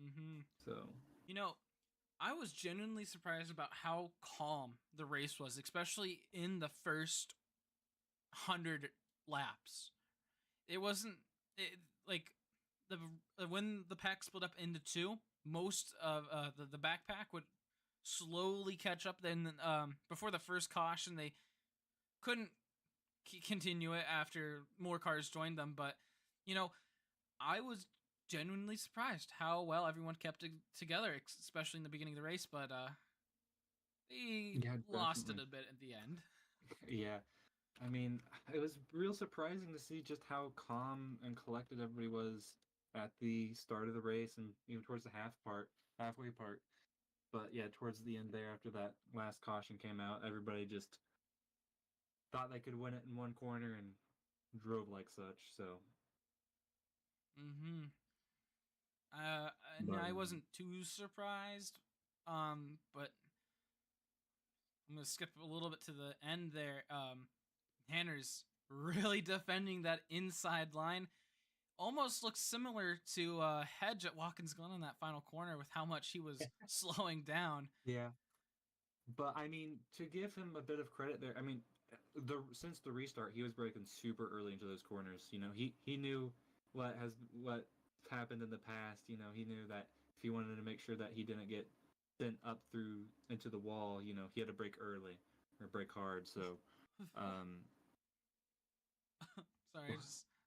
Mm-hmm. So, I was genuinely surprised about how calm the race was, especially in the first 100 laps. It wasn't when the pack split up into two, most of the backpack would slowly catch up. Then before the first caution, they couldn't continue it after more cars joined them. But I was genuinely surprised how well everyone kept it together, especially in the beginning of the race. But they lost it a bit at the end. Yeah. I mean, it was real surprising to see just how calm and collected everybody was at the start of the race and even towards the halfway part. But yeah, towards the end there, after that last caution came out, everybody just thought they could win it in one corner and drove like such. So. Mm-hmm. I wasn't too surprised. But I'm gonna skip a little bit to the end there. Hanner's really defending that inside line. Almost looks similar to Hedge at Watkins Glen in that final corner with how much he was slowing down. Yeah. But I mean, to give him a bit of credit there, I mean, since the restart, he was breaking super early into those corners. He knew what happened in the past. He knew that if he wanted to make sure that he didn't get sent up through into the wall, he had to brake early or brake hard. So,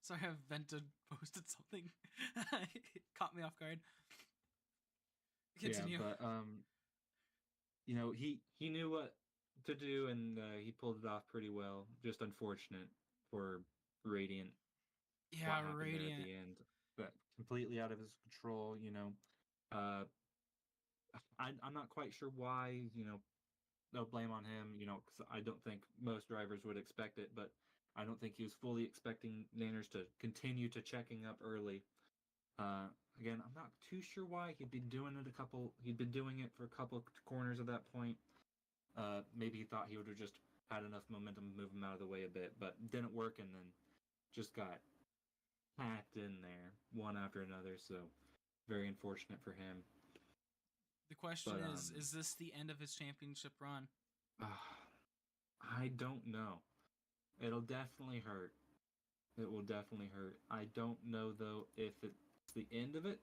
Sorry, I vented posted something. It caught me off guard. Continue. Yeah, but he knew what to do and he pulled it off pretty well. Just unfortunate for Radiant. Yeah, Radiant at the end, but completely out of his control. I'm not quite sure why. No blame on him. Because I don't think most drivers would expect it, but I don't think he was fully expecting Nanners to continue to checking up early. Again, I'm not too sure why he'd been doing it for a couple corners at that point. Maybe he thought he would have just had enough momentum to move him out of the way a bit, but didn't work, and then just got packed in there one after another. So very unfortunate for him. The question is this the end of his championship run? I don't know. It'll definitely hurt. It will definitely hurt. I don't know, though, if it's the end of it,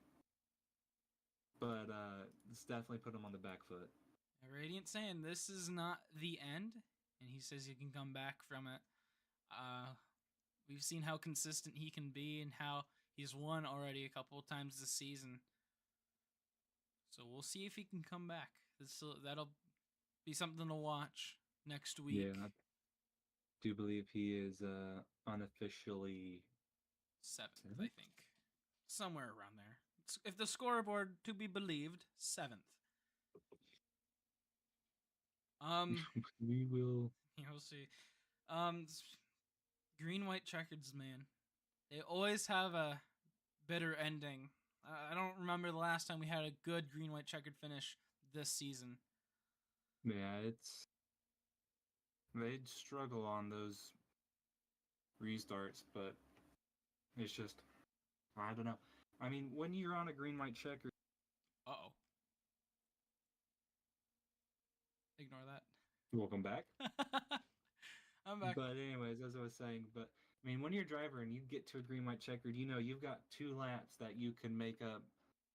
but it's definitely put him on the back foot. Radiant saying this is not the end, and he says he can come back from it. We've seen how consistent he can be and how he's won already a couple of times this season. So we'll see if he can come back. That'll be something to watch next week. Yeah, I do believe he is unofficially seventh, I think. Somewhere around there. If the scoreboard to be believed, 7th. We will. Yeah, we'll see. Green white checkers, man. They always have a bitter ending. I don't remember the last time we had a good green white checkered finish this season. Yeah, they'd struggle on those restarts, but it's just, I don't know. I mean, when you're on a green white checker. Uh-oh. Ignore that. Welcome back. I'm back. But anyways, as I was saying, but I mean, when you're a driver and you get to a green white checkered, you've got 2 laps that you can make up.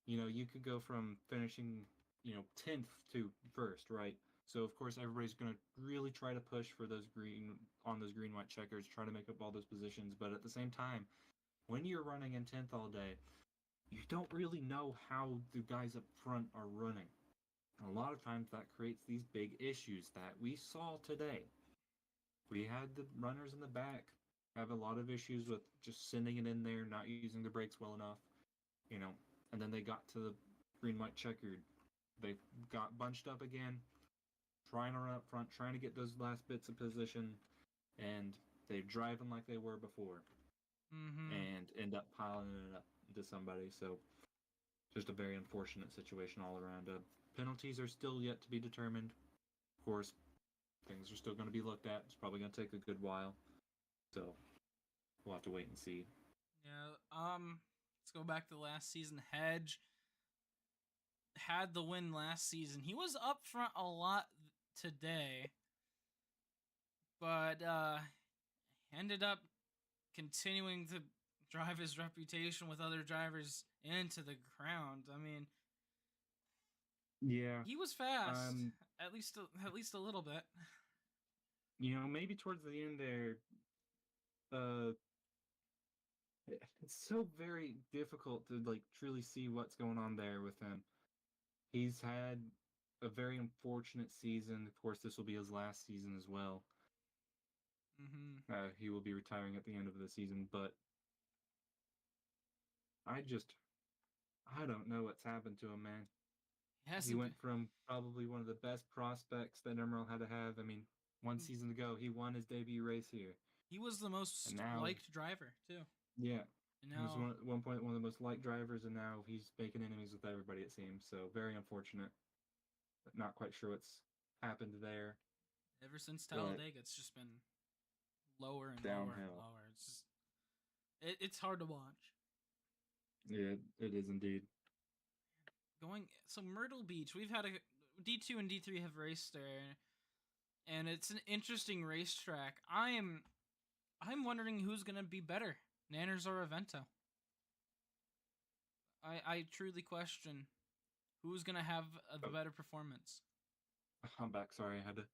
You could go from finishing 10th to first, right? So of course everybody's gonna really try to push for those green white checkers, try to make up all those positions. But at the same time, when you're running in 10th all day, you don't really know how the guys up front are running. And a lot of times that creates these big issues that we saw today. We had the runners in the back have a lot of issues with just sending it in there, not using the brakes well enough, and then they got to the green white checkered. They got bunched up again, trying to run up front, trying to get those last bits of position, and they're driving like they were before, and end up piling it up into somebody. So just a very unfortunate situation all around. Penalties are still yet to be determined. Of course, things are still going to be looked at. It's probably going to take a good while. So we'll have to wait and see. Yeah. Let's go back to last season. Hedge had the win last season. He was up front a lot today, but ended up continuing to drive his reputation with other drivers into the ground. I mean, yeah, he was fast, at least a little bit. Maybe towards the end there, it's so very difficult to truly see what's going on there with him. He's had a very unfortunate season. Of course, this will be his last season as well. He will be retiring at the end of the season, but I don't know what's happened to him, man. He went from probably one of the best prospects that MRL had to have. I mean, one season ago, he won his debut race here. He was the most liked driver, too. Yeah. And he was at one point one of the most liked drivers, and now he's making enemies with everybody, it seems. So, very unfortunate. Not quite sure what's happened there. Ever since Talladega, it's just been lower and downhill. lower and lower. It's just, it's hard to watch. Yeah, it is indeed. So Myrtle Beach, we've had D2 and D3 have raced there, and it's an interesting racetrack. I'm wondering who's gonna be better, Nanners or Avento. I truly question who's gonna have the better performance. I'm back. Sorry, I had to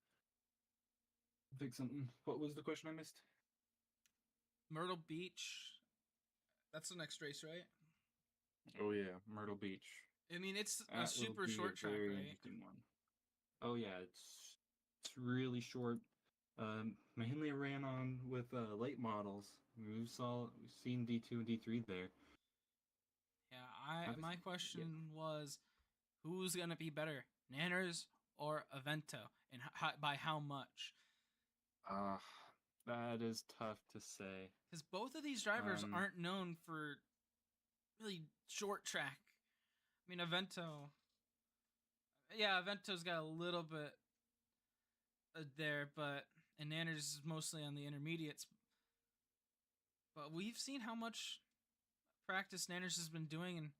fix something. What was the question I missed? Myrtle Beach. That's the next race, right? Oh yeah, Myrtle Beach. I mean, it's a super short track, very right? Interesting one. Oh yeah, it's really short. Mainly ran on with late models. We've seen D2 and D3 there. Yeah, my question was, who's gonna be better, Nanners or Avento, and by how much? That is tough to say. Because both of these drivers aren't known for really short track. I mean, Avento's got a little bit there, and Nanners is mostly on the intermediates. But we've seen how much practice Nanners has been doing, and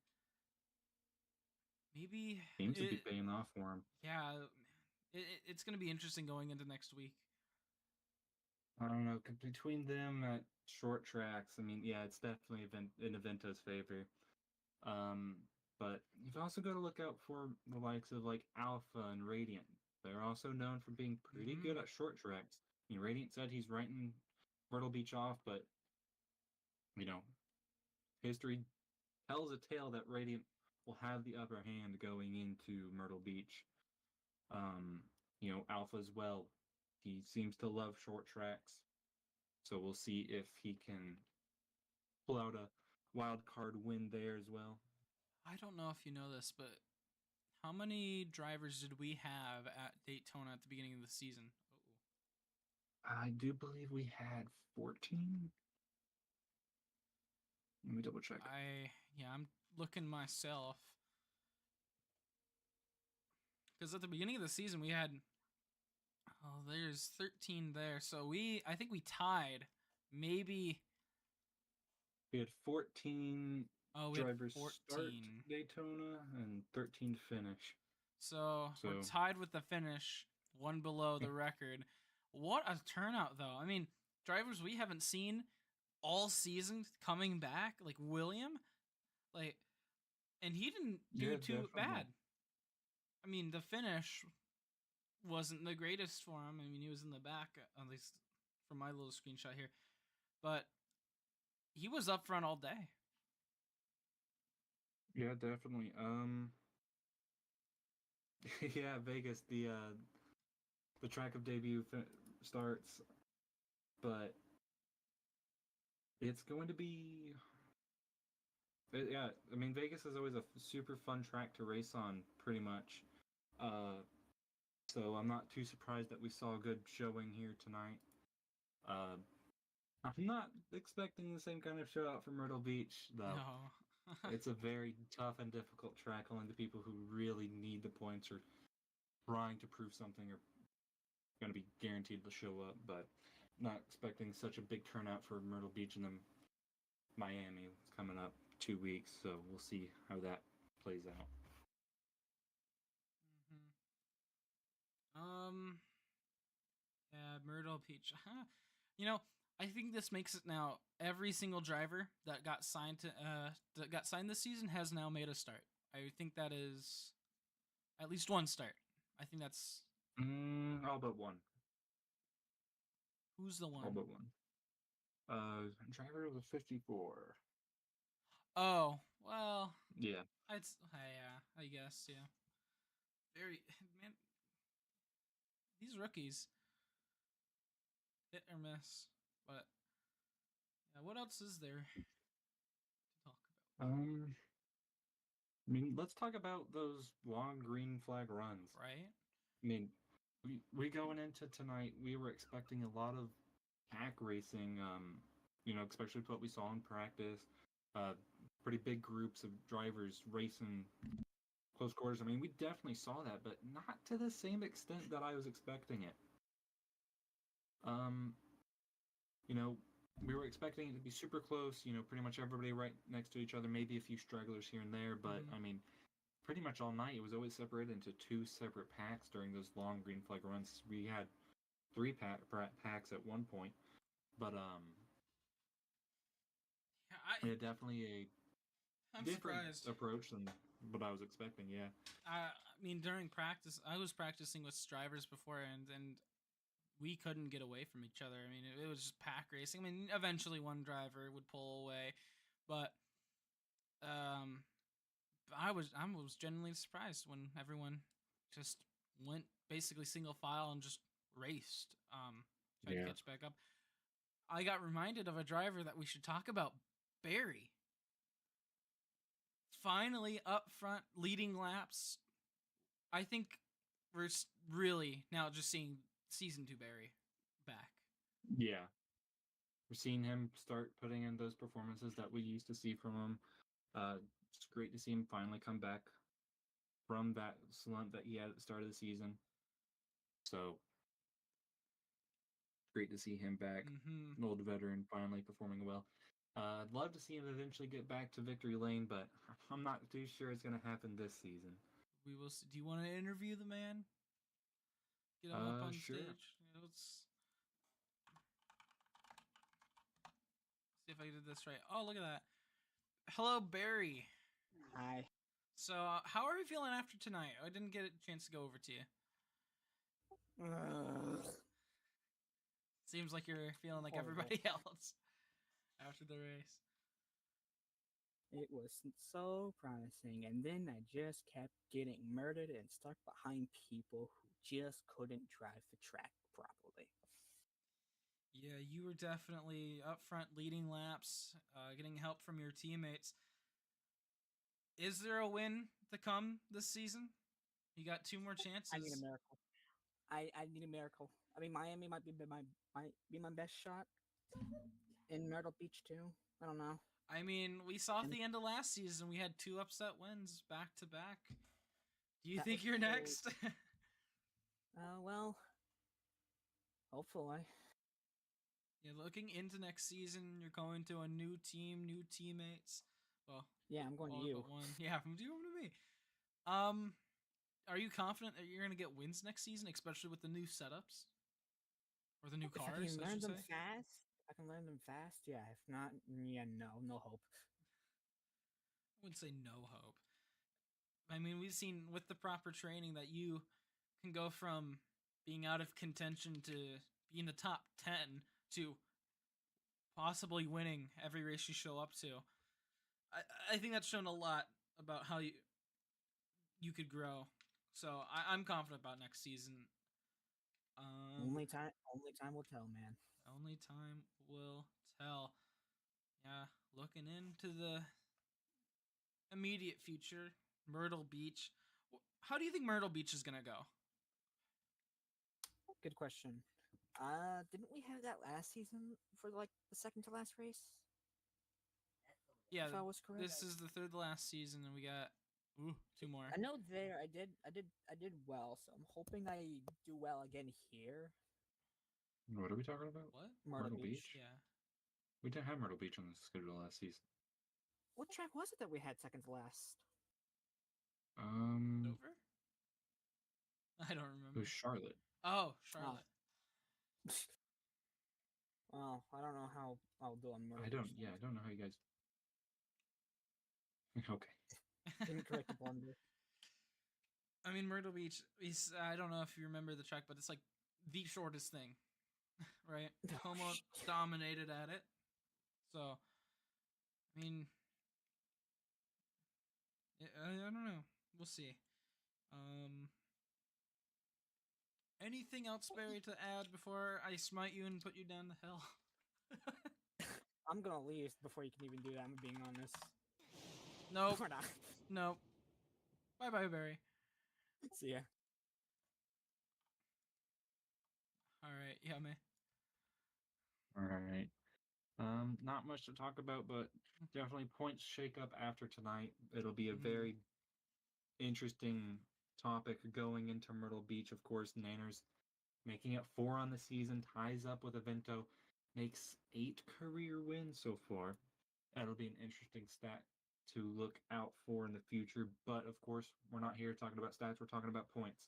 maybe seems to be paying off for him. Yeah, it's going to be interesting going into next week. I don't know. Between them at short tracks, I mean, yeah, it's definitely in Avento's favor. But you've also got to look out for the likes of Alpha and Radiant. They're also known for being pretty good at short tracks. I mean, Radiant said he's writing Myrtle Beach off, but history tells a tale that Radiant will have the upper hand going into Myrtle Beach. Alpha as well. He seems to love short tracks. So we'll see if he can pull out a wild card win there as well. I don't know if you know this, but how many drivers did we have at Daytona at the beginning of the season? I do believe we had 14. Let me double check. I'm looking myself. Because at the beginning of the season we had there's 13 there. So I think we tied. Maybe we had 14 drivers 14. Start Daytona and 13 finish. So we're tied with the finish, one below the record. What a turnout, though. I mean, drivers we haven't seen all season coming back, like William, like, and he didn't do Yeah, too definitely. bad. I mean, the finish wasn't the greatest for him. I mean, he was in the back, at least from my little screenshot here, but he was up front all day. Yeah, definitely. Yeah, Vegas. The track of debut starts, but it's going to be. Yeah, I mean Vegas is always a super fun track to race on, pretty much. So I'm not too surprised that we saw a good showing here tonight. Uh, I'm not expecting the same kind of show out from Myrtle Beach, though. No. It's a very tough and difficult track. Only the people who really need the points or trying to prove something are going to be guaranteed to show up. But not expecting such a big turnout for Myrtle Beach and then Miami. It's coming up 2 weeks, so we'll see how that plays out. Yeah, Myrtle Beach. You know, I think this makes it now every single driver that got signed this season has now made a start. I think that is at least one start. I think that's All but one. who's the one? All but one. Driver of the 54. Oh, well, Yeah. yeah, I guess, yeah. Very man, these rookies hit or miss. But yeah, what else is there to talk about? I mean, let's talk about those long green flag runs. Right? I mean, we going into tonight, we were expecting a lot of pack racing. Especially what we saw in practice. Pretty big groups of drivers racing close quarters. I mean, we definitely saw that, but not to the same extent that I was expecting it. We were expecting it to be super close. Pretty much everybody right next to each other. Maybe a few stragglers here and there, but I mean, pretty much all night it was always separated into two separate packs during those long green flag runs. We had three packs at one point, but Yeah, definitely I'm different surprised. approach than what I was expecting. Yeah. I mean, during practice, I was practicing with drivers before, and we couldn't get away from each other. I mean, it was just pack racing. I mean, eventually one driver would pull away, but I was genuinely surprised when everyone just went basically single file and just raced. Tried to catch back up. I got reminded of a driver that we should talk about, Barry. Finally up front, leading laps. I think we're really now just seeing Season 2 Barry back. Yeah. We're seeing him start putting in those performances that we used to see from him. It's great to see him finally come back from that slump that he had at the start of the season. So great to see him back, an old veteran finally performing well. I'd love to see him eventually get back to victory lane, but I'm not too sure it's going to happen this season. We will see. Do you want to interview the man? Get him up on sure. stage. Let's see if I did this right. Oh, look at that. Hello, Barry. Hi. So, how are you feeling after tonight? I didn't get a chance to go over to you. Seems like you're feeling like everybody else after the race. It was so promising, and then I just kept getting murdered and stuck behind people who just couldn't drive the track properly. Yeah, you were definitely up front leading laps, getting help from your teammates. Is there a win to come this season? You got two more chances. I need a miracle. I need a miracle. I mean, Miami might be my best shot. In Myrtle Beach too. I don't know. I mean, we saw at the end of last season we had two upset wins back to back. Do you think you're next? Well, hopefully. Yeah, looking into next season, you're going to a new team, new teammates. Well, yeah, I'm going to you. But one. Yeah, from you to me. Are you confident that you're going to get wins next season, especially with the new setups? Or the new If I cars, can I learn should them say. fast, I can learn them fast. Yeah. If not, yeah, no hope. I wouldn't say no hope. I mean, we've seen with the proper training that you can go from being out of contention to being the top 10 to possibly winning every race you show up to. I think that's shown a lot about how you could grow. So I'm confident about next season. Only time will tell, man. Only time will tell. Yeah, looking into the immediate future, Myrtle Beach. How do you think Myrtle Beach is gonna go? Good question. Didn't we have that last season for like the second to last race? Yeah, If I was correct. this is the third to last season, and we got two more. I know there I did well, so I'm hoping I do well again here. What are we talking about? What? Myrtle Beach. Yeah. We didn't have Myrtle Beach on the schedule last season. What track was it that we had second to last? Dover? I don't It remember. was Charlotte. Oh, Charlotte. Well, I don't know how I'll do on Myrtle I don't know how you guys. Okay. Incorrect blunder. I mean, Myrtle Beach is, I don't know if you remember the track, but it's like the shortest thing, right? Como dominated at it. So, I mean, I don't know. We'll see. Anything else, Barry, to add before I smite you and put you down the hill? I'm gonna leave before you can even do that. I'm being honest. Nope. We're not. Nope. Bye, Barry. See ya. All right, Yame. All right. Not much to talk about, but definitely points shake up after tonight. It'll be a very interesting topic going into Myrtle Beach. Of course, Nanners making it 4 on the season, ties up with Avento, makes 8 career wins so far. That'll be an interesting stat to look out for in the future. But of course, we're not here talking about stats, we're talking about points.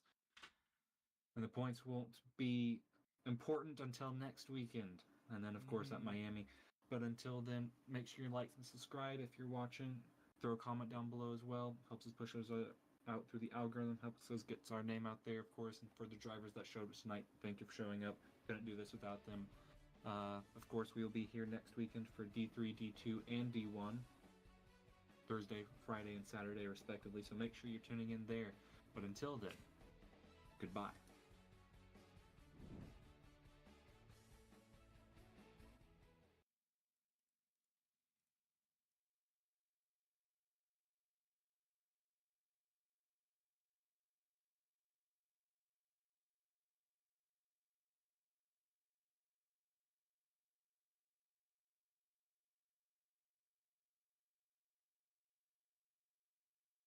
And the points won't be important until next weekend. And then, of course, at Miami. But until then, make sure you like and subscribe if you're watching. Throw a comment down below as well. Helps us push us out through the algorithm. Helps us get our name out there, of course. And for the drivers that showed us tonight, thank you for showing up. Couldn't do this without them. Of course, we will be here next weekend for D3, D2, and D1. Thursday, Friday, and Saturday, respectively. So make sure you're tuning in there. But until then, goodbye.